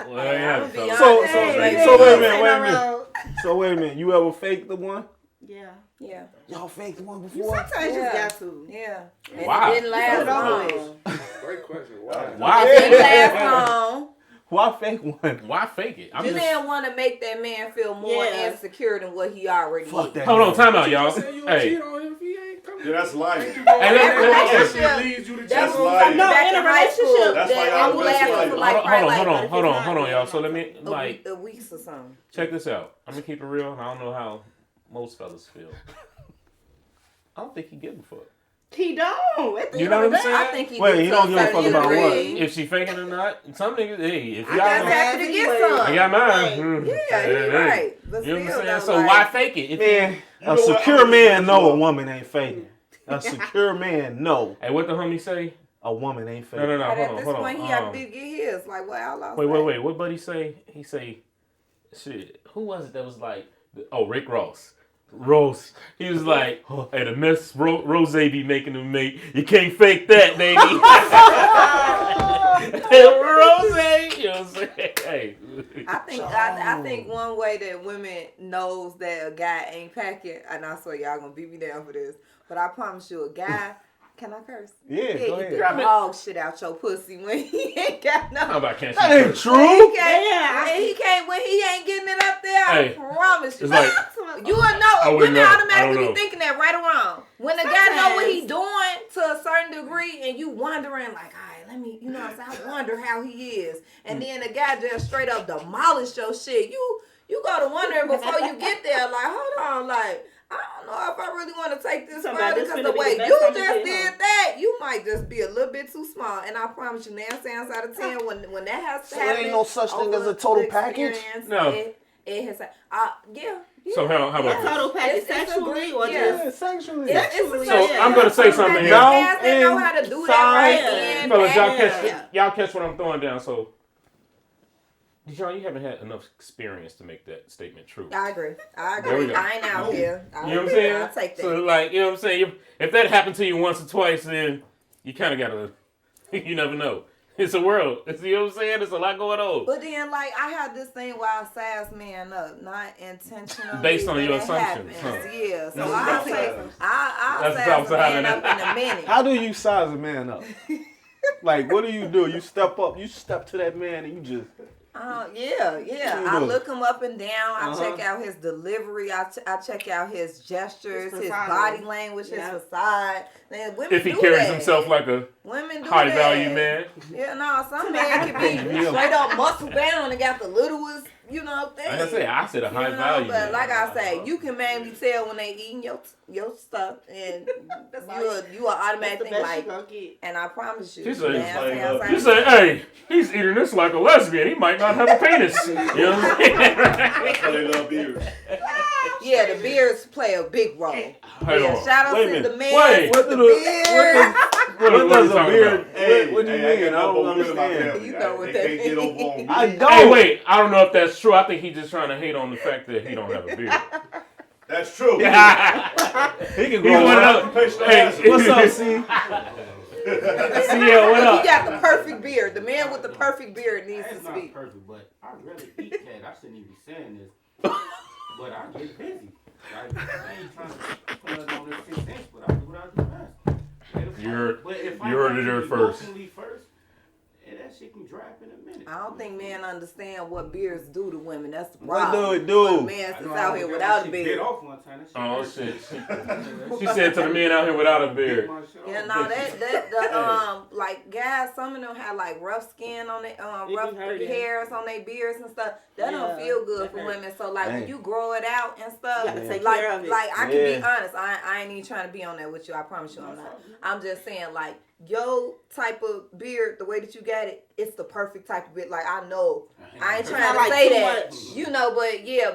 Speaker 2: Well, yeah,
Speaker 3: I'm gonna be
Speaker 2: fellas.
Speaker 1: So-
Speaker 3: honest.
Speaker 1: so-
Speaker 3: Hey,
Speaker 1: so wait a
Speaker 3: hey,
Speaker 1: minute,
Speaker 3: hey,
Speaker 1: wait a
Speaker 3: no,
Speaker 1: minute.
Speaker 3: no.
Speaker 1: So wait a minute, you ever faked the one?
Speaker 5: Yeah.
Speaker 3: Yeah,
Speaker 1: Y'all faked one
Speaker 5: You
Speaker 1: before?
Speaker 5: sometimes
Speaker 3: Yeah.
Speaker 5: just got to.
Speaker 3: yeah. And
Speaker 2: Why?
Speaker 3: it didn't last
Speaker 5: Don't
Speaker 3: long.
Speaker 5: know.
Speaker 4: Great question. Why?
Speaker 2: Why
Speaker 3: It didn't
Speaker 2: fake it?
Speaker 3: last long.
Speaker 1: Why fake one?
Speaker 2: Why fake it? I'm
Speaker 3: You
Speaker 2: just.
Speaker 3: didn't want to make that man feel more
Speaker 5: Yeah.
Speaker 3: insecure than what he already
Speaker 1: Fuck
Speaker 3: is.
Speaker 1: that.
Speaker 2: Hold on, time out,
Speaker 4: You
Speaker 2: y'all.
Speaker 4: say you
Speaker 2: Hey,
Speaker 4: cheat on him if he ain't coming.
Speaker 6: Yeah, that's lying.
Speaker 2: Hey,
Speaker 3: That
Speaker 2: let-
Speaker 3: relationship-
Speaker 4: leads you to
Speaker 3: That's
Speaker 6: That's
Speaker 3: what
Speaker 6: lying.
Speaker 3: I'm
Speaker 5: No,
Speaker 3: back
Speaker 5: in a
Speaker 3: in high school.
Speaker 5: relationship,
Speaker 6: That's why
Speaker 3: That
Speaker 6: y'all
Speaker 3: only
Speaker 6: best
Speaker 3: lasted
Speaker 6: friends.
Speaker 3: for like
Speaker 2: hold
Speaker 3: probably
Speaker 2: on,
Speaker 3: like
Speaker 2: y'all. So let me like
Speaker 3: a weeks or something.
Speaker 2: check this out. I'm gonna keep it real. I don't know how most fellas feel. I don't think he gives a fuck.
Speaker 5: He don't. At the
Speaker 2: You
Speaker 5: end
Speaker 2: know
Speaker 5: of
Speaker 2: what
Speaker 5: the
Speaker 2: I'm
Speaker 5: day,
Speaker 2: saying?
Speaker 3: I think he
Speaker 1: Wait,
Speaker 3: did
Speaker 1: he
Speaker 3: to
Speaker 1: don't give a fuck
Speaker 3: certain
Speaker 1: about what?
Speaker 3: degree.
Speaker 2: If she faking or not, some niggas, hey, if
Speaker 5: I
Speaker 2: y'all,
Speaker 5: got
Speaker 2: don't-
Speaker 5: that.
Speaker 3: Happy to get some.
Speaker 2: I got mine.
Speaker 5: Right.
Speaker 2: Hmm.
Speaker 3: Yeah,
Speaker 2: Hey,
Speaker 3: you're
Speaker 2: hey.
Speaker 3: right. But
Speaker 2: You know what I'm
Speaker 3: still,
Speaker 2: saying?
Speaker 3: though,
Speaker 2: So
Speaker 3: like,
Speaker 2: why fake it? If
Speaker 1: Man,
Speaker 6: You know
Speaker 1: a
Speaker 6: what?
Speaker 1: secure
Speaker 6: I'm
Speaker 1: man
Speaker 6: gonna
Speaker 1: know a
Speaker 6: let you
Speaker 1: woman ain't faking. A secure man know
Speaker 2: Hey, what the homie say?
Speaker 1: a woman ain't
Speaker 2: No,
Speaker 1: faking.
Speaker 2: no,
Speaker 3: but
Speaker 2: hold
Speaker 3: at
Speaker 2: on,
Speaker 3: this
Speaker 2: hold
Speaker 3: point,
Speaker 2: on.
Speaker 3: he had to get his. Like, what outlaw say?
Speaker 2: Wait. What buddy say? He say, shit. Who was it that was like? Oh, Rick Ross. Rose. He was like, hey, the mess Rose be making them make. You can't fake that, baby. Rose, you know what I'm saying? Hey.
Speaker 3: I think one way that women knows that a guy ain't packing, and I swear y'all gonna beat me down for this, but I promise you, a guy. Can I curse?
Speaker 1: Yeah, go
Speaker 3: Get
Speaker 1: ahead.
Speaker 3: the dog shit out your pussy when he ain't got no.
Speaker 2: How about can't
Speaker 1: That
Speaker 2: she
Speaker 1: ain't
Speaker 2: curse?
Speaker 1: true.
Speaker 3: He can't,
Speaker 5: Yeah.
Speaker 3: when he can't when he ain't getting it up there.
Speaker 2: Hey,
Speaker 3: I promise you.
Speaker 2: It's like,
Speaker 3: You will
Speaker 2: I
Speaker 3: know.
Speaker 2: wouldn't
Speaker 3: Women
Speaker 2: know. I
Speaker 3: automatically
Speaker 2: don't know.
Speaker 3: be thinking that right or wrong. When a guy know what he doing to a certain degree, and you wondering like, all right, let me, you know what I'm saying? I wonder how he is, and then the guy just straight up demolish your shit. You you go to wondering before you get there, like, hold on, like, I don't know if I really want to take this further because the way you just did that, you might just be a little bit too small. And I promise you, 9 times out of 10, when that has to happen,
Speaker 1: there ain't no such thing as a total package.
Speaker 2: No.
Speaker 3: It has, yeah.
Speaker 2: So how about this?
Speaker 5: Total package sexually or just
Speaker 1: sexually.
Speaker 2: So I'm gonna say something here.
Speaker 3: They know how to do that right.
Speaker 2: Fellas, y'all catch what I'm throwing down. So, Dijon, you haven't had enough experience to make that statement true.
Speaker 3: I agree.
Speaker 2: There we go.
Speaker 3: I ain't out here.
Speaker 2: You know what I'm saying?
Speaker 3: I'll take that.
Speaker 2: So, like, you know what I'm saying? If that happened to you once or twice, then you kind of gotta. You never know. It's a world. You know what I'm saying? There's a lot going on.
Speaker 3: But then, like, I had this thing where I size man up, not intentionally.
Speaker 2: Based on your assumptions. Huh?
Speaker 3: Yeah. So
Speaker 6: No,
Speaker 3: I'll size a man up in a minute.
Speaker 1: How do you size a man up? Like, what do? You step up. You step to that man and you just.
Speaker 3: Yeah. I look him up and down. I check out his delivery. I check out his gestures, his body language, his facade. Man, women
Speaker 2: if he carries himself like a high value man.
Speaker 3: Yeah, no, some man can be straight up muscle bound and got the littlest, thing.
Speaker 2: Like I said a high value
Speaker 3: but
Speaker 2: man.
Speaker 3: like I say, you can mainly tell when they eating your stuff, and you are automatically like, and I promise you,
Speaker 2: She said, hey, he's eating this like a lesbian. He might not have a penis. You know what I'm saying?
Speaker 6: That's why they love beards.
Speaker 3: Yeah, the beards play a big role. Shout out to the man
Speaker 1: with the beard. What does a beard? What do you mean? I don't understand.
Speaker 3: You know what that means.
Speaker 1: I don't.
Speaker 2: Hey, wait. I don't know if that's true. I think he's just trying to hate on the fact that he don't have a beard.
Speaker 6: That's true.
Speaker 1: He can grow up.
Speaker 6: Hey,
Speaker 1: what's up, C?
Speaker 2: Yeah, what up?
Speaker 3: He got the perfect beard. The man with the perfect beard needs to speak.
Speaker 7: Not perfect, but I really eat cat. I shouldn't even be saying this, but I get busy. Like, I ain't trying to put it on this 6 inch, but I do what I do best.
Speaker 2: You heard it there first.
Speaker 7: That shit can dry up in a minute.
Speaker 3: I don't think men understand what beards do to women. That's the problem.
Speaker 1: What do it do?
Speaker 3: Man sits out here without a beard.
Speaker 2: Oh shit! She said to the men out here without a beard.
Speaker 3: Yeah, no, that like guys, some of them have like rough skin on their rough hairs on their beards and stuff. That don't feel good for women. So like when you grow it out and stuff,
Speaker 5: take care of it.
Speaker 3: Like I can be honest, I ain't even trying to be on that with you. I promise you I'm not. I'm just saying like your type of beard, the way that you got it, it's the perfect type of beard. Like I know, I ain't trying to say that,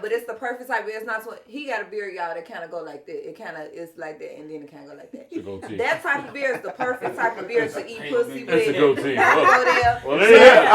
Speaker 3: but it's the perfect type of beard. It's not so, he got a beard, y'all, that kind of go like that. It kind of is like that, and then it kind of go like that. That type of beard is the perfect type of beard to eat pussy with.
Speaker 2: It's a goatee.
Speaker 3: Well,
Speaker 2: there you have it.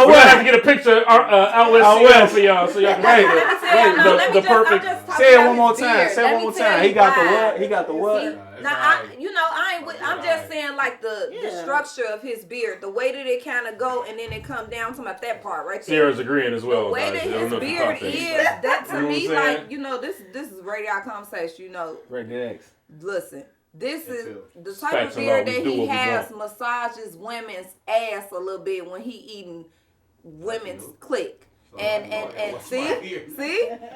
Speaker 2: We're gonna have to get a picture out west for y'all, so y'all can see the perfect.
Speaker 1: Say it one more time. Say it one more time. He got the what? He got the what?
Speaker 3: Now, I'm just saying like the structure of his beard, the way that it kind of go, and then it come down to that part right there.
Speaker 2: Ciara's agreeing as well.
Speaker 3: The way that his beard is, that to me, like, this is radio conversation,
Speaker 1: Radio X.
Speaker 3: Listen, this is the type of beard that he has massages women's ass a little bit when he eating women's click. And see,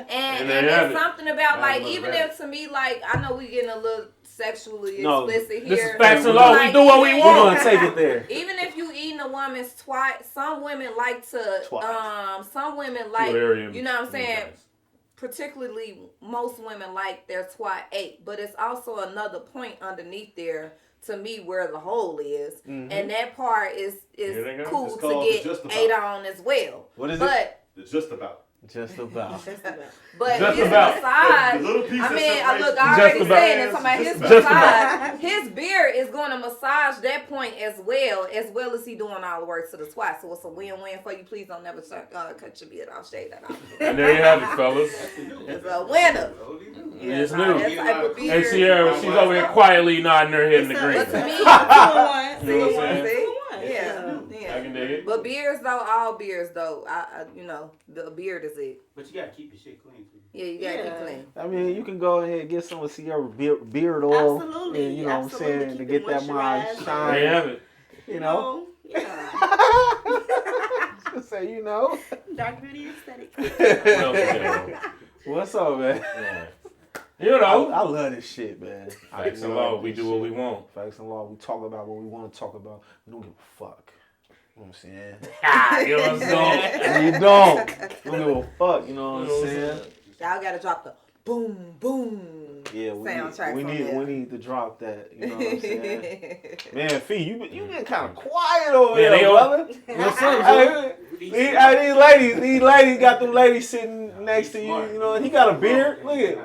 Speaker 3: and there's something about like even if to me like I know we getting a little sexually explicit here.
Speaker 2: This is facts and law. We do what we want.
Speaker 1: We're gonna take it there.
Speaker 3: Even if you eating a woman's twat, some women like to some women like you know what I'm saying. Particularly, most women like their twat ate, but it's also another point underneath there. To me, where the hole is, and that part is cool to get ate on as well.
Speaker 1: What is
Speaker 3: it?
Speaker 6: It's just about.
Speaker 1: Just about.
Speaker 3: But his massage, I already said it. About his massage, his beard is going to massage that point as well as he doing all the work to the twat. So it's a win-win for you. Please don't never cut your beard off, shade that off.
Speaker 2: And there you have it, fellas.
Speaker 3: It's a winner.
Speaker 2: It's new. And Ciara, she's over here quietly nodding her head in the green.
Speaker 3: But to me,
Speaker 2: you know what I'm saying?
Speaker 3: Yeah.
Speaker 2: I can dig it.
Speaker 3: But beards though, all beards though, the beard is it.
Speaker 7: But you gotta keep your shit clean too.
Speaker 3: Yeah, you gotta keep clean.
Speaker 1: I mean, you can go ahead and get some of Ciara beard oil.
Speaker 5: Absolutely.
Speaker 1: And, you know what I'm saying, to get that mind shine.
Speaker 2: There you have it.
Speaker 1: You know. Say,
Speaker 5: Dark beauty aesthetic.
Speaker 1: What's up, man?
Speaker 2: Yeah. You know.
Speaker 1: I love this shit, man.
Speaker 2: Facts and law, we do what we want.
Speaker 1: Facts and law, we talk about what we want to talk about. We don't give a fuck. You know what I'm saying?
Speaker 2: You know what I'm saying?
Speaker 1: And you don't give a fuck, you know what I'm saying?
Speaker 3: Y'all gotta drop the boom, boom soundtrack
Speaker 1: we
Speaker 3: from
Speaker 1: need to drop that, you know what I'm saying? Man, Fee, you been kind of quiet over there, brother.
Speaker 2: What's up,
Speaker 1: These ladies got them ladies sitting next to you, you know, and he got a beard. Look at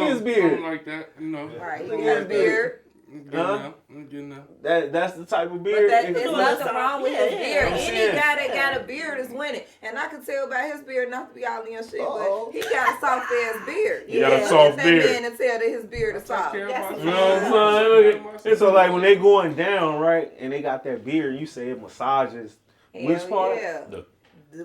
Speaker 1: his beard.
Speaker 4: Something like that, you know.
Speaker 3: Right, he got a beard.
Speaker 4: I'm getting now.
Speaker 1: That's the type of beard.
Speaker 3: But there's nothing wrong with his beard.
Speaker 1: I'm
Speaker 3: Any
Speaker 1: saying.
Speaker 3: guy that got a beard is winning. And I can tell by his beard, not to be all in your shit, but he got a soft ass beard.
Speaker 2: He got a soft beard.
Speaker 3: That man and tell that his beard is soft.
Speaker 2: You know what I'm saying?
Speaker 1: So like when they going down, right, and they got that beard, you say it massages which part?
Speaker 3: Yeah.
Speaker 2: The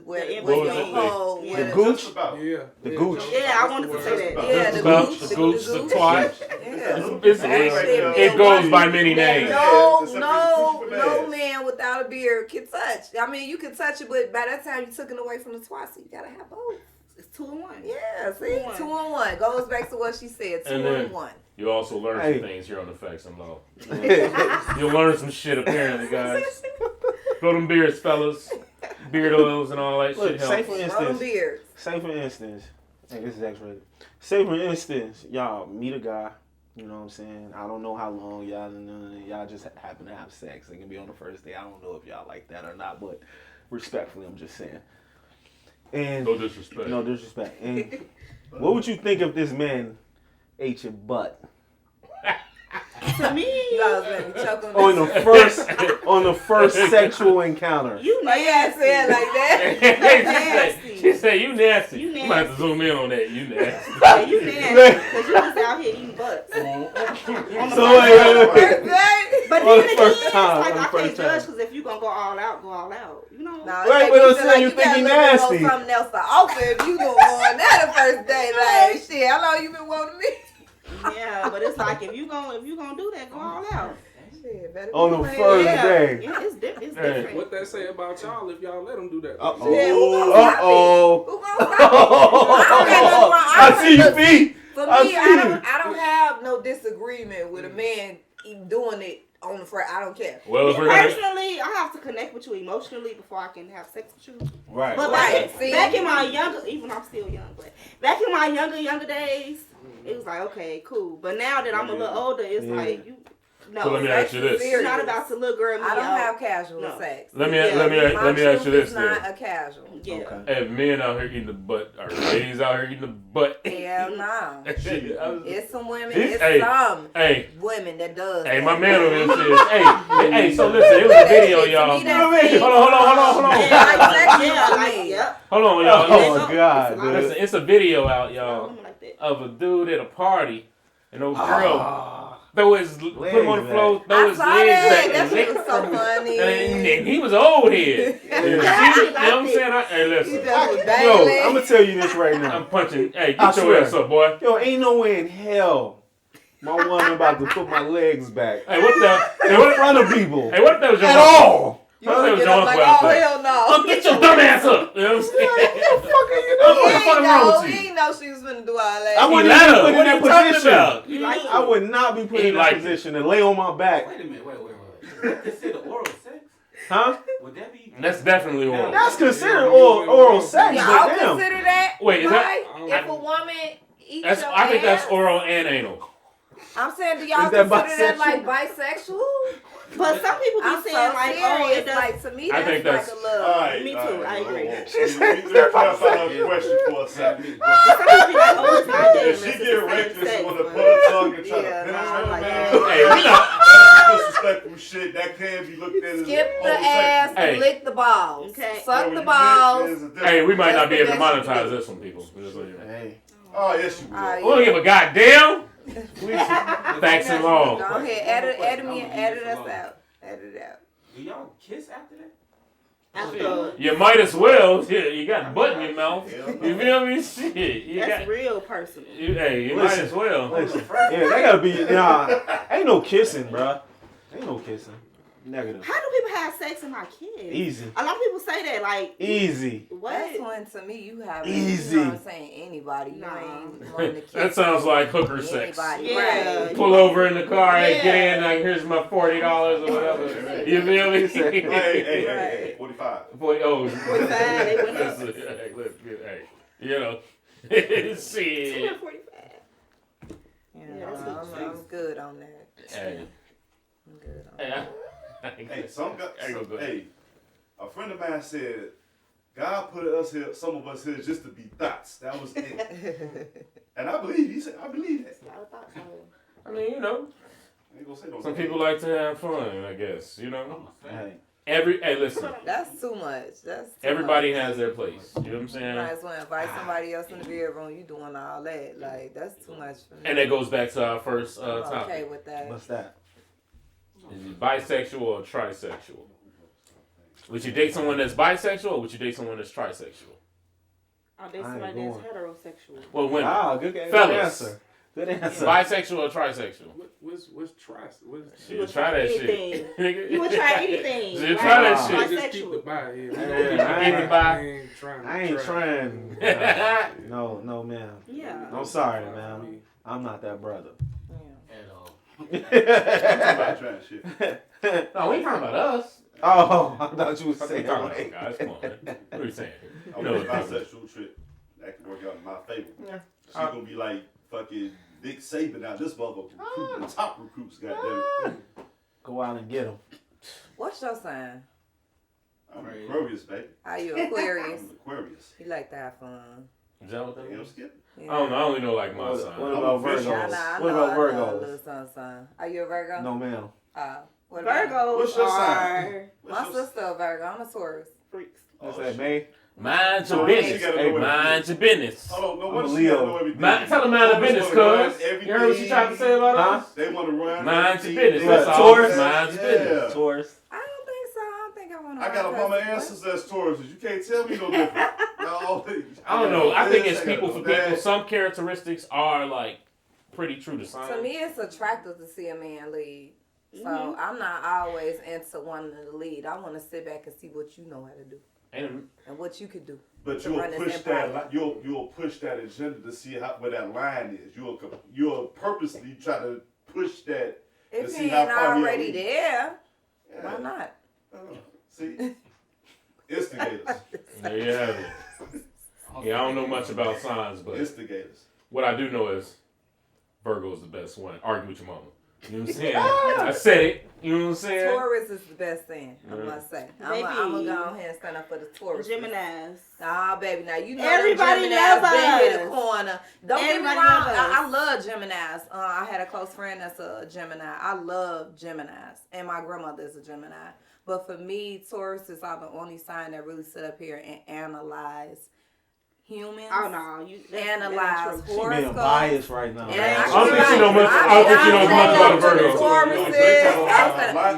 Speaker 3: Where
Speaker 2: gooch?
Speaker 4: Yeah.
Speaker 1: The gooch.
Speaker 5: Yeah, I wanted to say that.
Speaker 3: Yeah, the
Speaker 2: gooch,
Speaker 3: gooch.
Speaker 2: the gooch, the twat.
Speaker 3: Yeah.
Speaker 2: It goes by many names.
Speaker 3: No man without a beard can touch. I mean, you can touch it, but by that time you took it away from the twat, so you gotta have both.
Speaker 5: It's 2 in 1.
Speaker 3: Yeah, see, 2 in 1 goes back to what she said. 2 in 1.
Speaker 2: You also learn some things here on the Facts and Law. You'll learn some shit apparently, guys. Grow them beards, fellas. Beard oils and all that shit.
Speaker 1: Say for
Speaker 3: Beards.
Speaker 1: instance, hey, this is X-rated. Say for instance, y'all meet a guy. You know what I'm saying? I don't know how long y'all just happen to have sex. It can be on the first day. I don't know if y'all like that or not, but respectfully, I'm just saying. And
Speaker 2: no disrespect.
Speaker 1: No disrespect. And what would you think if this man ate your butt?
Speaker 5: To me,
Speaker 1: on the first sexual encounter.
Speaker 5: You nasty.
Speaker 3: Yeah, say it like that.
Speaker 2: She said you nasty. You might have to zoom in on that. You nasty.
Speaker 5: Yeah, you nasty because you was out here eating butts. But then again, it's like I can't judge because if you gonna go all out, go all out. You know.
Speaker 3: Nah,
Speaker 1: wait, but I'm saying you think he nasty.
Speaker 3: Something else to offer if you gonna go on that the first day. Like shit, how long you been wanting me?
Speaker 5: Yeah, but it's like if you gonna do that, go all out.
Speaker 1: On the first day.
Speaker 5: Yeah, it's different.
Speaker 4: What they say about y'all if y'all let them do that?
Speaker 1: I see you, B.
Speaker 3: For me, I don't have no disagreement with a man doing it on the first. I don't care.
Speaker 2: Well,
Speaker 5: personally, I have to connect with you emotionally before I can have sex with you.
Speaker 1: Right.
Speaker 5: But back in my younger, even I'm still young, but back in my younger days, it was like, okay, cool. But now that I'm a little older, it's like you. No,
Speaker 2: so let me ask you this.
Speaker 5: It's not about to little girl.
Speaker 3: I don't have casual sex.
Speaker 2: Let me ask you this.
Speaker 3: It's not a casual.
Speaker 5: Yeah.
Speaker 2: Okay. If men out here eating the butt, or ladies out here eating the butt.
Speaker 3: Hell no. It's some women. Some women that does.
Speaker 2: Hey, my man over here says, hey. So listen, it was a video, y'all. Hold on. Hold on, y'all.
Speaker 1: Oh my God.
Speaker 2: Listen, it's a video out, y'all, of a dude at a party, and old girl. Put him on the floor, throw his legs back.
Speaker 3: That shit was so funny.
Speaker 2: And he was old head. You know what I'm saying? Hey, listen.
Speaker 1: Yo, I'm going to tell you this right now.
Speaker 2: I'm punching. Hey, get your ass up, boy.
Speaker 1: Yo, ain't no way in hell my woman about to put my legs back.
Speaker 2: Hey, what the?
Speaker 1: In front of people.
Speaker 2: Hey, what if that was your
Speaker 1: At all.
Speaker 3: You gonna get up like, oh hell no.
Speaker 2: Get your dumb ass up. You know what I'm saying?
Speaker 1: What the fuck are you doing?
Speaker 2: What the fuck wrong with you?
Speaker 3: He didn't know she was gonna do all that.
Speaker 1: I wouldn't even put in that position.
Speaker 2: About?
Speaker 1: I would not be put in that position and lay on my back.
Speaker 7: Wait a minute, wait. Is that considered oral sex?
Speaker 1: Huh?
Speaker 7: Would that be?
Speaker 2: That's definitely oral.
Speaker 1: That's considered oral sex.
Speaker 3: Yeah, I'll consider that.
Speaker 2: Wait, is that?
Speaker 3: If a woman eats your
Speaker 2: I think
Speaker 3: ass,
Speaker 2: that's oral and anal.
Speaker 3: I'm saying, do y'all consider that like bisexual?
Speaker 5: But some people be saying like, oh, it does.
Speaker 3: Like, to me,
Speaker 2: I think
Speaker 3: that's like a little.
Speaker 5: Me too. I agree.
Speaker 6: She said, "Let's clarify the question for a second."
Speaker 5: Some people be like, oh, it's not gay.
Speaker 6: If she get raped, just want to put her tongue and try to penetrate
Speaker 5: like
Speaker 6: her.
Speaker 2: Hey, we not.
Speaker 6: That's disrespectful shit. That can be looked at as
Speaker 3: skip the ass and lick the balls.
Speaker 5: Okay.
Speaker 3: Suck the balls.
Speaker 2: Hey, we might not be able to monetize this one, people.
Speaker 1: Hey.
Speaker 6: Oh, yes, you will.
Speaker 2: We don't give a goddamn. Facts and law.
Speaker 3: Go ahead, edit me and edit us out. Edit it out.
Speaker 7: Do y'all kiss after that?
Speaker 5: After.
Speaker 2: You might as well. Shit, you got butt in your mouth. You feel me? Shit.
Speaker 5: That's real personal.
Speaker 2: You might as well.
Speaker 1: Listen. Yeah, that gotta be. Nah, ain't no kissing, bruh. Ain't no kissing. Negative.
Speaker 5: How do people have sex and not kids?
Speaker 1: Easy.
Speaker 5: A lot of people say that, like
Speaker 1: Easy.
Speaker 5: what?
Speaker 3: That's when, to me, you have
Speaker 1: Easy.
Speaker 3: You know what I'm saying? Anybody. You ain't wanting to kiss
Speaker 2: That sounds like hooker sex.
Speaker 3: anybody.
Speaker 5: Yeah.
Speaker 3: Right.
Speaker 2: Pull over in the car and
Speaker 5: Yeah.
Speaker 2: get in. Like, here's my $40 or whatever. You feel me?
Speaker 6: Hey, 45.
Speaker 2: 40, oh,
Speaker 5: 45, they went up.
Speaker 2: Hey, look, hey, you know, shit.
Speaker 5: 45.
Speaker 3: Yeah,
Speaker 5: Yeah, that's
Speaker 3: I'm good on that.
Speaker 2: Hey,
Speaker 3: I'm good on that.
Speaker 6: Hey,
Speaker 2: Go.
Speaker 6: hey, a friend of mine said, God put us here, some of us here, just to be thoughts. That was it. And I believe, he said, I believe that.
Speaker 2: I mean, you know,
Speaker 6: I ain't gonna say no
Speaker 2: some
Speaker 6: name.
Speaker 2: people like to have fun, I guess, you know.
Speaker 1: Hey.
Speaker 2: Hey, listen,
Speaker 3: That's too much. That's too
Speaker 2: everybody
Speaker 3: much.
Speaker 2: has their place. You know what I'm
Speaker 3: You
Speaker 2: saying?
Speaker 3: might as well invite somebody else in the bedroom. You doing all that. Like, that's too much for me.
Speaker 2: And that goes back to our first
Speaker 3: I'm okay
Speaker 2: topic.
Speaker 3: with that.
Speaker 1: What's that?
Speaker 2: Is you bisexual or trisexual? Would you date someone that's bisexual or would you date someone that's trisexual?
Speaker 5: I'll date
Speaker 1: I ain't
Speaker 5: somebody that's
Speaker 1: going.
Speaker 5: heterosexual.
Speaker 2: Well, women.
Speaker 1: Ah, good
Speaker 2: Fellas.
Speaker 1: answer. Good answer.
Speaker 2: Bisexual or trisexual?
Speaker 4: What's trust?
Speaker 2: You would try that
Speaker 5: anything.
Speaker 2: shit.
Speaker 5: You would try anything.
Speaker 2: You try that
Speaker 1: Wow.
Speaker 2: shit.
Speaker 4: Just keep the buy.
Speaker 1: Yeah,
Speaker 2: keep the buy.
Speaker 4: I ain't trying.
Speaker 1: No, ma'am.
Speaker 5: Yeah.
Speaker 1: I'm sorry, ma'am. I'm not that brother.
Speaker 7: At all.
Speaker 6: I'm talking about trying shit.
Speaker 2: No, we ain't talking about us.
Speaker 1: Oh, I thought you were
Speaker 2: What are
Speaker 1: saying
Speaker 2: you talking
Speaker 1: like.
Speaker 2: about, guys? Come on, man. What are you saying?
Speaker 6: I'm on a bisexual trip. That could work out in my favor.
Speaker 1: Yeah.
Speaker 6: She's gonna be like fucking Nick Saban out. This motherfucker recruiting the top recruits, goddamn.
Speaker 1: Go out and get them.
Speaker 3: What's your sign?
Speaker 6: I'm Aquarius, baby.
Speaker 3: Are you Aquarius?
Speaker 6: I'm Aquarius.
Speaker 3: You like to have fun.
Speaker 2: Is that what that
Speaker 6: You know,
Speaker 2: is?
Speaker 6: skip.
Speaker 3: Yeah.
Speaker 2: I don't know. I only know like my
Speaker 1: What
Speaker 2: sign.
Speaker 1: about
Speaker 6: I'm a visual.
Speaker 1: Virgos?
Speaker 3: I
Speaker 1: What
Speaker 3: know,
Speaker 1: about
Speaker 3: I know a
Speaker 1: Virgos?
Speaker 3: little son. Are you a Virgo?
Speaker 1: No, ma'am.
Speaker 3: What about
Speaker 5: Virgos
Speaker 6: What's your
Speaker 5: are
Speaker 6: sign?
Speaker 3: my sister a Virgo. I'm a Taurus.
Speaker 5: freaks.
Speaker 1: What's
Speaker 6: Oh,
Speaker 1: that,
Speaker 6: shit.
Speaker 1: May?
Speaker 2: Mind your
Speaker 3: Oh,
Speaker 2: business.
Speaker 6: you gotta know
Speaker 2: Hey,
Speaker 6: what it
Speaker 2: mind
Speaker 6: is.
Speaker 2: your business.
Speaker 6: Hold on, no
Speaker 1: I'm
Speaker 6: wonder
Speaker 1: a
Speaker 6: she
Speaker 1: Leo.
Speaker 6: gotta know everything.
Speaker 2: Tell them mind your
Speaker 6: Women
Speaker 2: business,
Speaker 6: wanna run
Speaker 2: cuz.
Speaker 6: everything.
Speaker 2: You heard what she tried to say about
Speaker 1: Huh?
Speaker 2: us?
Speaker 6: They want to run.
Speaker 2: Mind your
Speaker 6: everything.
Speaker 2: business.
Speaker 1: What,
Speaker 2: That's all.
Speaker 1: Taurus?
Speaker 2: Mind your business.
Speaker 6: Yeah.
Speaker 1: Taurus.
Speaker 3: I don't think so. I don't think I want to.
Speaker 6: I got a mama and sister that's Tauruses. You can't tell me no different.
Speaker 2: I don't know. I think it's
Speaker 6: gotta
Speaker 2: people
Speaker 6: know
Speaker 2: for
Speaker 6: that.
Speaker 2: people. Some characteristics are like pretty true to signs.
Speaker 3: To me, it's attractive to see a man lead. So I'm not always into wanting to lead. I want to sit back and see what you know how to do and what you could do.
Speaker 6: But
Speaker 3: to
Speaker 6: you'll
Speaker 3: run this
Speaker 6: push
Speaker 3: empire.
Speaker 6: that. You'll push that agenda to see where that line is. You'll purposely try to push that to
Speaker 3: If
Speaker 6: see
Speaker 3: he
Speaker 6: how
Speaker 3: ain't
Speaker 6: far he'll
Speaker 3: already
Speaker 6: lead.
Speaker 3: there,
Speaker 6: Yeah.
Speaker 3: why not?
Speaker 6: See, instigators,
Speaker 2: There you have it. Yeah, I don't know much about signs, but
Speaker 6: instigators.
Speaker 2: what I do know is Virgo's the best one. Argue with your mama. You know what I'm saying? I said it. You know what I'm saying?
Speaker 3: Taurus is the best thing, I must say. I'm going to go ahead and stand up for the Taurus.
Speaker 5: Geminis.
Speaker 3: Nah, baby, now you know
Speaker 5: Everybody
Speaker 3: them Geminis
Speaker 5: love
Speaker 3: been hit
Speaker 5: us.
Speaker 3: the corner. Don't get me
Speaker 5: Everybody
Speaker 3: wrong,
Speaker 5: love us.
Speaker 3: I love Geminis. I had a close friend that's a Gemini. I love Geminis, and my grandmother is a Gemini. But for me, Taurus is the only sign that really sit up here and analyze humans.
Speaker 5: Oh no,
Speaker 3: Analyze
Speaker 1: She being
Speaker 3: horoscopes.
Speaker 1: biased right now.
Speaker 3: And
Speaker 2: I don't think she know much. I don't think she knows much about the Virgos.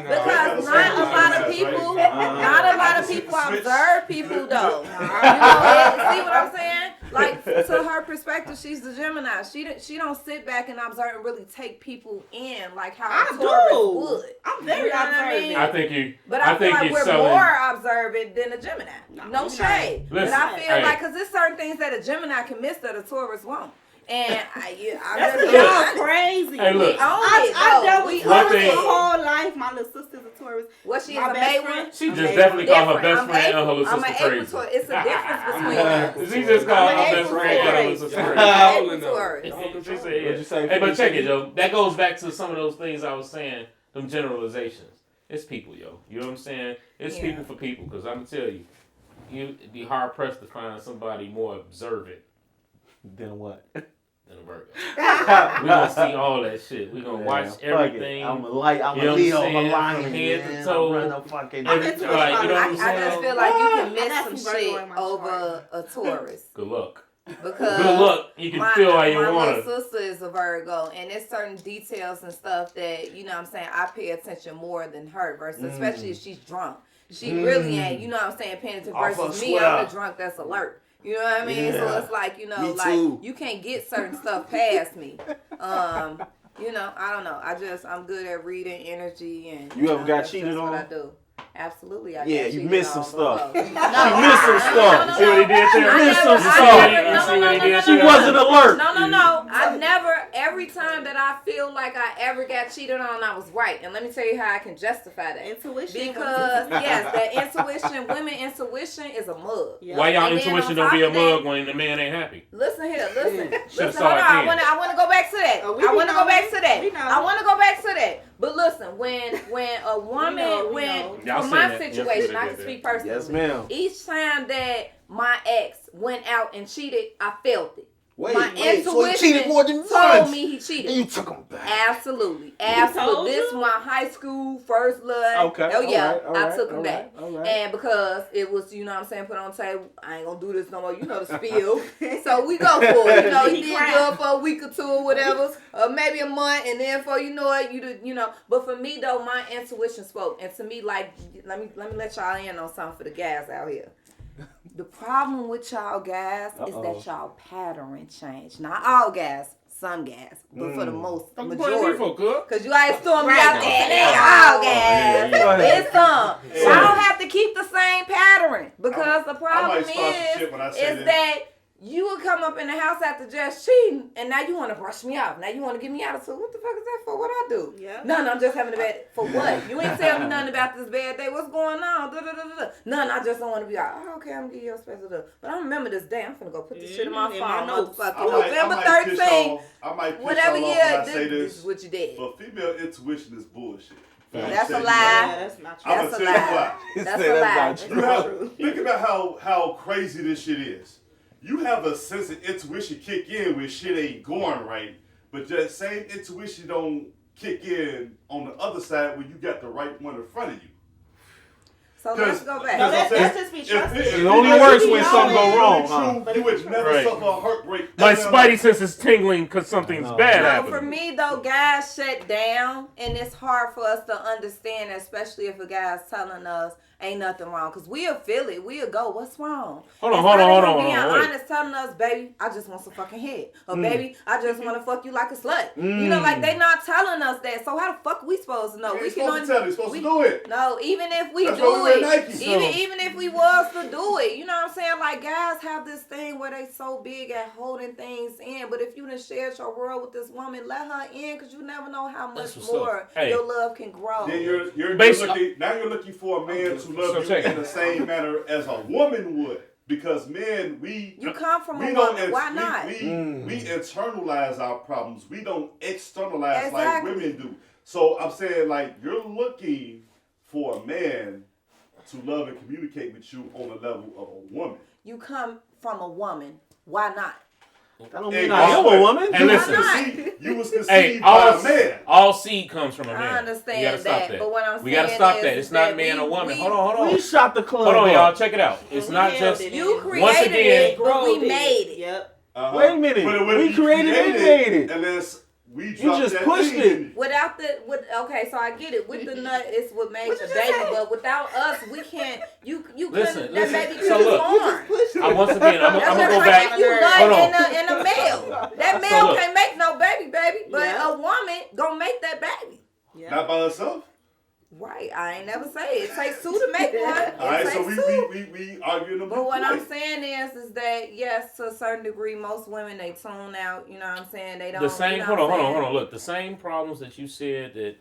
Speaker 3: Because not a lot of people, not a lot of people observe people though. You know, see what I'm saying? Like to her perspective, she's the Gemini. She don't sit back and observe and really take people in like how a Taurus would.
Speaker 5: I'm very observant.
Speaker 2: I think you.
Speaker 3: But I feel like
Speaker 2: you're
Speaker 3: we're
Speaker 2: selling.
Speaker 3: more observant than a Gemini. No shade. But
Speaker 2: Listen,
Speaker 3: I feel
Speaker 2: hey.
Speaker 3: like, because there's certain things that a Gemini can miss that a Taurus won't. And I
Speaker 5: That's
Speaker 3: really
Speaker 5: y'all crazy.
Speaker 2: Hey, look.
Speaker 5: I dealt with
Speaker 2: One
Speaker 5: Taurus
Speaker 2: thing-
Speaker 5: my whole life. My little sister's a Taurus.
Speaker 3: What she is
Speaker 5: My
Speaker 3: a
Speaker 5: best
Speaker 3: May
Speaker 5: friend-
Speaker 3: one?
Speaker 2: She
Speaker 5: I'm
Speaker 2: just
Speaker 5: a-
Speaker 2: definitely called her best
Speaker 3: I'm
Speaker 2: friend and her
Speaker 3: April.
Speaker 2: little
Speaker 3: I'm an
Speaker 2: sister
Speaker 3: April
Speaker 2: crazy.
Speaker 3: Taurus. It's a difference between us.
Speaker 2: She just called
Speaker 3: I'm
Speaker 2: her
Speaker 3: an
Speaker 2: best
Speaker 3: April
Speaker 2: friend and her
Speaker 3: Taurus.
Speaker 2: little sister
Speaker 3: April
Speaker 2: crazy.
Speaker 3: Taurus.
Speaker 2: She said,
Speaker 1: What'd you say,
Speaker 2: hey, but
Speaker 1: 50?
Speaker 2: check it, yo. That goes back to some of those things I was saying, them generalizations. It's people, yo. You know what I'm saying? It's
Speaker 3: Yeah.
Speaker 2: people for people. Because I'm going to tell you, you'd be hard-pressed to find somebody more observant
Speaker 1: Then what?
Speaker 2: than a Virgo. We're going to see all that shit. We're going to watch
Speaker 1: fuck
Speaker 2: everything.
Speaker 1: it. I'm a light. I'm
Speaker 2: You
Speaker 1: a
Speaker 2: know
Speaker 1: Leo.
Speaker 2: what
Speaker 1: I'm
Speaker 2: I'm
Speaker 1: a
Speaker 2: saying?
Speaker 1: lion.
Speaker 2: From head to
Speaker 1: man.
Speaker 2: toe.
Speaker 1: I'm running a fucking.
Speaker 2: Every-
Speaker 5: into
Speaker 2: like, you know what
Speaker 3: I
Speaker 2: I'm saying?
Speaker 3: just feel like you can
Speaker 5: I
Speaker 3: miss
Speaker 5: got
Speaker 3: some
Speaker 5: some Virgo
Speaker 3: shit
Speaker 5: in my
Speaker 3: over
Speaker 5: chart.
Speaker 3: a Taurus.
Speaker 2: Good luck.
Speaker 3: Because
Speaker 2: Good luck. You can feel how you
Speaker 3: my
Speaker 2: want
Speaker 3: little
Speaker 2: to.
Speaker 3: sister is a Virgo, and there's certain details and stuff that, you know what I'm saying, I pay attention more than her, versus especially if she's drunk. She really ain't, you know what I'm saying, paying attention,
Speaker 1: Off
Speaker 3: versus
Speaker 1: her
Speaker 3: me,
Speaker 1: swear.
Speaker 3: I'm the drunk that's alert. You know what I mean? So
Speaker 1: Yeah.
Speaker 3: it's like, you know,
Speaker 1: Me
Speaker 3: like,
Speaker 1: too.
Speaker 3: you can't get certain stuff past me. You know, I don't know. I'm good at reading energy and.
Speaker 1: You ever got
Speaker 3: that's
Speaker 1: cheated on?
Speaker 3: What I do. Absolutely,
Speaker 1: Yeah, you missed some stuff.
Speaker 3: She
Speaker 1: missed some stuff.
Speaker 2: See what he did there?
Speaker 1: Missed some
Speaker 2: You
Speaker 1: stuff.
Speaker 2: see what he did
Speaker 1: She
Speaker 2: there?
Speaker 1: wasn't alert.
Speaker 3: No. I never, every time that I feel like I ever got cheated on, I was right. And let me tell you how I can justify that.
Speaker 5: Intuition.
Speaker 3: Because, yes, that intuition, women intuition is a mug.
Speaker 5: Yeah.
Speaker 2: Why y'all
Speaker 3: And then
Speaker 2: intuition
Speaker 3: on
Speaker 2: don't be a
Speaker 3: top of that-
Speaker 2: mug when the man ain't happy?
Speaker 3: Listen here, listen.
Speaker 2: Should've
Speaker 3: Listen,
Speaker 2: saw
Speaker 3: hold
Speaker 2: it
Speaker 3: on.
Speaker 2: then.
Speaker 3: I want to go back to that.
Speaker 5: Oh, we
Speaker 3: I want to
Speaker 5: know.
Speaker 3: go back to that.
Speaker 5: We know.
Speaker 3: I want to go back to that. But listen, when a woman,
Speaker 5: we know.
Speaker 2: Y'all
Speaker 3: for
Speaker 2: seen
Speaker 3: my
Speaker 2: that. Y'all
Speaker 3: situation,
Speaker 2: seen
Speaker 3: I
Speaker 2: that
Speaker 3: can
Speaker 2: there.
Speaker 3: speak personally.
Speaker 1: Yes, ma'am.
Speaker 3: Each time that my ex went out and cheated, I felt it.
Speaker 1: Wait,
Speaker 3: My
Speaker 1: so he
Speaker 3: intuition
Speaker 1: cheated more than
Speaker 3: told
Speaker 1: once.
Speaker 3: me he cheated.
Speaker 1: And you took him back.
Speaker 3: Absolutely.
Speaker 5: told
Speaker 3: This
Speaker 5: you?
Speaker 3: my high school first love.
Speaker 1: Okay.
Speaker 3: Oh yeah,
Speaker 1: all
Speaker 3: I
Speaker 1: right,
Speaker 3: took him
Speaker 1: all
Speaker 3: back.
Speaker 1: right, all right.
Speaker 3: And because it was, you know what I'm saying, put on the table, I ain't gonna do this no more. You know the spiel. So we go for it. You know, he did good for a week or two or whatever, or maybe a month, and then for you know. But for me though, my intuition spoke, and to me, like, let me let y'all in on something for the guys out here. The problem with y'all guys is that y'all pattern change. Not all guys, some guys, but for the most majority. Because you always throwing me out there, they all guys. It's some. Y'all have to keep the same pattern. Because the problem
Speaker 6: might start some shit when I say
Speaker 3: is
Speaker 6: this.
Speaker 3: that you would come up in the house after just cheating, and now you want to brush me off. Now you want to get me out of school. What the fuck is that for? What I do?
Speaker 5: Yeah.
Speaker 3: None, I'm just having a bad. For what? You ain't tell me nothing about this bad day. What's going on? None, I just don't want to be like, oh, okay, I'm gonna give you a special deal. But I remember this day. I'm finna go put this shit in my phone. Motherfucking November 13th. Whatever year, this is what you did.
Speaker 6: But female intuition is bullshit.
Speaker 3: That's a lie.
Speaker 5: Yeah, that's not true.
Speaker 6: I'm
Speaker 3: That's
Speaker 6: gonna
Speaker 3: a
Speaker 6: tell you
Speaker 3: lie.
Speaker 6: why.
Speaker 3: That's a lie.
Speaker 6: Think about how crazy this shit is. You have a sense of intuition kick in when shit ain't going right, but that same intuition don't kick in on the other side when you got the right one in front of you.
Speaker 3: So let's go back.
Speaker 5: No, that's just be trusted.
Speaker 1: It only works when something go wrong, huh?
Speaker 6: You would never
Speaker 2: Right.
Speaker 6: suffer a heartbreak.
Speaker 2: My
Speaker 6: ever.
Speaker 2: spidey sense is tingling because something's bad
Speaker 3: No,
Speaker 2: happening.
Speaker 3: for me though, guys shut down, and it's hard for us to understand, especially if a guy's telling us ain't nothing wrong, because we'll feel it. We'll go, what's wrong?
Speaker 2: Hold on.
Speaker 3: Being
Speaker 2: Wait.
Speaker 3: honest, telling us, baby, I just want some fucking head, or baby, I just want to fuck you like a slut. You know, like they not telling us that. So how the fuck we supposed to know?
Speaker 6: You ain't supposed to tell you. You're supposed to do it.
Speaker 3: No, even if we
Speaker 6: That's
Speaker 3: do
Speaker 6: why we wear
Speaker 3: it,
Speaker 6: Nikes.
Speaker 3: even if we was to do it, you know what I'm saying? Like guys have this thing where they so big at holding things in, but if you done shared your world with this woman, let her in, because you never know how much
Speaker 2: That's what's
Speaker 3: more
Speaker 2: up. Hey.
Speaker 3: your love can grow.
Speaker 6: Then you're looking for a man to love you in the same manner as a woman would. Because men,
Speaker 3: you come from a
Speaker 6: don't
Speaker 3: woman, why not?
Speaker 6: we internalize our problems. We don't externalize like
Speaker 3: Exactly.
Speaker 6: women do. So I'm saying, like, you're looking for a man to love and communicate with you on the level of a woman.
Speaker 3: You come from a woman, why not?
Speaker 1: That don't mean I am a woman.
Speaker 2: Hey, listen.
Speaker 6: You was conceived
Speaker 2: Hey,
Speaker 6: by a man.
Speaker 2: all seed comes from a man.
Speaker 3: I understand
Speaker 2: You gotta stop
Speaker 3: that, but what I'm
Speaker 2: we gotta
Speaker 3: saying
Speaker 2: stop
Speaker 3: is
Speaker 2: that. It's not
Speaker 3: that
Speaker 2: man or woman.
Speaker 3: we-
Speaker 2: Hold on.
Speaker 1: We shot the club.
Speaker 2: Hold on, y'all.
Speaker 1: up.
Speaker 2: Check it out. It's not just.
Speaker 3: You
Speaker 2: Once
Speaker 3: created
Speaker 2: again,
Speaker 3: it, but we made it.
Speaker 5: Yep.
Speaker 1: Wait a minute.
Speaker 6: But it wouldn't
Speaker 1: We
Speaker 6: be
Speaker 1: created it and made it.
Speaker 6: Unless we
Speaker 1: You
Speaker 6: dropped
Speaker 1: just
Speaker 6: that
Speaker 1: pushed
Speaker 6: thing
Speaker 1: it.
Speaker 6: in you.
Speaker 3: Without okay, so I get it. With the nut, it's what made
Speaker 5: What
Speaker 3: the
Speaker 5: you just
Speaker 3: baby,
Speaker 5: said?
Speaker 3: but without us, we can't. You
Speaker 2: Listen,
Speaker 3: couldn't. That baby
Speaker 2: so
Speaker 3: couldn't
Speaker 2: look,
Speaker 3: born.
Speaker 2: Once again, I'm
Speaker 3: That's
Speaker 2: gonna
Speaker 3: just
Speaker 2: go
Speaker 3: like
Speaker 2: back.
Speaker 3: if you
Speaker 2: Hold on.
Speaker 3: nut in a male. That
Speaker 2: So
Speaker 3: male
Speaker 2: look.
Speaker 3: can't make no baby, but
Speaker 5: Yeah.
Speaker 3: a woman gonna make that baby.
Speaker 6: Not by herself.
Speaker 3: Right, I ain't never say it. It takes two to make one. It
Speaker 6: All right,
Speaker 3: takes
Speaker 6: so
Speaker 3: two.
Speaker 6: we arguing about.
Speaker 3: But what I'm saying is that yes, to a certain degree, most women they tune out. You know what I'm saying? They don't.
Speaker 2: The same.
Speaker 3: You know
Speaker 2: Hold
Speaker 3: what I'm
Speaker 2: on.
Speaker 3: saying?
Speaker 2: Look, the same problems that you said that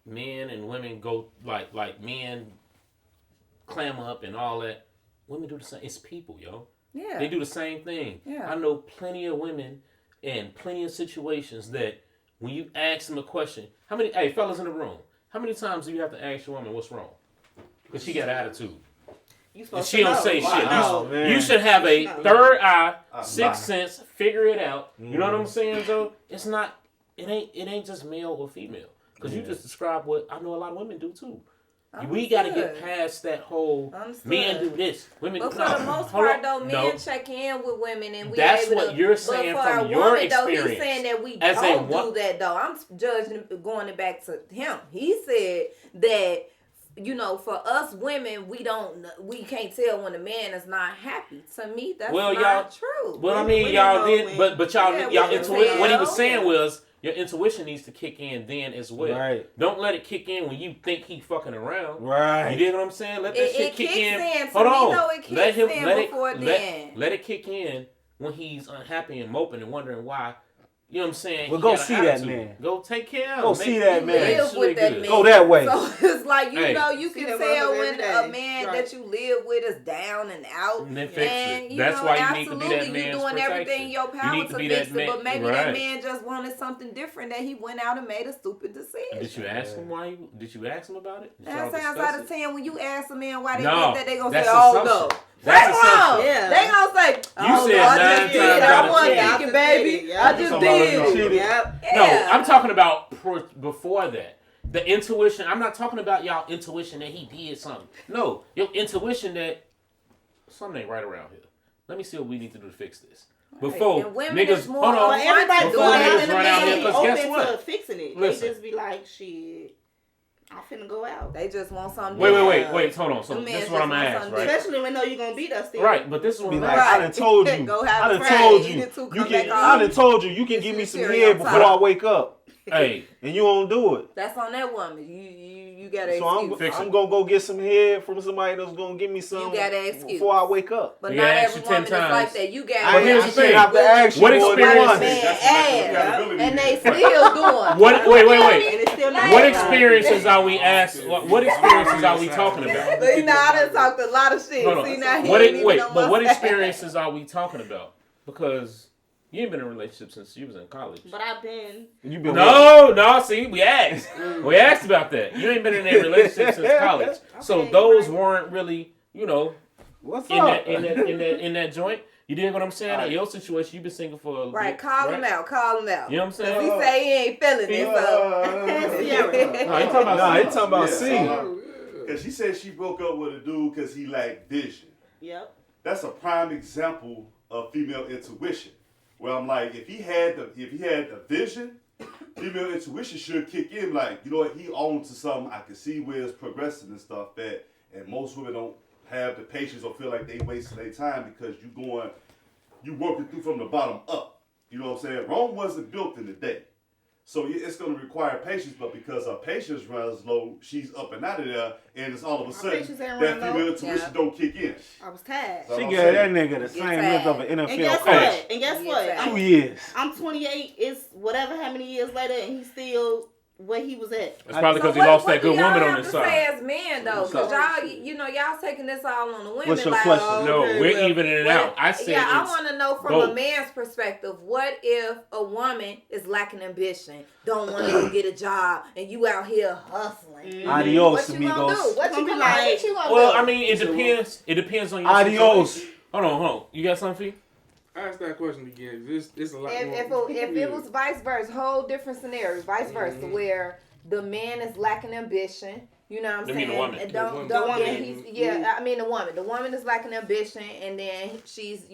Speaker 2: men and women go like men clam up and all that. Women do the same. It's people, yo.
Speaker 3: Yeah.
Speaker 2: They do the same thing.
Speaker 3: Yeah.
Speaker 2: I know plenty of women and plenty of situations that when you ask them a question, hey, fellas in the room, how many times do you have to ask your woman what's wrong? Because she got attitude. And she don't say shit. You should have a third eye, sixth sense, figure it out. You know what I'm saying, Joe? It's not, it ain't just male or female. Because you just described what I know a lot of women do too. We got to get past that whole men do this, women do
Speaker 3: But for the most part, though, men check in with women, and we.
Speaker 2: That's
Speaker 3: able
Speaker 2: what
Speaker 3: to,
Speaker 2: you're saying
Speaker 3: but for
Speaker 2: from
Speaker 3: a
Speaker 2: your
Speaker 3: woman,
Speaker 2: experience.
Speaker 3: Though, he's saying that we
Speaker 2: As
Speaker 3: don't
Speaker 2: in
Speaker 3: do that, though. I'm judging, going it back to him. He said that, you know, for us women, we can't tell when a man is not happy. To me, that's not true.
Speaker 2: Well, I mean, y'all did, but y'all
Speaker 3: Yeah,
Speaker 2: into it. What he was saying was, Your intuition needs to kick in then as well.
Speaker 1: Right.
Speaker 2: Don't let it kick in when you think he fucking around.
Speaker 1: Right.
Speaker 2: You dig what I'm saying? Let that shit kick in.
Speaker 3: Hold on. Let
Speaker 2: it kick in when he's unhappy and moping and wondering why. You know what I'm saying?
Speaker 1: Well, go see that man.
Speaker 2: Go take care of him.
Speaker 1: Go see that man.
Speaker 3: Live with that man.
Speaker 1: Go that way.
Speaker 3: So it's like, you know, you can
Speaker 5: that
Speaker 3: tell
Speaker 5: motherfucker
Speaker 3: when
Speaker 5: every
Speaker 3: a
Speaker 5: day.
Speaker 3: man
Speaker 5: Right.
Speaker 3: that you live with is down and out.
Speaker 2: And then fix it.
Speaker 3: You
Speaker 2: That's
Speaker 3: know,
Speaker 2: why you need to be that
Speaker 3: absolutely,
Speaker 2: man's
Speaker 3: you doing
Speaker 2: protection.
Speaker 3: everything in your power
Speaker 2: You need
Speaker 3: to
Speaker 2: to be
Speaker 3: fix
Speaker 2: that
Speaker 3: it,
Speaker 2: man.
Speaker 3: but maybe
Speaker 2: Right.
Speaker 3: that man just wanted something different, that he went out and made a stupid decision.
Speaker 2: Did you ask him why? Did you ask him about it? Did y'all
Speaker 3: 9 times
Speaker 2: discuss
Speaker 3: out of
Speaker 2: it?
Speaker 3: 10, when you ask a man why they
Speaker 2: No,
Speaker 3: did that, they gonna
Speaker 2: that's
Speaker 3: say, "Oh
Speaker 2: assumption.
Speaker 3: no."
Speaker 2: That's
Speaker 3: That's wrong.
Speaker 5: Yeah.
Speaker 3: They gonna say, "Oh
Speaker 2: said
Speaker 3: no, I
Speaker 2: 9
Speaker 3: just did
Speaker 2: times
Speaker 3: it.
Speaker 2: out
Speaker 3: I
Speaker 2: of
Speaker 3: wasn't
Speaker 2: 10.
Speaker 3: thinking, baby.
Speaker 5: Yeah.
Speaker 3: I just did it."
Speaker 5: Yep.
Speaker 2: No,
Speaker 3: Yeah.
Speaker 2: I'm talking about before that. The intuition. I'm not talking about y'all intuition that he did something. No, your intuition that something ain't right around here. Let me see what we need to do to fix this. Before
Speaker 3: And women
Speaker 2: niggas,
Speaker 3: is more
Speaker 2: hold on.
Speaker 5: But everybody
Speaker 2: Before
Speaker 5: doing
Speaker 2: niggas
Speaker 5: that in the
Speaker 2: run out here,
Speaker 5: man
Speaker 2: because guess
Speaker 5: open
Speaker 2: what?
Speaker 5: to fixing it.
Speaker 2: Listen.
Speaker 5: They just be like, shit, I'm finna go out.
Speaker 3: They just want something.
Speaker 2: Wait,
Speaker 3: different.
Speaker 2: hold on. So
Speaker 3: Them
Speaker 2: this
Speaker 3: men
Speaker 2: is what I'm
Speaker 3: just
Speaker 2: gonna
Speaker 3: want
Speaker 2: ask,
Speaker 3: something
Speaker 2: right?
Speaker 5: Especially when they know you're gonna beat us still.
Speaker 2: Right, but this is what
Speaker 1: Be
Speaker 2: I'm
Speaker 1: like,
Speaker 2: asking.
Speaker 1: I done told you.
Speaker 3: Go have
Speaker 1: I
Speaker 3: a
Speaker 1: done
Speaker 3: friend.
Speaker 1: told
Speaker 3: Eat
Speaker 1: you.
Speaker 3: it too,
Speaker 1: You
Speaker 3: come
Speaker 1: can.
Speaker 3: back
Speaker 1: I
Speaker 3: on.
Speaker 1: done told you. You can
Speaker 3: Get
Speaker 1: give
Speaker 3: some
Speaker 1: me some
Speaker 3: cereal
Speaker 1: head before
Speaker 3: top.
Speaker 1: I wake up,
Speaker 2: Hey,
Speaker 1: and you don't do it.
Speaker 3: That's on that woman. You got an
Speaker 1: So
Speaker 3: excuse.
Speaker 2: Fix it.
Speaker 1: I'm gonna go get some head from somebody that's gonna give me some
Speaker 3: got an excuse.
Speaker 1: before I wake up.
Speaker 3: But
Speaker 2: We
Speaker 3: not
Speaker 2: gotta ask
Speaker 3: every
Speaker 2: you 10
Speaker 3: woman is like
Speaker 2: times.
Speaker 3: that. You got
Speaker 1: I
Speaker 2: here's the thing.
Speaker 1: have to ask you
Speaker 2: What
Speaker 1: more than
Speaker 2: experience-
Speaker 1: once.
Speaker 3: man
Speaker 6: That's the
Speaker 3: ass,
Speaker 6: accountability
Speaker 3: and they
Speaker 6: there.
Speaker 3: still doing.
Speaker 2: What? Wait.
Speaker 5: And it's still not
Speaker 2: What
Speaker 5: right.
Speaker 2: experiences are we asking? What experiences are we talking about?
Speaker 3: See, now I done talked a lot of shit.
Speaker 2: Hold on.
Speaker 3: See, now he
Speaker 2: What?
Speaker 3: ain't even
Speaker 2: Wait,
Speaker 3: on
Speaker 2: but
Speaker 3: my
Speaker 2: what
Speaker 3: side.
Speaker 2: experiences are we talking about? Because you ain't been in a relationship since you was in college.
Speaker 5: But I've been.
Speaker 1: You been
Speaker 2: No. See, we asked. We asked about that. You ain't been in a relationship since college, so
Speaker 5: Okay,
Speaker 2: those
Speaker 5: right.
Speaker 2: weren't really,
Speaker 1: What's
Speaker 2: in
Speaker 1: up?
Speaker 2: that joint. You dig what I'm saying? In your situation, you've been single for a
Speaker 3: Right,
Speaker 2: bit,
Speaker 3: call
Speaker 2: right?
Speaker 3: him out. Call him out.
Speaker 2: You know what I'm saying?
Speaker 3: 'Cause he say he ain't feeling it. So.
Speaker 5: Ciara.
Speaker 2: No, he talking about.
Speaker 1: Nah, he talking about
Speaker 6: Yeah.
Speaker 1: C.
Speaker 6: Because she said she broke up with a dude because he lacked vision.
Speaker 5: Yep.
Speaker 6: That's a prime example of female intuition. Where I'm like, if he had the vision, female intuition should kick in. Like, you know what, he owns to something. I can see where it's progressing and stuff. And most women don't have the patience or feel like they wasting their time because you working through from the bottom up. You know what I'm saying? Rome wasn't built in a day. So it's going to require patience, but because her patience runs low, she's up and out of there, and it's all of a sudden
Speaker 5: patience ain't
Speaker 6: that
Speaker 5: run
Speaker 6: female
Speaker 5: low.
Speaker 6: intuition don't kick in.
Speaker 5: I was tired.
Speaker 6: So
Speaker 1: She
Speaker 6: I'm
Speaker 1: gave
Speaker 6: saying.
Speaker 1: that nigga the same length of an
Speaker 5: And
Speaker 1: NFL
Speaker 5: guess
Speaker 1: coach.
Speaker 5: what? And guess
Speaker 3: Yes,
Speaker 5: what?
Speaker 3: sir.
Speaker 1: 2 years.
Speaker 5: I'm 28. It's whatever how many years later, and he's still where he was at.
Speaker 2: It's probably because
Speaker 3: So
Speaker 2: he lost
Speaker 3: what
Speaker 2: that good
Speaker 3: do y'all
Speaker 2: woman on
Speaker 3: have
Speaker 2: his
Speaker 3: to say
Speaker 2: side.
Speaker 3: as men though?
Speaker 1: What's
Speaker 3: Because
Speaker 1: up?
Speaker 3: y'all, y'all taking this all on the women.
Speaker 1: What's your
Speaker 3: like,
Speaker 1: question?
Speaker 3: oh,
Speaker 2: No,
Speaker 3: okay,
Speaker 2: we're
Speaker 3: well,
Speaker 2: evening it
Speaker 3: what
Speaker 2: out.
Speaker 3: if-
Speaker 2: I said
Speaker 3: I
Speaker 2: it's
Speaker 3: want to know from
Speaker 2: both.
Speaker 3: a man's perspective. What if a woman is lacking ambition, don't want to go get a job, and you out here hustling?
Speaker 1: Adios,
Speaker 3: What you gonna do?
Speaker 1: amigos.
Speaker 3: What you
Speaker 5: Gonna be
Speaker 3: gonna
Speaker 5: like-
Speaker 3: What you gonna
Speaker 2: Well,
Speaker 3: do?
Speaker 2: I mean, it depends. It depends on your
Speaker 1: Adios.
Speaker 2: situation. Hold on. You got something, Fee?
Speaker 4: Ask that question again. It's a lot
Speaker 3: If
Speaker 4: more.
Speaker 3: it was vice versa, whole different scenarios, vice versa, where the man is lacking ambition, you know what I'm
Speaker 2: You
Speaker 3: saying?
Speaker 2: mean the woman?
Speaker 3: And
Speaker 4: The
Speaker 3: don't,
Speaker 4: woman.
Speaker 3: don't,
Speaker 5: The
Speaker 3: yeah,
Speaker 5: woman.
Speaker 3: he's, yeah, I mean the woman. The woman is lacking ambition, and then she's,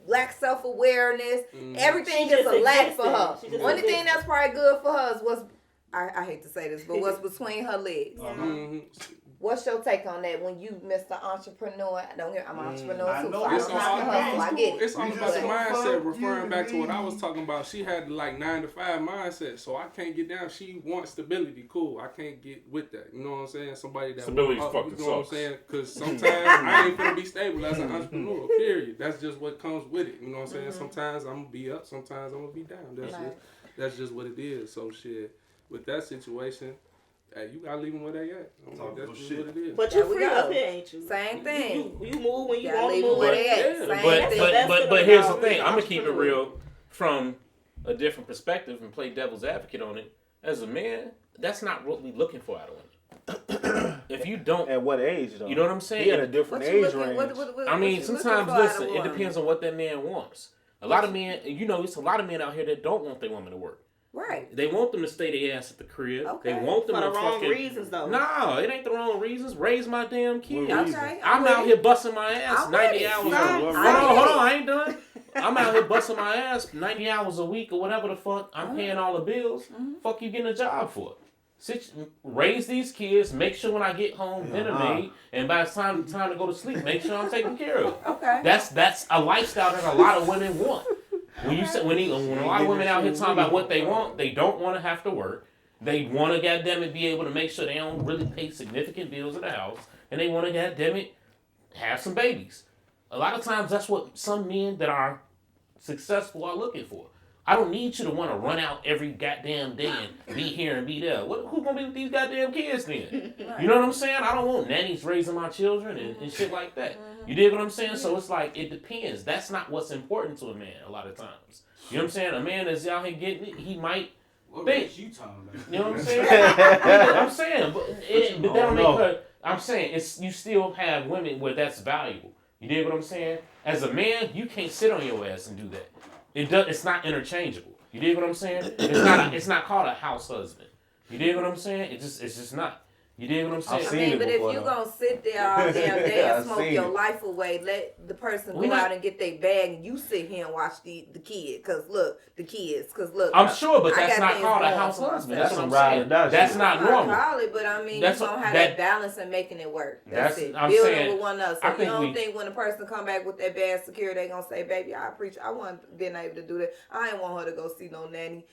Speaker 3: lacks self-awareness. Everything
Speaker 5: She
Speaker 3: is
Speaker 5: just
Speaker 3: a lack for
Speaker 5: existing.
Speaker 3: her.
Speaker 5: She just
Speaker 3: Only thing
Speaker 5: existing.
Speaker 3: that's probably good for her is what's, I hate to say this, but what's between her legs.
Speaker 4: Mhm.
Speaker 3: What's your take on that when you, Mr. Entrepreneur? I'm an entrepreneur
Speaker 6: I
Speaker 3: too,
Speaker 6: know
Speaker 3: so I
Speaker 6: it's
Speaker 3: don't have to hustle. I get it.
Speaker 4: It's all
Speaker 6: You
Speaker 4: about the
Speaker 6: just-
Speaker 4: mindset. Referring back to what I was talking about, she had like 9 to 5 mindset, so I can't get down. She wants stability, cool. I can't get with that. You know what I'm saying? Somebody that
Speaker 2: Stability
Speaker 4: you
Speaker 2: fucking
Speaker 4: know what I'm
Speaker 2: sucks.
Speaker 4: saying? Because sometimes I ain't gonna be stable as an entrepreneur. Period. That's just what comes with it. You know what I'm saying? Sometimes I'm gonna be up, sometimes I'm gonna be down. That's just what it is. So shit, with that situation. Hey, you gotta leave them where they at.
Speaker 6: Talk
Speaker 4: That's
Speaker 6: good
Speaker 4: just
Speaker 6: shit.
Speaker 4: what it is.
Speaker 5: But
Speaker 3: There
Speaker 5: you
Speaker 3: we
Speaker 5: free
Speaker 3: go.
Speaker 5: up here, ain't you?
Speaker 3: Same thing.
Speaker 5: You move when you
Speaker 3: Gotta
Speaker 5: want to
Speaker 3: leave them
Speaker 5: move.
Speaker 3: where they at.
Speaker 2: Yeah,
Speaker 3: Same thing.
Speaker 2: but here's the thing. I'm gonna keep it real from a different perspective and play devil's advocate on it. As a man, that's not what we looking for out of women. If you don't,
Speaker 1: At what age though?
Speaker 2: you know what I'm saying?
Speaker 1: He at a different
Speaker 3: What you
Speaker 1: age
Speaker 3: looking?
Speaker 1: range.
Speaker 2: I mean,
Speaker 3: what you looking
Speaker 2: sometimes,
Speaker 3: for out of
Speaker 2: listen,
Speaker 3: a
Speaker 2: it
Speaker 3: woman?
Speaker 2: depends on what that man wants. A lot of men, it's a lot of men out here that don't want their woman to work.
Speaker 3: Right.
Speaker 2: They want them to stay their ass at the crib.
Speaker 3: Okay.
Speaker 2: They want them
Speaker 5: For
Speaker 2: to
Speaker 5: the wrong
Speaker 2: fucking...
Speaker 5: reasons, though.
Speaker 2: No, it ain't the wrong reasons. Raise my damn kids.
Speaker 3: Okay.
Speaker 2: I'm
Speaker 3: with
Speaker 2: out
Speaker 3: it.
Speaker 2: here busting my ass
Speaker 3: I'm
Speaker 2: 90
Speaker 3: with it.
Speaker 2: hours.
Speaker 3: No,
Speaker 2: Hold
Speaker 3: I'm
Speaker 2: on,
Speaker 3: with it.
Speaker 2: I ain't done. I'm out here busting my ass 90 hours a week or whatever the fuck. I'm paying all the bills. Fuck you getting a job for? Raise these kids, make sure when I get home dinner made, and by the time to go to sleep, make sure I'm taken care of.
Speaker 3: Okay.
Speaker 2: That's a lifestyle that a lot of women want. When a lot of women out here talking about what they want, they don't want to have to work. They want to, goddammit, be able to make sure they don't really pay significant bills in the house, and they want to, goddammit, have some babies. A lot of times, that's what some men that are successful are looking for. I don't need you to want to run out every goddamn day and be here and be there. Who's gonna be with these goddamn kids then? Right. You know what I'm saying? I don't want nannies raising my children and shit like that. You dig what I'm saying? So it's like, it depends. That's not what's important to a man a lot of times. You know what I'm saying? A man that's out here getting it, he might.
Speaker 7: What makes you talking about?
Speaker 2: You know what I'm saying? I'm saying, but that don't make her. I'm saying you still have women where that's valuable. You dig what I'm saying? As a man, you can't sit on your ass and do that. It's not interchangeable. You dig what I'm saying? It's not called a house husband. You dig what I'm saying? It's just not. You dig what I'm saying?
Speaker 3: I mean, but if you're going to sit there all damn day and smoke your life away, let the person go out and get their bag and you sit here and watch the kid. Because look,
Speaker 2: I'm sure, but that's not called a house husband. That's what I'm saying. That's not normal.
Speaker 3: Probably, but I mean, you're going to have that balance and making it work. That's it.
Speaker 2: I'm
Speaker 3: building
Speaker 2: saying,
Speaker 3: with one another. So you don't think when a person come back with that bag secure, they going to say, baby, I wasn't being able to do that. I ain't want her to go see no nanny.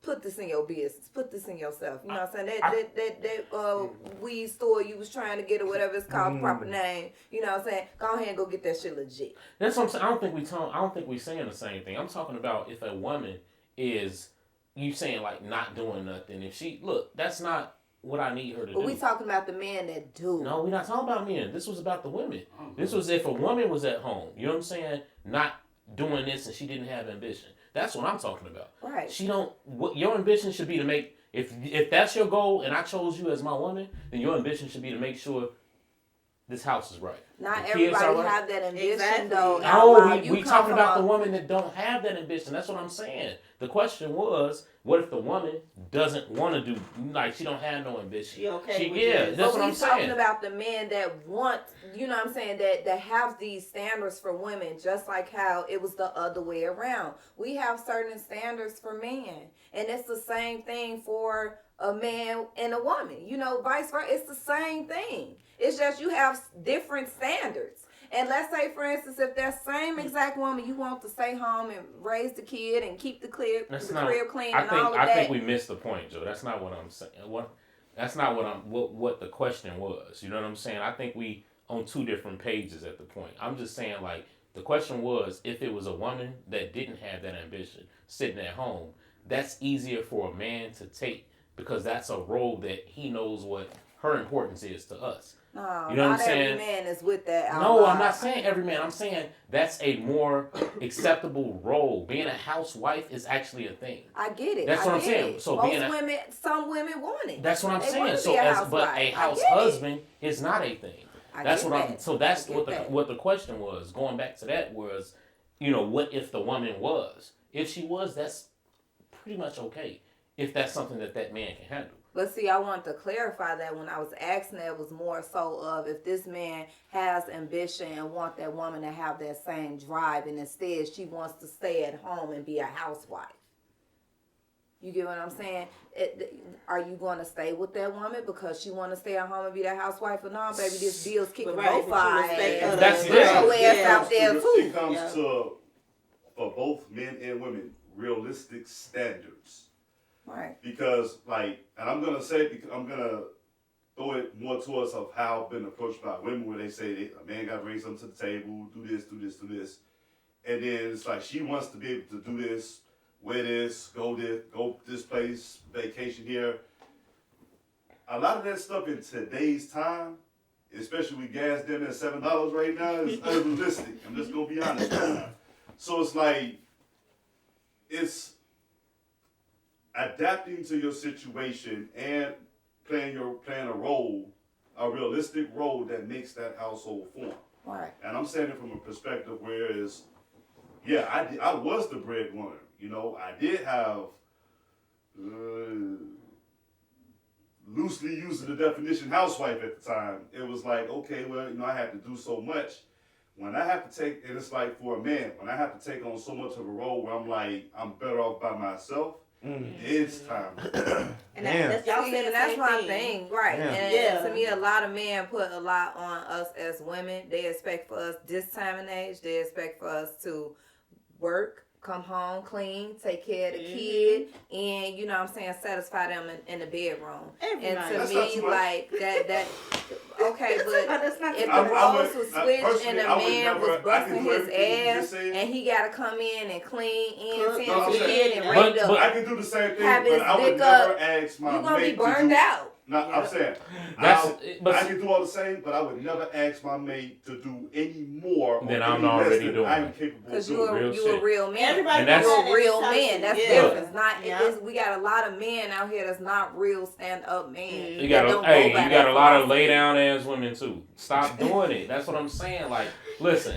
Speaker 3: Put this in your business. Put this in yourself. You know what I'm saying? That weed store you was trying to get or whatever it's called, proper name. You know what I'm saying? Go ahead and go get that shit legit.
Speaker 2: That's what I'm saying. I don't think we saying the same thing. I'm talking about if a woman is, you saying like not doing nothing. If she that's not what I need her to do.
Speaker 3: But we talking about the men that do.
Speaker 2: No, we're not talking about men. This was about the women. This was if a woman was at home. You know what I'm saying? Not doing this and she didn't have ambition. That's what I'm talking about.
Speaker 3: Right.
Speaker 2: Your ambition should be to make, if that's your goal and I chose you as my woman, then your ambition should be to make sure this house is right.
Speaker 3: Not everybody have that ambition though.
Speaker 2: No, we talking about the woman that don't have that ambition. That's what I'm saying. The question was, what if the woman doesn't want to do, like she don't have no ambition?
Speaker 5: She okay
Speaker 2: that's what I'm saying.
Speaker 3: Talking about the men that want, you know what I'm saying, that have these standards for women, just like how it was the other way around. We have certain standards for men, and it's the same thing for a man and a woman. You know, vice versa. It's the same thing. It's just you have different standards. And let's say, for instance, if that same exact woman you want to stay home and raise the kid and keep the crib clean and all of that.
Speaker 2: I think we missed the point, Joe. That's not what I'm saying. That's not what the question was. You know what I'm saying? I think we on two different pages at the point. I'm just saying, like, the question was, if it was a woman that didn't have that ambition sitting at home, that's easier for a man to take because that's a role that he knows what her importance is to us.
Speaker 3: No,
Speaker 2: you know
Speaker 3: not
Speaker 2: what I'm saying?
Speaker 3: Every man is with that.
Speaker 2: No, I'm not saying every man. I'm saying that's a more acceptable role. Being a housewife is actually a thing.
Speaker 3: I get it.
Speaker 2: That's what I'm saying. So
Speaker 3: some women want it.
Speaker 2: That's what I'm saying. So, but a house husband is not a thing. That's what the question was. Going back to that was, what if the woman was? If she was, that's pretty much okay. If that's something that man can handle.
Speaker 3: But see, I wanted to clarify that when I was asking that, it was more so of if this man has ambition and want that woman to have that same drive, and instead she wants to stay at home and be a housewife. You get what I'm saying? Are you going to stay with that woman because she want to stay at home and be that housewife? Or no, baby, this bill's kicking both sides.
Speaker 2: That's it.
Speaker 3: Out there too.
Speaker 6: It comes to, for both men and women, realistic standards.
Speaker 3: Right.
Speaker 6: Because, and I'm going to throw it more towards of how I've been approached by women where they say a man got to bring something to the table, do this. And then it's like she wants to be able to do this, wear this, go this place, vacation here. A lot of that stuff in today's time, especially with gas down at $7 right now, is unrealistic. I'm just going to be honest right now. So it's like, it's adapting to your situation and playing a role, a realistic role that makes that household form.
Speaker 3: Right.
Speaker 6: And I'm saying it from a perspective whereas, I was the breadwinner. I did have, loosely using the definition housewife at the time. It was like, okay, well, I had to do so much. When I have to take, and it's like for a man, when I have to take on so much of a role where I'm like, I'm better off by myself, it's time.
Speaker 5: And that's
Speaker 3: my thing, right? And to me, a lot of men put a lot on us as women. They expect for us this time and age. They expect for us to work come home clean, take care of the kid, and you know what I'm saying, satisfy them in the bedroom. And to
Speaker 6: That's
Speaker 3: me, like that okay, but if the roles was switched and the man was busting his ass and he gotta come in and clean and tend to the kid and ready to
Speaker 6: I can do the same thing,
Speaker 3: have
Speaker 6: but
Speaker 3: his
Speaker 6: I would
Speaker 3: dick
Speaker 6: never
Speaker 3: up,
Speaker 6: ask my
Speaker 3: you're gonna
Speaker 6: mate
Speaker 3: be burned out.
Speaker 6: No, I'm saying, I can do all the same, but I would never ask my mate to do any more
Speaker 2: than I'm already doing.
Speaker 6: I'm capable of doing.
Speaker 3: Because you're a real man.
Speaker 5: Everybody
Speaker 3: you're a real man. That's different. It's not.
Speaker 5: Yeah.
Speaker 3: We got a lot of men out here that's not real stand-up men.
Speaker 2: You got a lot of lay down ass women too. Stop doing it. That's what I'm saying. Like, listen,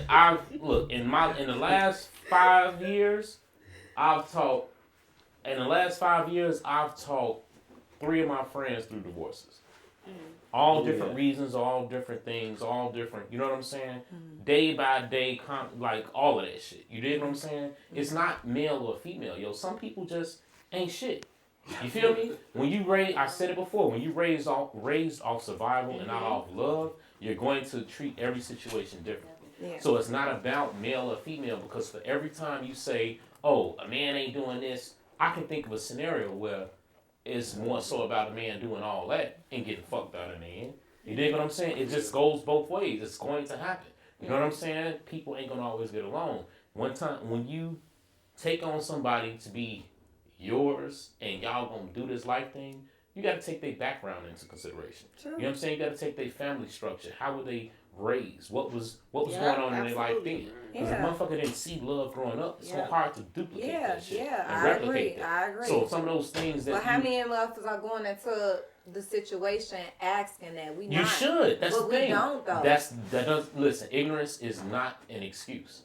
Speaker 2: in the last 5 years, I've taught 3 of my friends through divorces. All different reasons, all different things, all different, you know what I'm saying? Day by day, like all of that shit. You dig what I'm saying? It's not male or female, yo. Some people just ain't shit. You feel me? When you I said it before, when you raised off survival and not off love, you're going to treat every situation differently. Yeah. So it's not about male or female, because for every time you say, oh, a man ain't doing this, I can think of a scenario where it's more so about a man doing all that and getting fucked out in the end. You dig what I'm saying? It just goes both ways. It's going to happen. You know what I'm saying? People ain't going to always get along. One time, when you take on somebody to be yours and y'all going to do this life thing, you got to take their background into consideration. True. You know what I'm saying? You got to take their family structure. How were they raised? What was going on in their life then? Because the motherfucker didn't see love growing up. It's so hard to duplicate that shit and replicate that.
Speaker 3: I agree.
Speaker 2: So some of those things that
Speaker 3: But how many of us are going into the situation asking that?
Speaker 2: You should. That's the thing.
Speaker 3: We don't though.
Speaker 2: Listen, ignorance is not an excuse.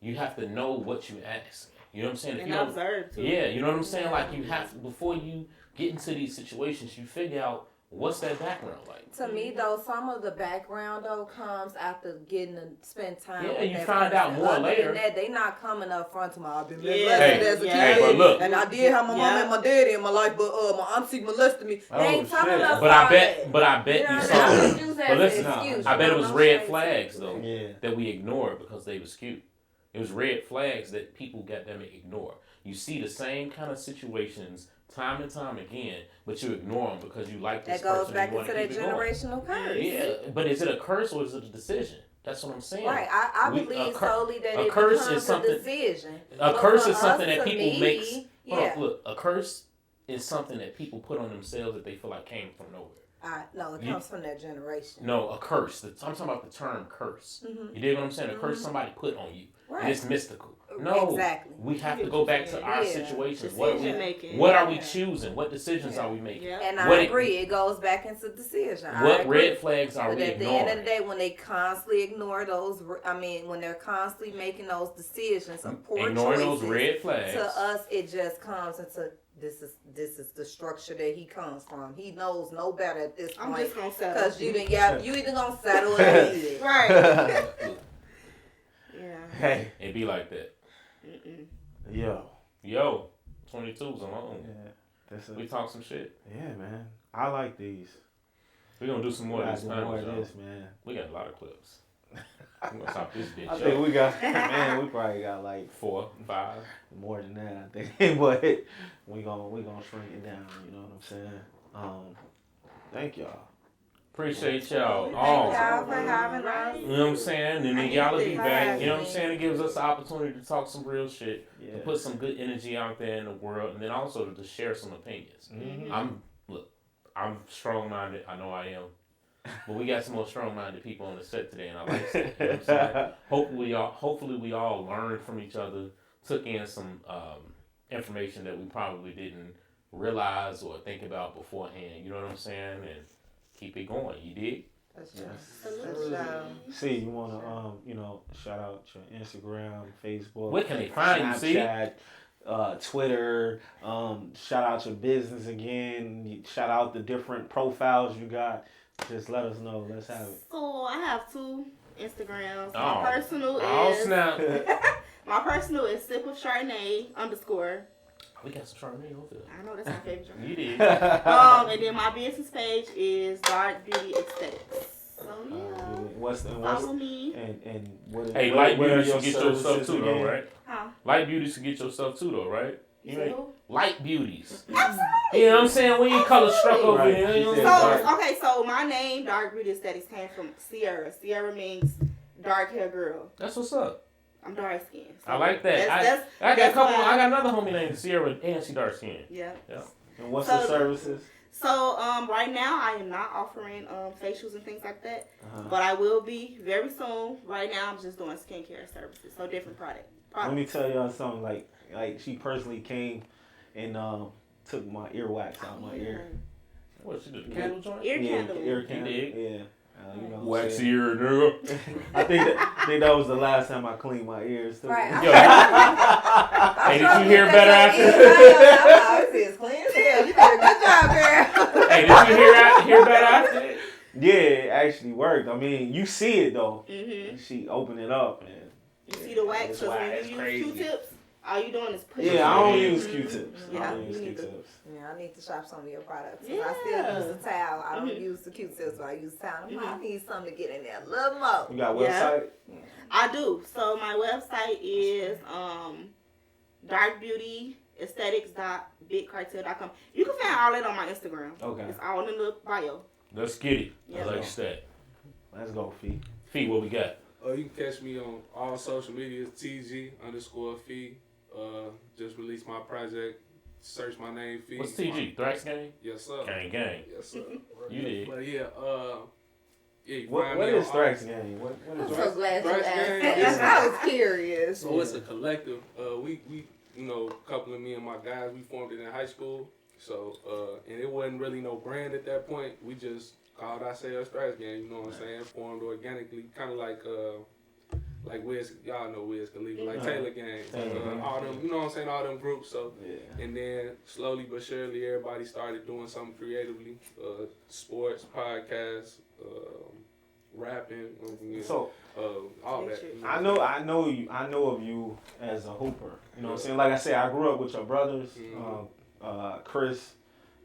Speaker 2: You have to know what you ask. You know what I'm saying?
Speaker 5: And observe too.
Speaker 2: Yeah, you know what I'm saying? Like, you have to, before you get into these situations, you figure out what's that background like.
Speaker 3: To me, though, some of the background, though, comes after getting to spend time with
Speaker 2: you
Speaker 3: that
Speaker 2: find
Speaker 3: person.
Speaker 2: out more later.
Speaker 3: Than that, they not coming up front to my, I've been
Speaker 2: molested
Speaker 3: as a kid.
Speaker 2: Hey, but look.
Speaker 3: And I did have my mom and my daddy in my life, but my auntie molested me. They ain't telling us
Speaker 2: But I bet you saw it.
Speaker 3: But
Speaker 2: listen, I bet it was red flags, though, that we ignored because they was cute. It was red flags that people got them to ignore. You see the same kind of situations time and time again, but you ignore them because you like this person.
Speaker 3: That goes back into that generational curse.
Speaker 2: Yeah, but is it a curse or is it a decision? That's what I'm saying.
Speaker 3: Right, I believe solely that it
Speaker 2: curse
Speaker 3: becomes
Speaker 2: is something,
Speaker 3: a decision.
Speaker 2: A curse is something that people make. Look, a curse is something that people put on themselves that they feel like came from nowhere.
Speaker 3: No, it comes from that generation.
Speaker 2: No, a curse. I'm talking about the term curse. Mm-hmm. You dig what I'm saying? A curse somebody put on you. Right. And it's mystical. No,
Speaker 3: exactly.
Speaker 2: We have to go back to our situations. What are we choosing? What decisions are we making?
Speaker 3: Yeah. And I agree. It goes back into decision.
Speaker 2: What red flags are we ignoring?
Speaker 3: But at the end of the day, when they constantly ignore those, when they're constantly making those decisions of poor
Speaker 2: ignoring
Speaker 3: choices,
Speaker 2: those red flags,
Speaker 3: to us, it just comes into this is the structure that he comes from. He knows no better at this point.
Speaker 5: I'm just gonna settle.
Speaker 3: Because you either gonna settle or leave it.
Speaker 5: Right.
Speaker 2: Yeah. Hey, it be like that. Yo, 22's alone. Yeah, we talk some shit.
Speaker 1: Yeah, man. I like these.
Speaker 2: We're gonna do some more this time.
Speaker 1: More of this, man.
Speaker 2: We got a lot of clips. I'm gonna stop this bitch.
Speaker 1: I think we got, man. We probably got like
Speaker 2: 4, 5,
Speaker 1: more than that. I think, but we gonna shrink it down. You know what I'm saying? Thank y'all.
Speaker 2: Appreciate y'all.
Speaker 3: Thank y'all for having us.
Speaker 2: You know what I'm saying? And then y'all will be back. You know what I'm saying? It gives us the opportunity to talk some real shit, to put some good energy out there in the world, and then also to share some opinions. Mm-hmm. I'm strong-minded. I know I am. But we got some more strong-minded people on the set today, and I like that. You know what I'm saying? Hopefully we all learned from each other, took in some information that we probably didn't realize or think about beforehand. You know what I'm saying? And keep it going. You dig?
Speaker 1: See, you want to, shout out your Instagram, Facebook.
Speaker 2: Where can they find you, see?
Speaker 1: Twitter. Shout out your business again. Shout out the different profiles you got. Just let us know. Let's have it.
Speaker 5: So I have 2 Instagrams. My personal is Sip of Chardonnay _
Speaker 2: We got some Chardonnay over there.
Speaker 5: I know, that's my favorite drink.
Speaker 2: You did.
Speaker 5: And then my business page is Dark Beauty Aesthetics. So yeah.
Speaker 1: Follow
Speaker 5: me.
Speaker 1: And what?
Speaker 2: Hey,
Speaker 1: what,
Speaker 2: light
Speaker 1: what
Speaker 2: beauty
Speaker 1: are
Speaker 2: should
Speaker 1: your
Speaker 2: get your stuff
Speaker 1: services
Speaker 2: too, though,
Speaker 1: again?
Speaker 2: right?
Speaker 5: Huh?
Speaker 2: Light beauty should get your stuff too, though, right?
Speaker 5: You know?
Speaker 2: Light beauties.
Speaker 5: Absolutely.
Speaker 2: You know what I'm saying? We ain't color struck over
Speaker 1: Right.
Speaker 2: here. You know
Speaker 1: She
Speaker 2: what
Speaker 1: said
Speaker 2: I'm saying?
Speaker 1: dark.
Speaker 5: Okay, so my name, Dark Beauty Aesthetics, came from Ciara. Ciara means dark hair girl.
Speaker 2: That's what's up.
Speaker 5: I'm dark skinned. So
Speaker 2: I like that. I got another homie named Ciara, and she dark skin.
Speaker 5: Yeah.
Speaker 1: And what's the services?
Speaker 5: So right now I am not offering facials and things like that, but I will be very soon. Right now I'm just doing skincare services, so different products.
Speaker 1: Let me tell y'all something. Like she personally came and took my earwax out my ear.
Speaker 2: What she did? The candle joint?
Speaker 5: Ear candle.
Speaker 1: Ear candle.
Speaker 2: did?
Speaker 1: Yeah. You know,
Speaker 2: Wax ear, nigga.
Speaker 1: I think that was the last time I cleaned my ears too.
Speaker 3: Right.
Speaker 2: Yo. Hey, did you hear better after?
Speaker 3: It's clean as hell. You did a good job, girl.
Speaker 2: Hey, did you hear better after it?
Speaker 1: Yeah, it actually worked. I mean, you see it though.
Speaker 5: Mm-hmm.
Speaker 1: She opened it up and
Speaker 5: You see the wax?
Speaker 1: It's
Speaker 5: Because when
Speaker 1: wax,
Speaker 5: you
Speaker 1: crazy.
Speaker 5: use Q-tips, all you doing is pushing.
Speaker 1: yeah, I don't
Speaker 5: it.
Speaker 1: use Q-tips.
Speaker 5: Yeah,
Speaker 1: I don't use
Speaker 5: you need to.
Speaker 1: Q-tips.
Speaker 3: Yeah, I need to shop some of your products.
Speaker 5: Yeah.
Speaker 3: I still use the towel. I don't use the Q-tips, but I use the towel. I need something to get in there a little more.
Speaker 1: You got a
Speaker 5: Yeah.
Speaker 1: website?
Speaker 5: I do. So my website is darkbeautyaesthetics.bigcartel.com. You can find all that on my Instagram.
Speaker 1: Okay.
Speaker 5: It's all in the bio.
Speaker 2: Let's get it.
Speaker 5: Yeah.
Speaker 2: I like that.
Speaker 1: Let's go, Fee.
Speaker 2: Fee, what we got?
Speaker 4: You can catch me on all social media, TG_Fee. Just released my project. Search my name, Fee.
Speaker 2: What's TG? Thrax Gang?
Speaker 4: Yes, sir.
Speaker 2: Gang.
Speaker 4: Yes, sir.
Speaker 2: You did.
Speaker 4: But yeah, you
Speaker 1: What
Speaker 4: find me
Speaker 1: is
Speaker 4: on
Speaker 1: Thrax Gang? What
Speaker 3: I'm
Speaker 1: is
Speaker 3: so glad you
Speaker 4: Thrax
Speaker 3: asked.
Speaker 4: Gang?
Speaker 3: I was curious.
Speaker 4: So it's a collective. We a couple of me and my guys, we formed it in high school. So and it wasn't really no brand at that point. We just called ourselves Thrax Gang. You know what I'm saying? Formed organically, kind of like Wiz, y'all know Wiz Khalifa, like Taylor Gang, all them, you know what I'm saying, all them groups. So, and then slowly but surely, everybody started doing something creatively, sports, podcasts, rapping,
Speaker 1: So
Speaker 4: all that.
Speaker 1: I know of you as a hooper. You know what I'm saying? Like I said, I grew up with your brothers, Chris.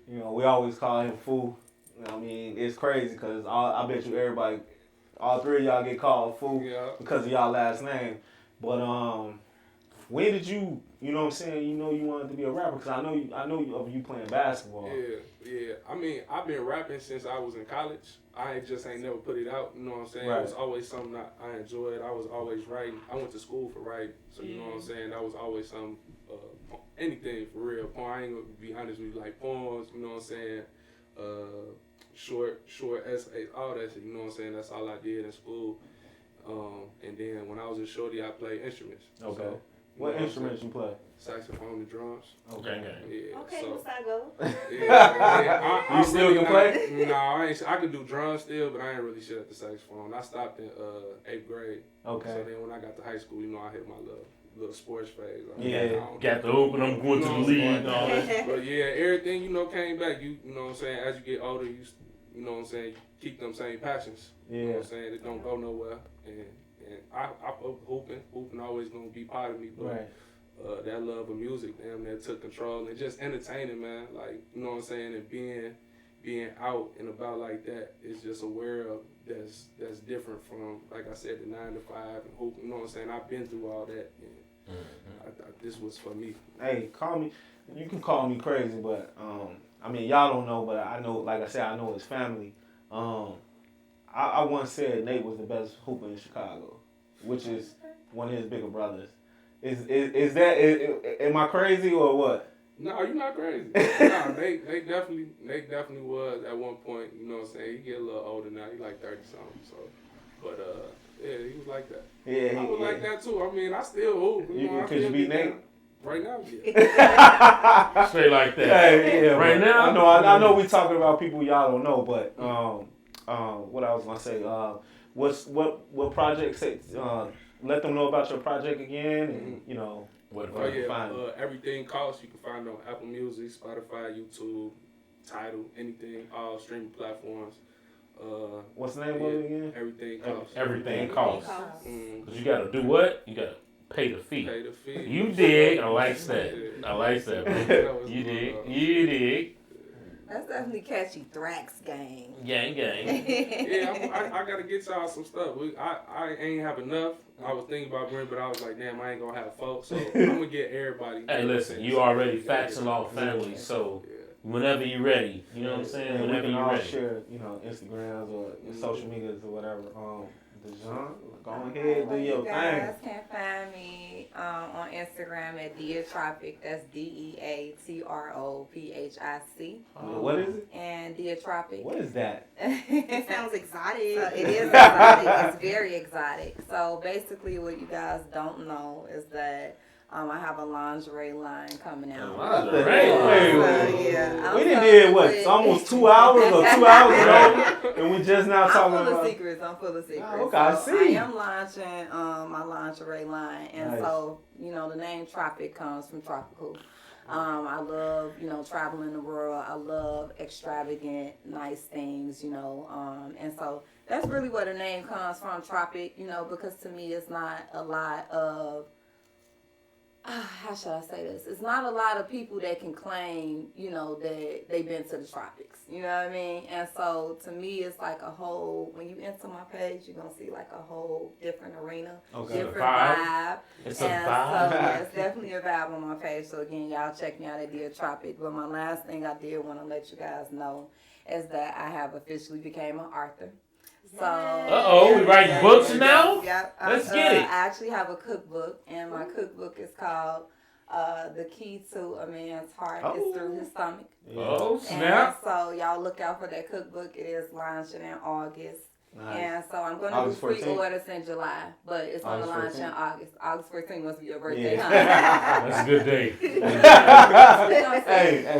Speaker 1: You know, we always call him Foo. You know what I mean? It's crazy because I bet you everybody, all three of y'all get called Foo because of y'all last name. But when did you know what I'm saying? You know you wanted to be a rapper because I know of you playing basketball.
Speaker 4: Yeah. I mean, I've been rapping since I was in college. I ain't never put it out. You know what I'm saying?
Speaker 1: Right.
Speaker 4: It was always something I enjoyed. I was always writing. I went to school for writing, so you know what I'm saying. That was always something. Anything for real. I ain't gonna be honest with you, like poems. You know what I'm saying? Short essays, all that shit. You know what I'm saying? That's all I did in school. And then when I was in Shorty, I played instruments.
Speaker 1: Okay.
Speaker 4: So,
Speaker 1: What instruments you play?
Speaker 4: Saxophone and drums.
Speaker 2: Okay.
Speaker 4: Yeah.
Speaker 5: Okay,
Speaker 4: So,
Speaker 5: what's that go?
Speaker 4: yeah,
Speaker 1: You still can play?
Speaker 4: No, I could do drums still, but I ain't really shit at the saxophone. I stopped in 8th grade.
Speaker 1: Okay.
Speaker 4: So then when I got to high school, I hit my little sports phase.
Speaker 2: Got the hoop and I'm going to the league and all that.
Speaker 4: But yeah, everything came back. You know what I'm saying? As you get older, you know what I'm saying, you keep them same passions. You know what I'm saying? It don't go nowhere. And I hooping always gonna be part of me. But that love of music, damn, that took control and just entertaining, man. Like, you know what I'm saying, and being out and about like that is just a world that's different from, like I said, the 9 to 5 and hooping. You know what I'm saying? I've been through all that. And this was for me.
Speaker 1: Hey, call me. You can call me crazy, but I mean, y'all don't know, but I know. Like I said, I know his family. I once said Nate was the best hooper in Chicago, which is one of his bigger brothers. Is that? Am I crazy or what?
Speaker 4: No, you're not crazy. No, they definitely was at one point. You know what I'm saying? He get a little older now. He like 30 something. So, but yeah, he was like that.
Speaker 1: Yeah,
Speaker 4: I was like that too. I mean, I still hoop.
Speaker 1: Could you beat Nate?
Speaker 4: Right now, yeah.
Speaker 2: Straight like that.
Speaker 1: Yeah,
Speaker 2: right now.
Speaker 1: I know we talking about people y'all don't know, but what I was gonna say, what project? Let them know about your project again, and what find
Speaker 4: Everything Costs. You can find it on Apple Music, Spotify, YouTube, Tidal, anything, all streaming platforms.
Speaker 1: What's the name of it again?
Speaker 4: Everything Costs.
Speaker 2: Everything Costs. Because you gotta do what? You gotta pay the fee.
Speaker 4: Pay the fee.
Speaker 2: You dig? I like that. I like that. Bro. You dig?
Speaker 3: That's definitely catchy. Thrax gang.
Speaker 2: Gang.
Speaker 4: Yeah, I gotta get y'all some stuff. I ain't have enough. I was thinking about bringing, but I was like, damn, I ain't gonna have folks. So I'm gonna get everybody.
Speaker 2: Hey, listen, you already Facts and Law family, so whenever you're ready, you know what I'm saying?
Speaker 1: And
Speaker 2: whenever
Speaker 1: we can
Speaker 2: you're
Speaker 1: all
Speaker 2: ready.
Speaker 1: share, Instagrams or social medias or whatever. Dijon, go ahead, do your
Speaker 3: You guys
Speaker 1: thing.
Speaker 3: can find me on Instagram at Diatropic. That's DeaTrophic.
Speaker 1: What is it?
Speaker 3: And Diatropic.
Speaker 1: What is that?
Speaker 5: It sounds exotic.
Speaker 3: It is exotic. It's very exotic. So basically, what you guys don't know is that I have a lingerie line coming out.
Speaker 2: Lingerie?
Speaker 1: We did what? It's almost 2 hours or 2 hours ago, and we just now talking
Speaker 3: I'm full
Speaker 1: about.
Speaker 3: of secrets.
Speaker 1: Oh, okay, I see.
Speaker 3: I am launching my lingerie line, and
Speaker 1: Nice.
Speaker 3: so the name Tropic comes from tropical. I love traveling the world. I love extravagant, nice things. And so that's really where the name comes from, Tropic. Because to me, it's not a lot of. How should I say this? It's not a lot of people that can claim, that they've been to the tropics. You know what I mean? And so to me, it's like a whole. When you enter my page, you're gonna see like a whole different arena, different vibe.
Speaker 2: It's
Speaker 3: and
Speaker 2: a vibe.
Speaker 3: So yeah, it's definitely a vibe on my page. So again, y'all check me out at Diatropic. But my last thing I did want to let you guys know is that I have officially became an author. So,
Speaker 2: we writing books now?
Speaker 3: Yep.
Speaker 2: Let's get it.
Speaker 3: I actually have a cookbook, and my cookbook is called The Key to a Man's Heart is Through His Stomach.
Speaker 2: Oh, snap.
Speaker 3: And so y'all look out for that cookbook. It is launching in August.
Speaker 1: Nice.
Speaker 3: And so I'm going to do pre-orders in July, but it's going to launch in August. August 14th must be your birthday, huh?
Speaker 2: That's a good day.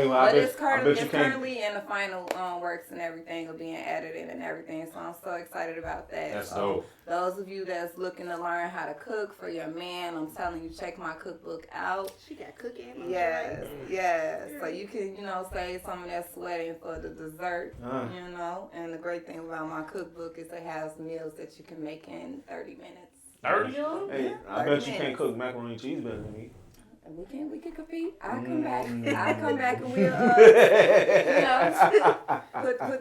Speaker 3: But it's currently in the final works and everything of being edited and everything, so I'm so excited about that.
Speaker 2: That's dope.
Speaker 3: Those of you that's looking to learn how to cook for your man, I'm telling you, check my cookbook out.
Speaker 5: She got cooking.
Speaker 3: Yes. So you can, save some of that sweating for the dessert, And the great thing about my cookbook is it has meals that you can make in 30 minutes.
Speaker 2: 30?
Speaker 1: Hey, I bet you can't cook macaroni and cheese better than me.
Speaker 3: We can compete. I'll come back. And we'll put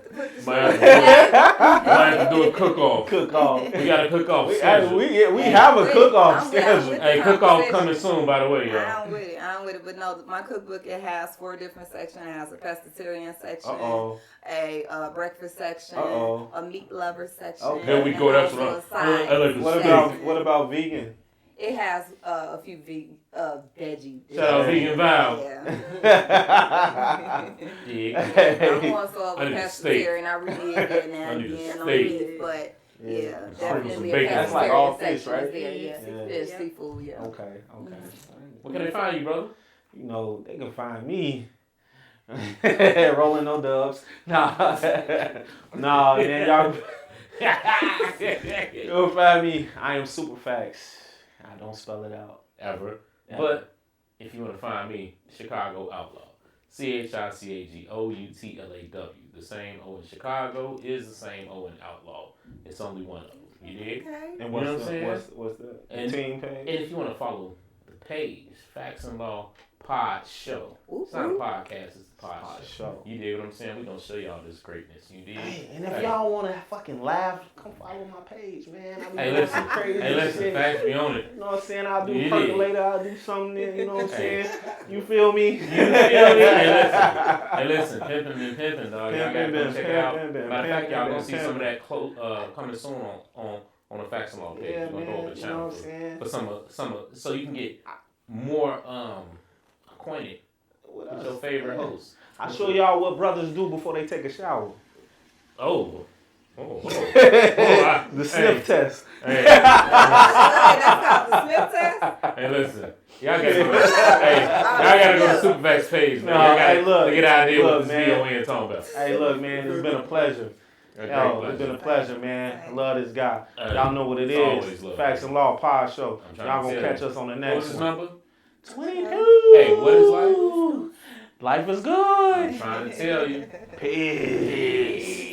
Speaker 3: the
Speaker 2: Might have to do a cook-off. We got a cook-off schedule.
Speaker 1: We have a cook-off schedule.
Speaker 2: Hey, cook-off coming soon, by the way, y'all.
Speaker 3: I'm with it. But no, my cookbook, it has 4 different sections. It has a pescatarian section, a breakfast section, a meat lover section.
Speaker 1: Okay.
Speaker 2: There we go. That's
Speaker 1: What about vegan?
Speaker 3: It has a few veggie.
Speaker 2: Shout out Vegan Val.
Speaker 3: Yeah. I'm also a pescatarian. I really get that now and again on meat, but definitely a pescatarian.
Speaker 1: That's like all fish,
Speaker 3: section
Speaker 1: right?
Speaker 3: is there, fish, seafood,
Speaker 1: Okay.
Speaker 2: What can they find you, brother?
Speaker 1: They can find me. Rolling no dubs. Nah, man, y'all. You'll find me. I am Super Facts. I don't spell it out.
Speaker 2: Ever. But if you want to find me, Chicago Outlaw. ChicagoUtlaw. The same O in Chicago is the same O in Outlaw. It's only one of them. You dig?
Speaker 3: Okay.
Speaker 1: And
Speaker 2: what's
Speaker 1: the team page?
Speaker 2: And if you want to follow the page, Facts and Law PodSHOw. It's not a podcast, it's a PodSHOw. You dig what I'm saying? We're going to show y'all this greatness. You dig?
Speaker 1: Hey, and if y'all want to fucking laugh, come follow my page, man.
Speaker 2: Hey, listen, Facts be on it.
Speaker 1: You know what I'm saying? I'll do percolator, I'll do something there, you know what I'm saying? You feel me?
Speaker 2: Hey, listen, pimpin', dog. Y'all gotta go check it out. Matter of fact, y'all gonna see some of that coming soon on the Facts and Law page.
Speaker 1: Yeah,
Speaker 2: We're gonna go over the
Speaker 1: you know
Speaker 2: channel
Speaker 1: what I'm saying?
Speaker 2: for some so you can get more acquainted with your favorite host.
Speaker 1: I'll show y'all what brothers do before they take a shower. The sniff test.
Speaker 2: Hey.
Speaker 3: That's called the sniff test?
Speaker 2: Hey, listen. Y'all gotta go to Supervax page, man. Y'all gotta get an idea what this video is talking about.
Speaker 1: Hey, look, man, it's been a pleasure. It's been a pleasure, man. I love this guy. Y'all know what it is. Facts and Law PodSHOw. Y'all gonna catch us on the next one.
Speaker 2: What's his number?
Speaker 1: 22.
Speaker 2: Hey, what is life?
Speaker 1: Life is good.
Speaker 2: I'm trying to tell you.
Speaker 1: Peace.